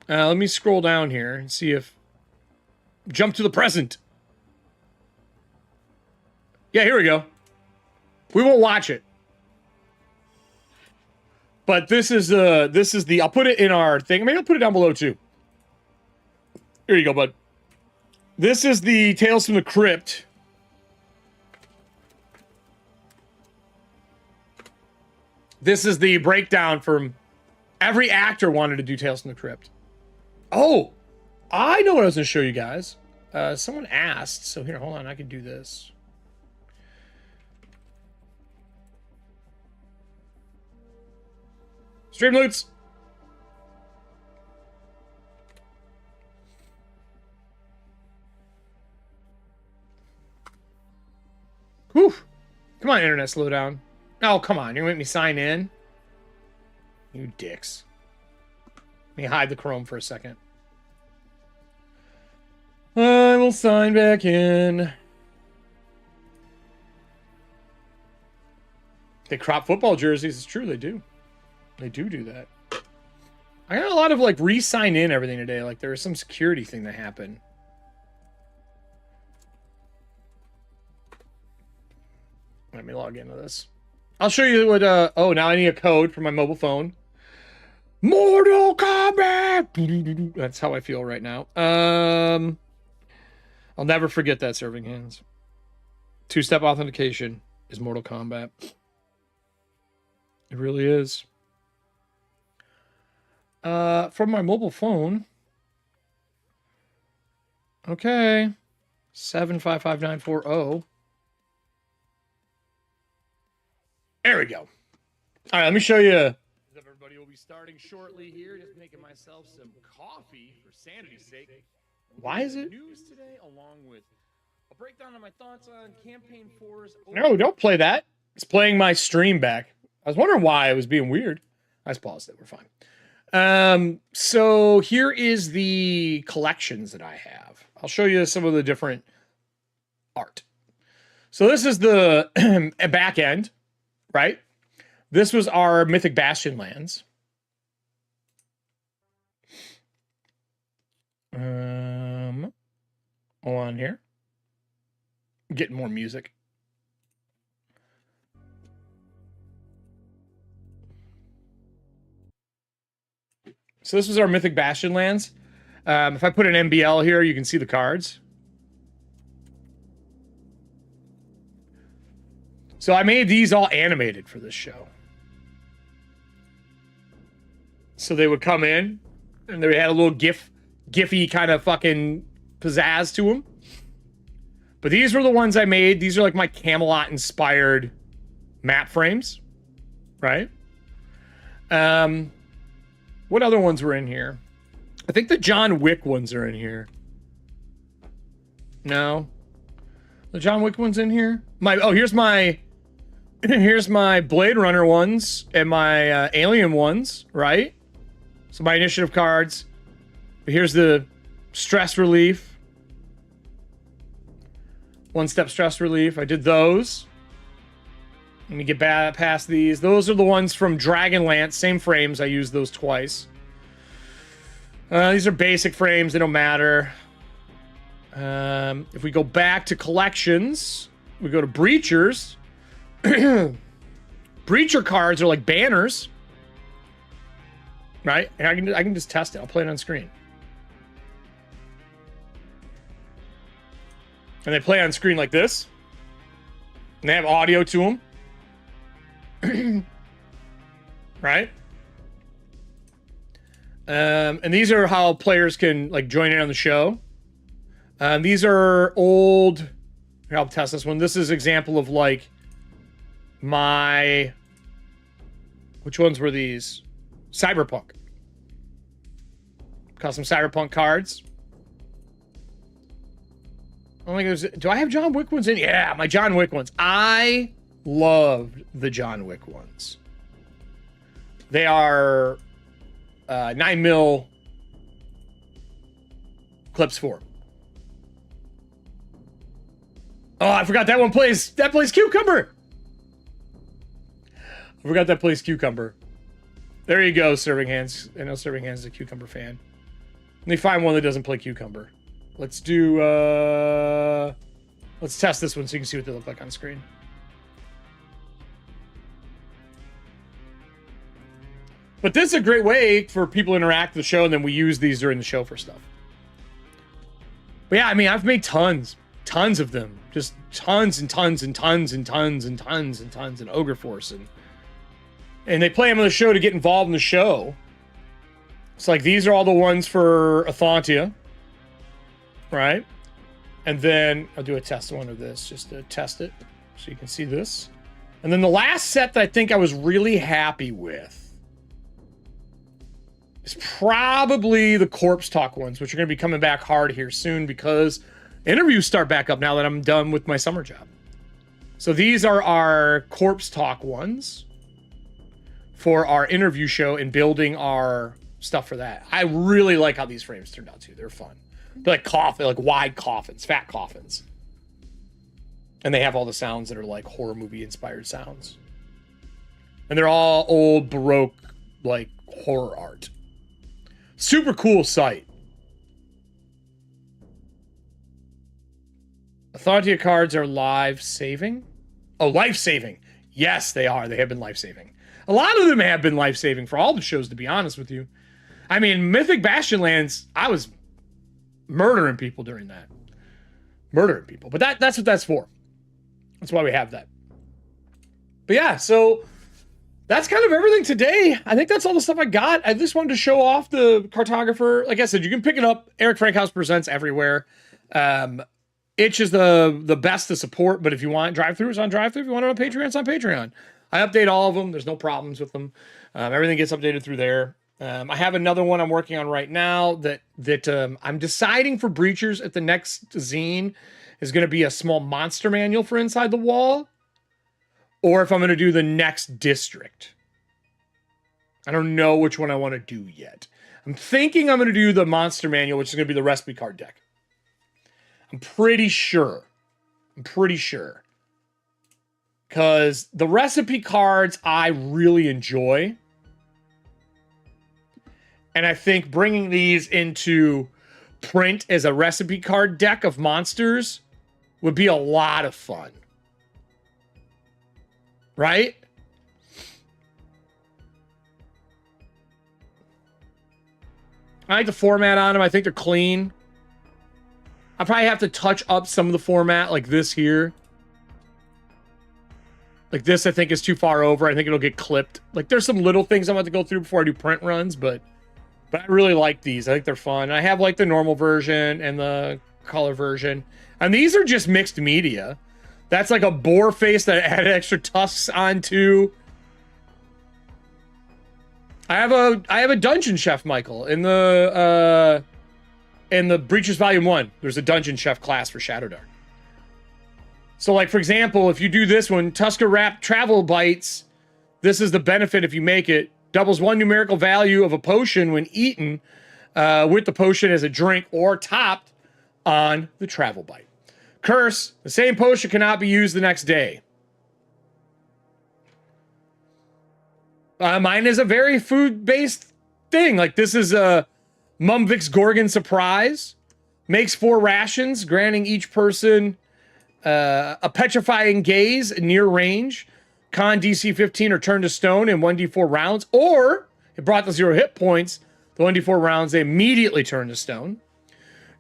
Let me scroll down here and see if jump to the present. Yeah, here we go. We won't watch it. But this is the I'll put it in our thing. Maybe I'll put it down below too. Here you go, bud. This is the Tales from the Crypt. This is the breakdown from every actor wanted to do Tales from the Crypt. Oh, I know what I was going to show you guys. Someone asked, so here, hold on, I can do this. Streamloots. Whew. Come on, internet, slow down. Oh, come on. You're going to make me sign in? You dicks. Let me hide the Chrome for a second. I will sign back in. They crop football jerseys. It's true, they do. They do that. I got a lot of, like, re-sign in everything today. Like, there was some security thing that happened. Let me log into this. I'll show you what, oh, now I need a code for my mobile phone. Mortal Kombat! That's how I feel right now. I'll never forget that, Serving Hands. Two-step authentication is Mortal Kombat. It really is. From my mobile phone. Okay. 7555940. There we go. All right, let me show you. Everybody will be starting shortly here. Just making myself some coffee for sanity's sake. Why is it news today? Along with a breakdown of my thoughts on campaign 4's. No, don't play that. It's playing my stream back. I was wondering why it was being weird. I just paused it. We're fine. So here is the collections that I have. I'll show you some of the different art. So this is the back end. Right? This was our Mythic Bastion lands. Hold on here. Getting more music. So this was our Mythic Bastion lands. If I put an MBL here, you can see the cards. So I made these all animated for this show. So they would come in, and they had a little gify kind of fucking pizzazz to them. But these were the ones I made. These are like my Camelot-inspired map frames, right? What other ones were in here? I think the John Wick ones are in here. No, the John Wick ones in here. Here's my Blade Runner ones and my Alien ones, right? So my initiative cards. But here's the stress relief. One-step stress relief. I did those. Let me get past these. Those are the ones from Dragonlance. Same frames. I used those twice. These are basic frames. They don't matter. If we go back to collections, we go to Breachers. Breacher cards are like banners. Right? And I can just test it. I'll play it on screen. And they play on screen like this. And they have audio to them. Right? And these are how players can like join in on the show. These are old. Here, I'll test this one. This is example of like my. Which ones were these? Cyberpunk. Custom Cyberpunk cards. Oh my goodness. Do I have John Wick ones in? Yeah, my John Wick ones. I loved the John Wick ones. They are 9mm clips 4. Oh, I forgot that one plays. That plays Cucumber. I forgot that plays Cucumber. There you go, Serving Hands. I know Serving Hands is a Cucumber fan. Let me find one that doesn't play Cucumber. Let's do, let's test this one so you can see what they look like on screen. But this is a great way for people to interact with the show, and then we use these during the show for stuff. But yeah, I mean, I've made tons of them. Just tons and tons and tons and tons and tons and tons and Ogre Force. And they play them on the show to get involved in the show. It's like, these are all the ones for Athantia. Right? And then I'll do a test one of this just to test it so you can see this. And then the last set that I think I was really happy with is probably the Corpse Talk ones, which are going to be coming back hard here soon because interviews start back up now that I'm done with my summer job. So these are our Corpse Talk ones for our interview show and building our stuff for that. I really like how these frames turned out too. They're fun. They're like coffin, like wide coffins, fat coffins. And they have all the sounds that are like horror movie inspired sounds. And they're all old Baroque, like horror art. Super cool site. Athantia cards are live saving. Oh, life saving. Yes, they are. They have been life saving. A lot of them have been life saving for all the shows, to be honest with you. I mean, Mythic Bastionlands, I was murdering people during that. Murdering people. But that's what that's for. That's why we have that. But yeah, so that's kind of everything today. I think that's all the stuff I got. I just wanted to show off the Cartographer. Like I said, you can pick it up. Eric Frankhouse Presents everywhere. Itch is the best to support, but if you want drive-through, it's on drive-through. If you want it on Patreon, it's on Patreon. I update all of them. There's no problems with them. Everything gets updated through there. I have another one I'm working on right now that I'm deciding for Breachers at the next zine is going to be a small monster manual for Inside the Wall, or if I'm going to do the next district. I don't know which one I want to do yet. I'm thinking I'm going to do the monster manual, which is going to be the recipe card deck. I'm pretty sure. Because the recipe cards I really enjoy. And I think bringing these into print as a recipe card deck of monsters would be a lot of fun. Right? I like the format on them. I think they're clean. I probably have to touch up some of the format like this here. Like this, I think is too far over. I think it'll get clipped. Like there's some little things I'm going to go through before I do print runs, but I really like these. I think they're fun. I have like the normal version and the color version. And these are just mixed media. That's like a boar face that I added extra tusks onto. I have a dungeon chef, Michael, in the Breachers Volume 1. There's a dungeon chef class for Shadowdark. So like, for example, if you do this one, Tusker Wrap Travel Bites, this is the benefit if you make it. Doubles one numerical value of a potion when eaten with the potion as a drink or topped on the travel bite. Curse, the same potion cannot be used the next day. Mine is a very food-based thing. Like, this is a MmmVic's Gorgon Surprise. Makes 4 rations, granting each person a petrifying gaze near range. Con DC 15 or turn to stone in 1d4 rounds. Or, it brought the 0 hit points. The 1d4 rounds, they immediately turn to stone.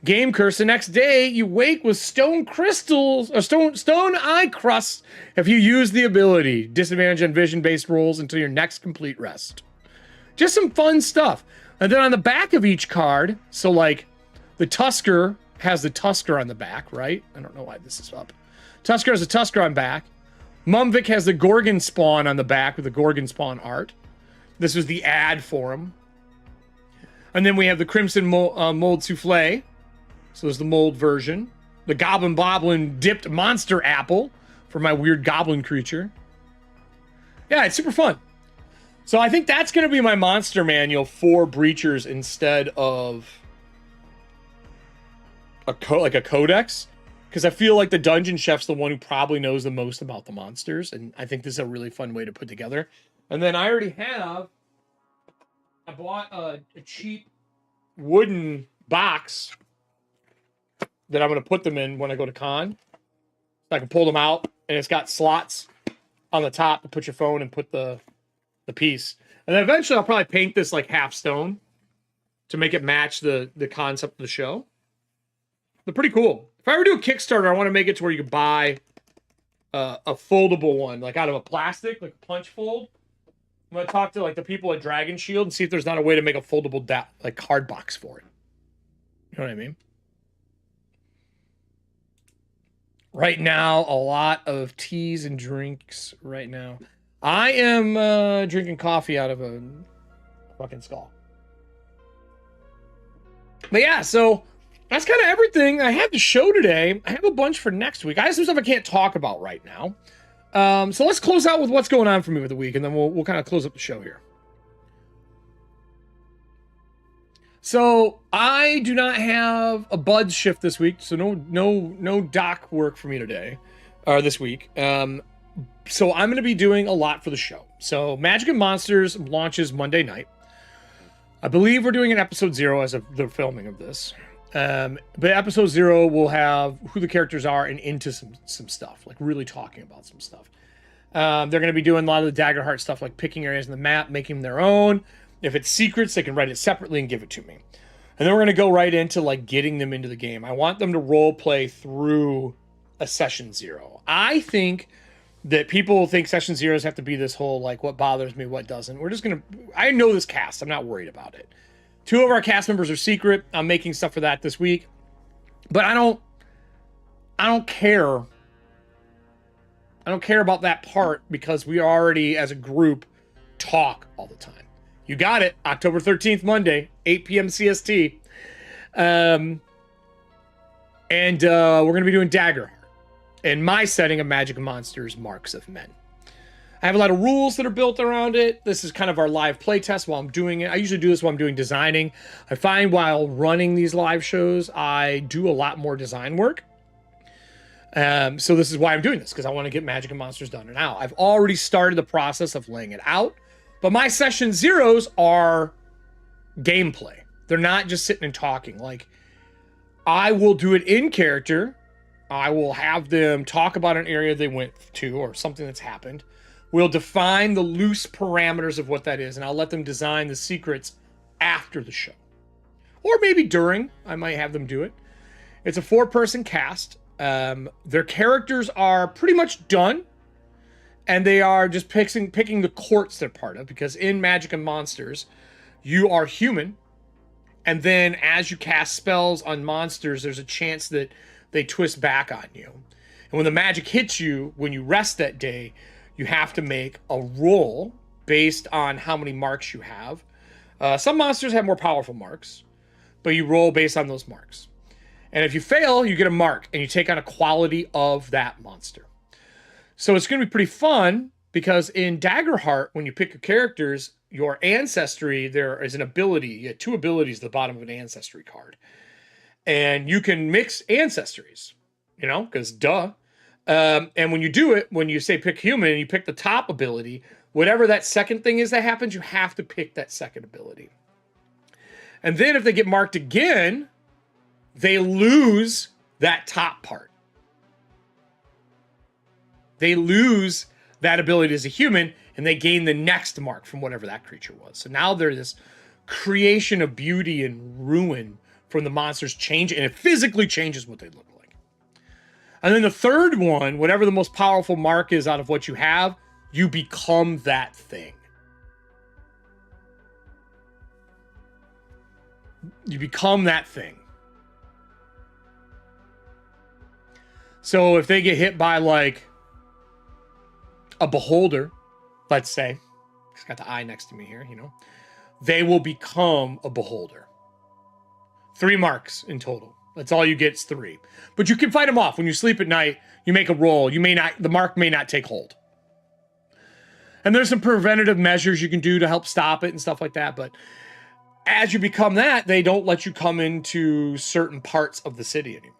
Game curse, the next day, you wake with stone crystals, or stone eye crusts if you use the ability. Disadvantage on vision-based rolls until your next complete rest. Just some fun stuff. And then on the back of each card, so like the Tusker has the Tusker on the back, right? I don't know why this is up. Tusker has a Tusker on back. MmmVic has the Gorgon Spawn on the back with the Gorgon Spawn art. This was the ad for him. And then we have the Crimson Mold Souffle. So there's the mold version. The Goblin Boblin dipped monster apple for my weird goblin creature. Yeah, it's super fun. So I think that's going to be my monster manual for Breachers instead of a codex. Because I feel like the Dungeon Chef's the one who probably knows the most about the monsters. And I think this is a really fun way to put together. And then I bought a cheap wooden box that I'm going to put them in when I go to con. So I can pull them out, and it's got slots on the top to put your phone and put the piece. And then eventually I'll probably paint this like half stone to make it match the concept of the show. They're pretty cool. If I ever do a Kickstarter, I want to make it to where you can buy a foldable one, like out of a plastic, like a punch fold. I'm going to talk to like the people at Dragon Shield and see if there's not a way to make a foldable like card box for it. You know what I mean? Right now, a lot of teas and drinks right now. I am drinking coffee out of a fucking skull. But yeah, so that's kind of everything I have to show today. I have a bunch for next week. I have some stuff I can't talk about right now. So let's close out with what's going on for me with the week, and then we'll kind of close up the show here. So I do not have a buds shift this week, so no doc work for me today, or this week. So I'm going to be doing a lot for the show. So Magic and Monsters launches Monday night. I believe we're doing an episode 0 as of the filming of this. But episode 0 will have who the characters are and into some stuff, like really talking about some stuff. They're going to be doing a lot of the Daggerheart stuff, like picking areas in the map, making them their own. If it's secrets, they can write it separately and give it to me. And then we're going to go right into like getting them into the game. I want them to role play through a session 0. I think that people think session 0s have to be this whole like what bothers me, what doesn't. We're just going to, I know this cast. I'm not worried about it. 2 of our cast members are secret. I'm making stuff for that this week. But I don't care. I don't care about that part because we already as a group talk all the time. You got it. October 13th, Monday, 8 p.m. CST. And we're going to be doing Daggerheart. In my setting of Magic and Monsters, Marks of Men. I have a lot of rules that are built around it. This is kind of our live playtest while I'm doing it. I usually do this while I'm doing designing. I find while running these live shows, I do a lot more design work. So this is why I'm doing this, because I want to get Magic and Monsters done now. I've already started the process of laying it out. But my session 0s are gameplay. They're not just sitting and talking. Like, I will do it in character. I will have them talk about an area they went to or something that's happened. We'll define the loose parameters of what that is, and I'll let them design the secrets after the show. Or maybe during. I might have them do it. It's a 4-person cast. Their characters are pretty much done. And they are just picking the courts they're part of. Because in Magic and Monsters, you are human. And then as you cast spells on monsters, there's a chance that they twist back on you. And when the magic hits you, when you rest that day, you have to make a roll based on how many marks you have. Some monsters have more powerful marks, but you roll based on those marks. And if you fail, you get a mark, and you take on a quality of that monster. So it's going to be pretty fun Because in Daggerheart, when you pick your characters, your ancestry, there is an ability. You have 2 abilities at the bottom of an ancestry card. And you can mix ancestries, you know, because duh. And when you do it, when you say pick human and you pick the top ability, whatever that second thing is that happens, you have to pick that second ability. And then if they get marked again, they lose that top part. They lose that ability as a human, and they gain the next mark from whatever that creature was. So now they're this creation of beauty and ruin from the monsters change, and it physically changes what they look like. And then the third one, whatever the most powerful mark is out of what you have, you become that thing. You become that thing. So if they get hit by like a beholder, let's say, it's got the eye next to me here, you know, they will become a beholder. 3 marks in total. That's all you get is 3. But you can fight them off. When you sleep at night, you make a roll. You may not, the mark may not take hold. And there's some preventative measures you can do to help stop it and stuff like that. But as you become that, they don't let you come into certain parts of the city anymore.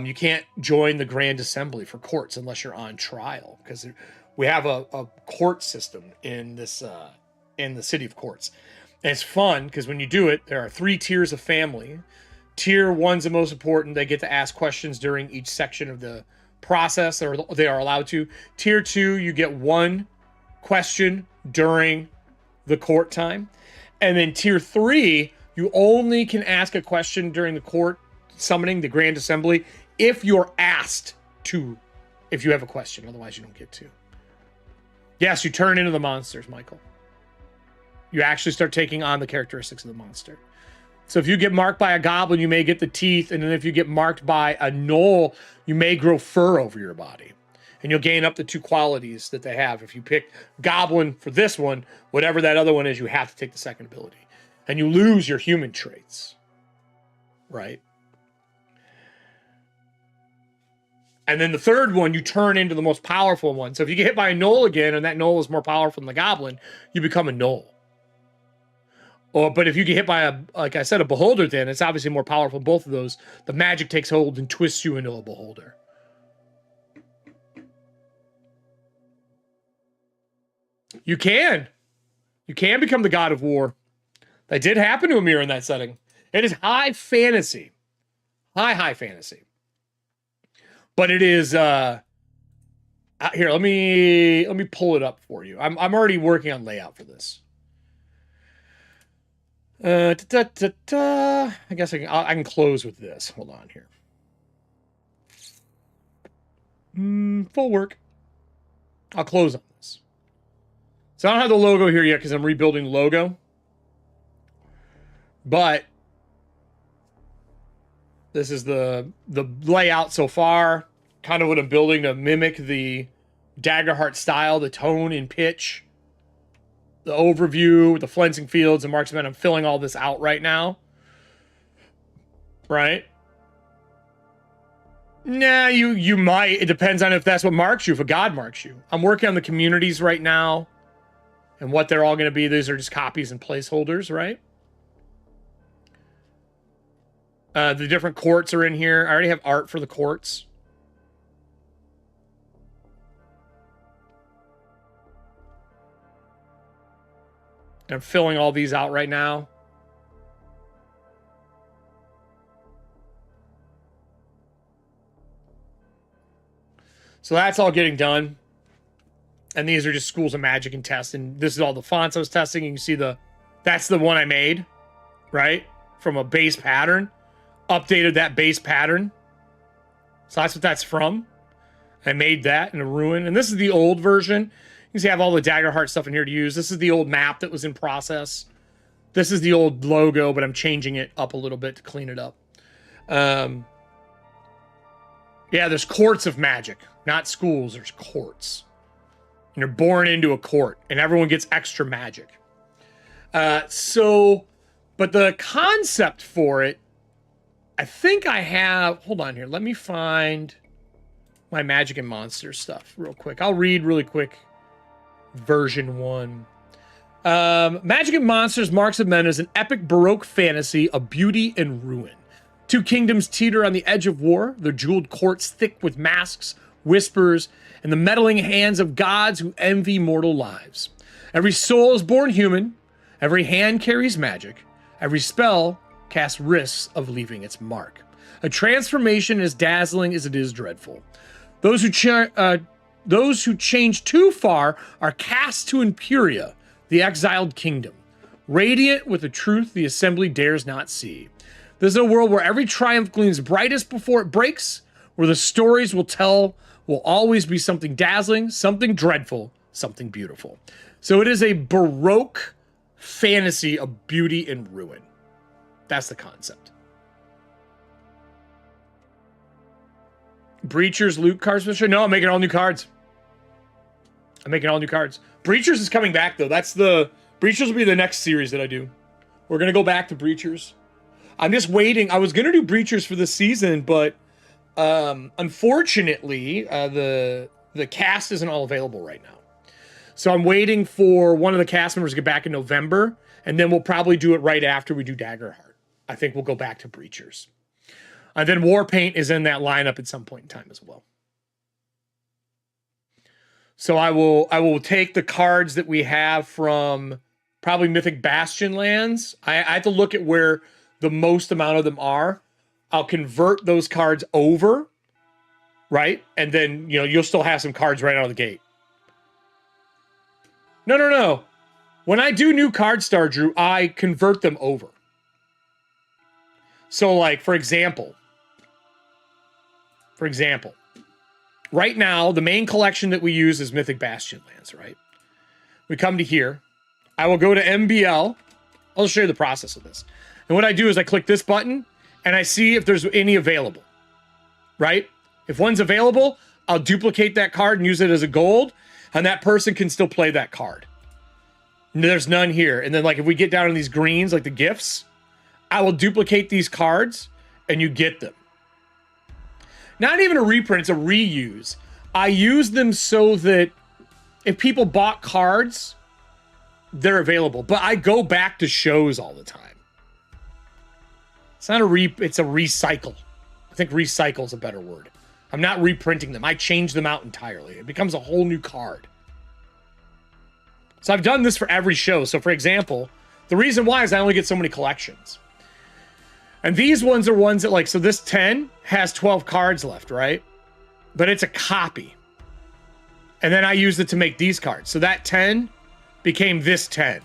You can't join the Grand Assembly for courts unless you're on trial, because we have a court system in this in the city of courts. And it's fun because when you do it, there are 3 tiers of family. Tier 1's the most important. They get to ask questions during each section of the process, or they are allowed to. Tier 2, you get 1 question during the court time. And then tier 3, you only can ask a question during the court summoning, the Grand Assembly, if you're asked to, if you have a question. Otherwise, you don't get to. Yes, you turn into the monsters, Michael. You actually start taking on the characteristics of the monster. So if you get marked by a goblin, you may get the teeth. And then if you get marked by a gnoll, you may grow fur over your body. And you'll gain up the 2 qualities that they have. If you pick goblin for this one, whatever that other one is, you have to take the second ability. And you lose your human traits. Right? And then the third one, you turn into the most powerful one. So if you get hit by a gnoll again, and that gnoll is more powerful than the goblin, you become a gnoll. But if you get hit by a, like I said, a beholder, then it's obviously more powerful. Both of those, the magic takes hold and twists you into a beholder. You can become the god of war. That did happen to Amir in that setting. It is high fantasy, high fantasy. But it is here. Let me pull it up for you. I'm already working on layout for this. I guess I can close with this. Hold on here. Full work. I'll close on this. So I don't have the logo here yet because I'm rebuilding the logo. But this is the layout so far. Kind of what I'm building to mimic the Daggerheart style, the tone and pitch, the overview, the flensing fields and marksmen. I'm filling all this out right now. Right? Nah, you might. It depends on if that's what marks you, if a god marks you. I'm working on the communities right now and what they're all going to be. These are just copies and placeholders, right? The different courts are in here. I already have art for the courts. I'm filling all these out right now. So that's all getting done. And these are just schools of magic and tests. And this is all the fonts I was testing. And you see that's the one I made, right? From a base pattern. Updated that base pattern. So that's what that's from. I made that in a ruin. And this is the old version. You can see I have all the Daggerheart stuff in here to use. This is the old map that was in process. This is the old logo, but I'm changing it up a little bit to clean it up. Yeah, there's courts of magic, not schools. There's courts. And you're born into a court, and everyone gets extra magic. But the concept for it, I think I have, hold on here. Let me find my Magic and Monsters stuff real quick. I'll read really quick version 1. Magic and Monsters Marks of Men is an epic Baroque fantasy of beauty and ruin. Two kingdoms teeter on the edge of war, their jeweled courts thick with masks, whispers, and the meddling hands of gods who envy mortal lives. Every soul is born human, every hand carries magic, every spell casts risks of leaving its mark. A transformation as dazzling as it is dreadful. Those who change too far are cast to Imperia, the exiled kingdom, radiant with a truth the assembly dares not see. This is a world where every triumph gleams brightest before it breaks, where the stories will tell will always be something dazzling, something dreadful, something beautiful. So it is a Baroque fantasy of beauty and ruin. That's the concept. Breachers loot cards for sure. No, I'm making all new cards. Breachers is coming back though. Breachers will be the next series that I do. We're gonna go back to Breachers. I'm just waiting. I was gonna do Breachers for this season, but unfortunately, the cast isn't all available right now. So I'm waiting for one of the cast members to get back in November, and then we'll probably do it right after we do Daggerheart. I think we'll go back to Breachers. And then Warpaint is in that lineup at some point in time as well. So I will take the cards that we have from probably Mythic Bastion lands. I have to look at where the most amount of them are. I'll convert those cards over, right? And then, you'll still have some cards right out of the gate. No. When I do new card star, Drew, I convert them over. So like, for example, right now, the main collection that we use is Mythic Bastion lands, right? We come to here. I will go to MBL. I'll show you the process of this. And what I do is I click this button, and I see if there's any available, right? If one's available, I'll duplicate that card and use it as a gold, and that person can still play that card. There's none here. And then, like, if we get down to these greens, like the gifts, I will duplicate these cards, and you get them. Not even a reprint, it's a reuse. I use them so that if people bought cards, they're available. But I go back to shows all the time. It's not it's a recycle. I think recycle is a better word. I'm not reprinting them. I change them out entirely. It becomes a whole new card. So I've done this for every show. So for example, the reason why is I only get so many collections. And these ones are ones that, like, so this 10 has 12 cards left, right? But it's a copy. And then I used it to make these cards. So that 10 became this 10.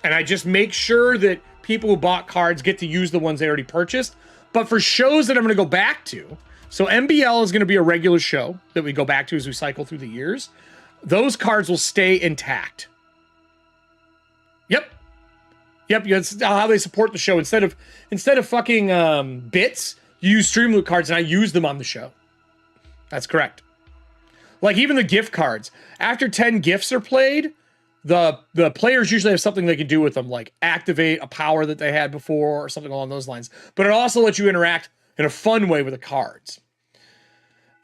And I just make sure that people who bought cards get to use the ones they already purchased. But for shows that I'm going to go back to, so MBL is going to be a regular show that we go back to as we cycle through the years. Those cards will stay intact. Yep, that's how they support the show. Instead of fucking bits, you use Streamloot cards, and I use them on the show. That's correct. Like, even the gift cards. After 10 gifts are played, the players usually have something they can do with them, like activate a power that they had before or something along those lines. But it also lets you interact in a fun way with the cards.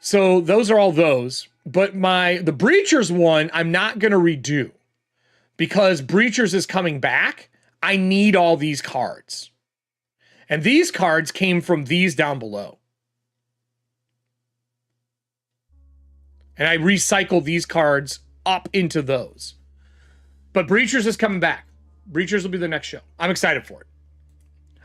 So those are all those. But the Breachers one, I'm not going to redo. Because Breachers is coming back, I need all these cards. And these cards came from these down below. And I recycle these cards up into those. But Breachers is coming back. Breachers will be the next show. I'm excited for it.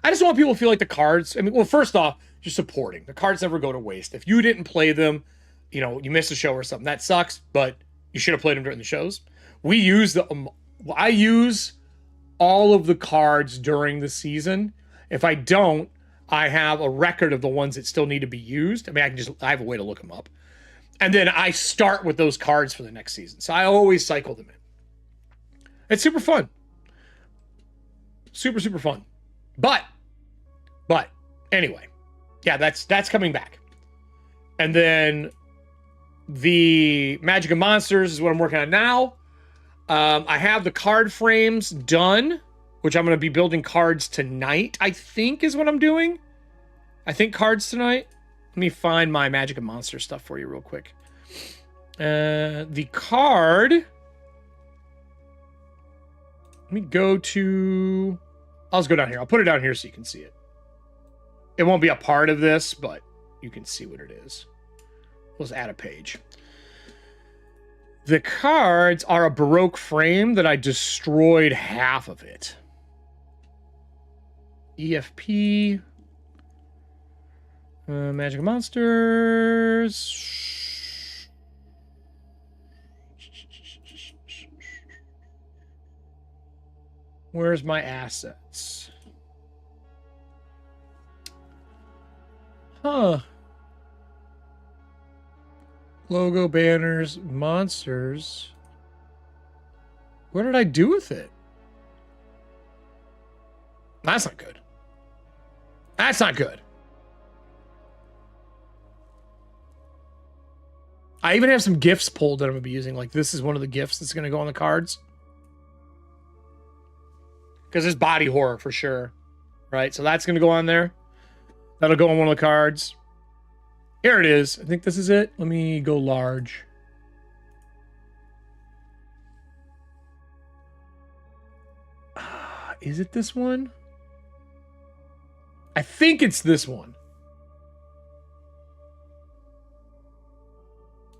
I just want people to feel like the cards, well, first off, you're supporting. The cards never go to waste. If you didn't play them, you missed a show or something. That sucks, but you should have played them during the shows. I use all of the cards during the season. If I don't, I have a record of the ones that still need to be used. I have a way to look them up. And then I start with those cards for the next season. So I always cycle them in. It's super fun. Super, super fun. But anyway, yeah, that's coming back. And then the Magic and Monsters is what I'm working on now. I have the card frames done, which I'm going to be building cards tonight, I think is what I'm doing. I think cards tonight. Let me find my Magic and Monster stuff for you real quick. The card. Let me go to... I'll just go down here. I'll put it down here so you can see it. It won't be a part of this, but you can see what it is. Let's add a page. The cards are a Baroque frame that I destroyed half of it. EFP. Magic and Monsters. Where's my assets? Huh. Logo, banners, monsters. What did I do with it? That's not good. That's not good. I even have some GIFs pulled that I'm going to be using. Like, this is one of the GIFs that's going to go on the cards. Because it's body horror for sure. Right? So that's going to go on there. That'll go on one of the cards. Here it is. I think this is it. Let me go large. Is it this one? I think it's this one.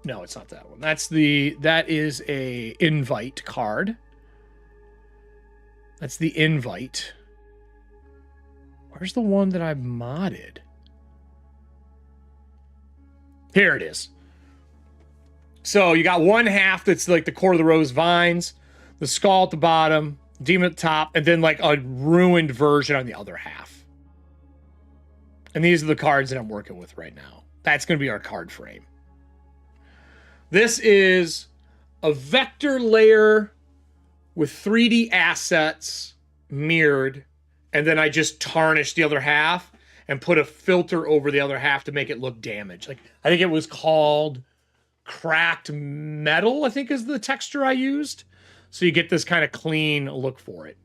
No, it's not that one. That is a invite card. That's the invite. Where's the one that I modded? Here it is. So you got one half that's like the Core of the Rose vines, the skull at the bottom, demon at the top, and then like a ruined version on the other half. And these are the cards that I'm working with right now. That's going to be our card frame. This is a vector layer with 3D assets mirrored, and then I just tarnished the other half and put a filter over the other half to make it look damaged. Like, I think it was called cracked metal, I think is the texture I used. So you get this kind of clean look for it.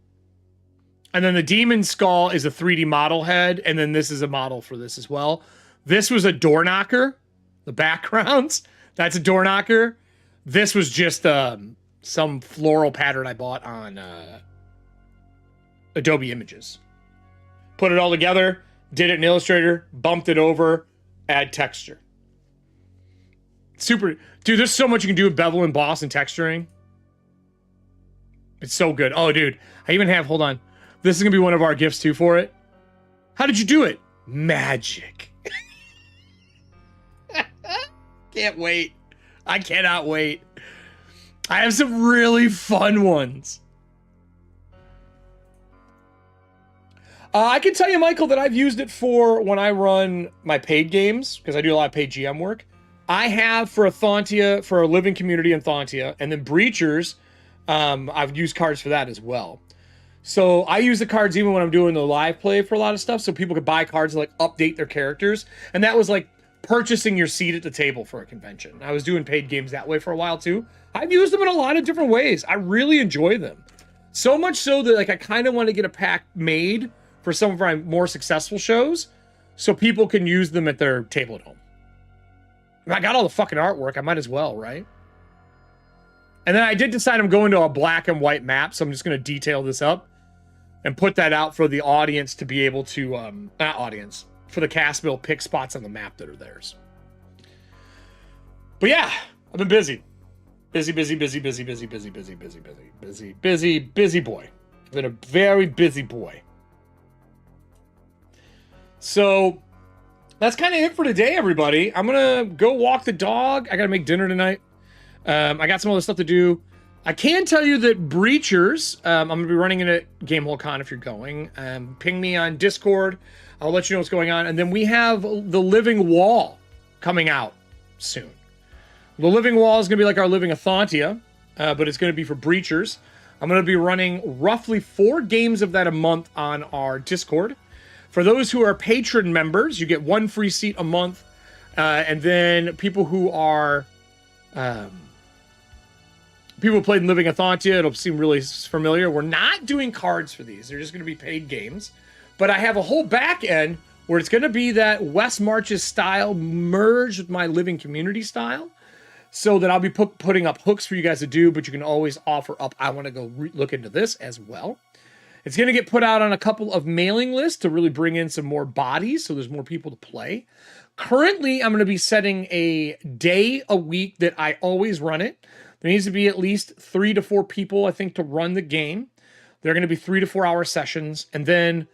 And then the demon skull is a 3D model head, and then this is a model for this as well. This was a door knocker. The backgrounds, that's a door knocker. This was just some floral pattern I bought on Adobe Images. Put it all together, did it in Illustrator, bumped it over, add texture. Super. Dude, there's so much you can do with bevel, emboss, and texturing. It's so good. Oh, dude. I even have, hold on. This is going to be one of our gifts, too, for it. How did you do it? Magic. Can't wait. I cannot wait. I have some really fun ones. I can tell you, Michael, that I've used it for when I run my paid games, because I do a lot of paid GM work. I have for Athontia, for a living community in Athontia, and then Breachers, I've used cards for that as well. So I use the cards even when I'm doing the live play for a lot of stuff, so people could buy cards and like update their characters. And that was like purchasing your seat at the table for a convention. I was doing paid games that way for a while too. I've used them in a lot of different ways. I really enjoy them. So much so that like I kind of want to get a pack made for some of our more successful shows so people can use them at their table at home. If I got all the fucking artwork, I might as well, right? And then I did decide I'm going to a black and white map, so I'm just going to detail this up and put that out for the audience to be able to, not audience, for the cast bill pick spots on the map that are theirs. But yeah, I've been busy. Busy boy. I've been a very busy boy. So that's kind of it for today, everybody. I'm going to go walk the dog. I got to make dinner tonight. I got some other stuff to do. I can tell you that Breachers, I'm going to be running it at Gamehole Con if you're going. Ping me on Discord. I'll let you know what's going on. And then we have The Living Wall coming out soon. The Living Wall is going to be like our Living Athontia, but it's going to be for Breachers. I'm going to be running roughly 4 games of that a month on our Discord. For those who are patron members, you get 1 free seat a month. And then people who are... people who played in Living Athontia, it'll seem really familiar. We're not doing cards for these. They're just going to be paid games. But I have a whole back end where it's going to be that Wes March's style merged with my living community style, so that I'll be putting up hooks for you guys to do, but you can always offer up, I want to go look into this as well. It's going to get put out on a couple of mailing lists to really bring in some more bodies, so there's more people to play. Currently, I'm going to be setting a day a week that I always run it. There needs to be at least 3 to 4 people, I think, to run the game. They're going to be 3 to 4 hour sessions. And then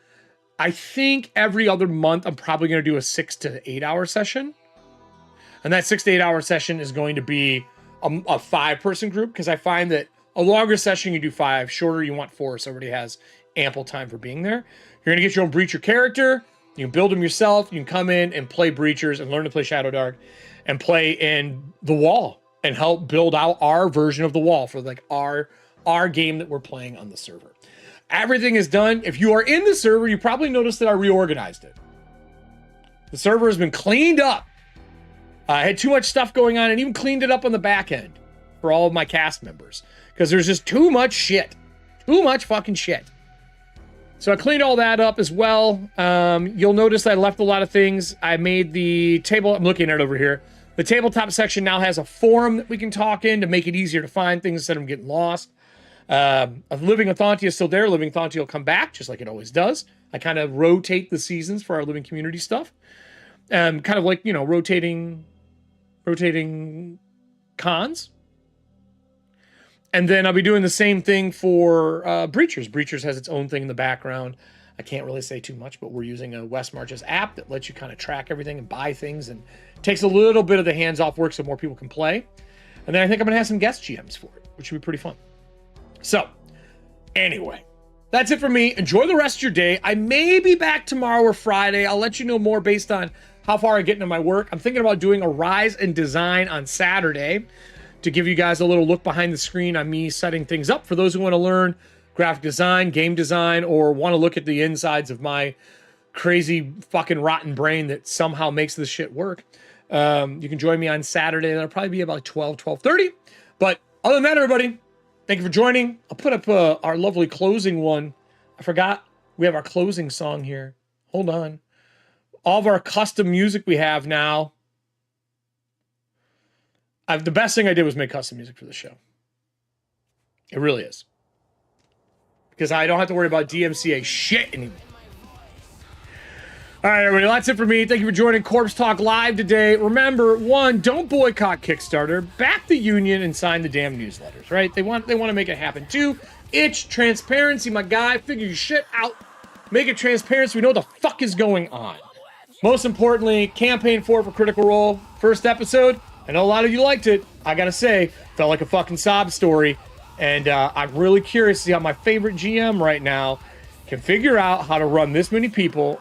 I think every other month, I'm probably going to do a 6 to 8 hour session. And that 6 to 8 hour session is going to be a 5-person group, because I find that a longer session, you do 5, shorter, you want 4, so everybody has ample time for being there. You're going to get your own Breacher character. You can build them yourself. You can come in and play Breachers and learn to play Shadowdark and play in the Wall and help build out our version of the Wall for like our game that we're playing on the server. Everything is done. If you are in the server, you probably noticed that I reorganized it. The server has been cleaned up. I had too much stuff going on and even cleaned it up on the back end for all of my cast members, because there's just too much shit. Too much fucking shit. So I cleaned all that up as well. You'll notice I left a lot of things. I made the table, I'm looking at it over here. The tabletop section now has a forum that we can talk in to make it easier to find things instead of getting lost. Living Athantia is still there. Living Athantia will come back just like it always does. I kind of rotate the seasons for our living community stuff. Kind of like, rotating cons. And then I'll be doing the same thing for Breachers. Breachers has its own thing in the background. I can't really say too much, but we're using a Wes March's app that lets you kind of track everything and buy things, and takes a little bit of the hands-off work so more people can play. And then I think I'm going to have some guest GMs for it, which would be pretty fun. So, anyway, that's it for me. Enjoy the rest of your day. I may be back tomorrow or Friday. I'll let you know more based on how far I get into my work. I'm thinking about doing a Rise and Design on Saturday to give you guys a little look behind the screen on me setting things up for those who want to learn graphic design, game design, or want to look at the insides of my crazy fucking rotten brain that somehow makes this shit work. You can join me on Saturday. That'll probably be about 12:30. But other than that, everybody, thank you for joining. I'll put up our lovely closing one. I forgot we have our closing song here. Hold on. All of our custom music we have now. The best thing I did was make custom music for the show. It really is. Because I don't have to worry about DMCA shit anymore. All right, everybody, that's it for me. Thank you for joining Corpse Talk Live today. Remember, 1, don't boycott Kickstarter. Back the union and sign the damn newsletters, right? They want to make it happen. 2, itch, transparency, my guy. Figure your shit out. Make it transparent so we know what the fuck is going on. Most importantly, campaign 4 for Critical Role. First episode. I know a lot of you liked it. I gotta say, felt like a fucking sob story. And I'm really curious to see how my favorite GM right now can figure out how to run this many people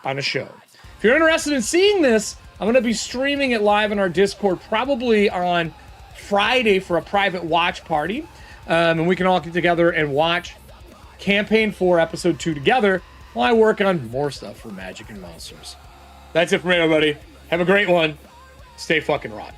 on a show. If you're interested in seeing this, I'm going to be streaming it live on our Discord probably on Friday for a private watch party. And we can all get together and watch Campaign 4, Episode 2 together while I work on more stuff for Magic and Monsters. That's it for me, everybody. Have a great one. Stay fucking rod.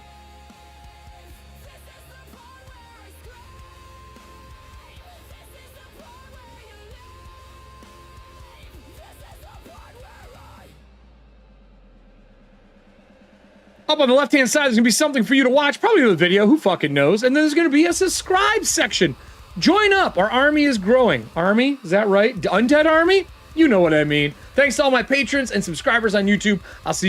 Up on the left-hand side, there's going to be something for you to watch, probably the video, who fucking knows. And then there's going to be a subscribe section. Join up. Our army is growing. Army? Is that right? Undead army? You know what I mean. Thanks to all my patrons and subscribers on YouTube. I'll see you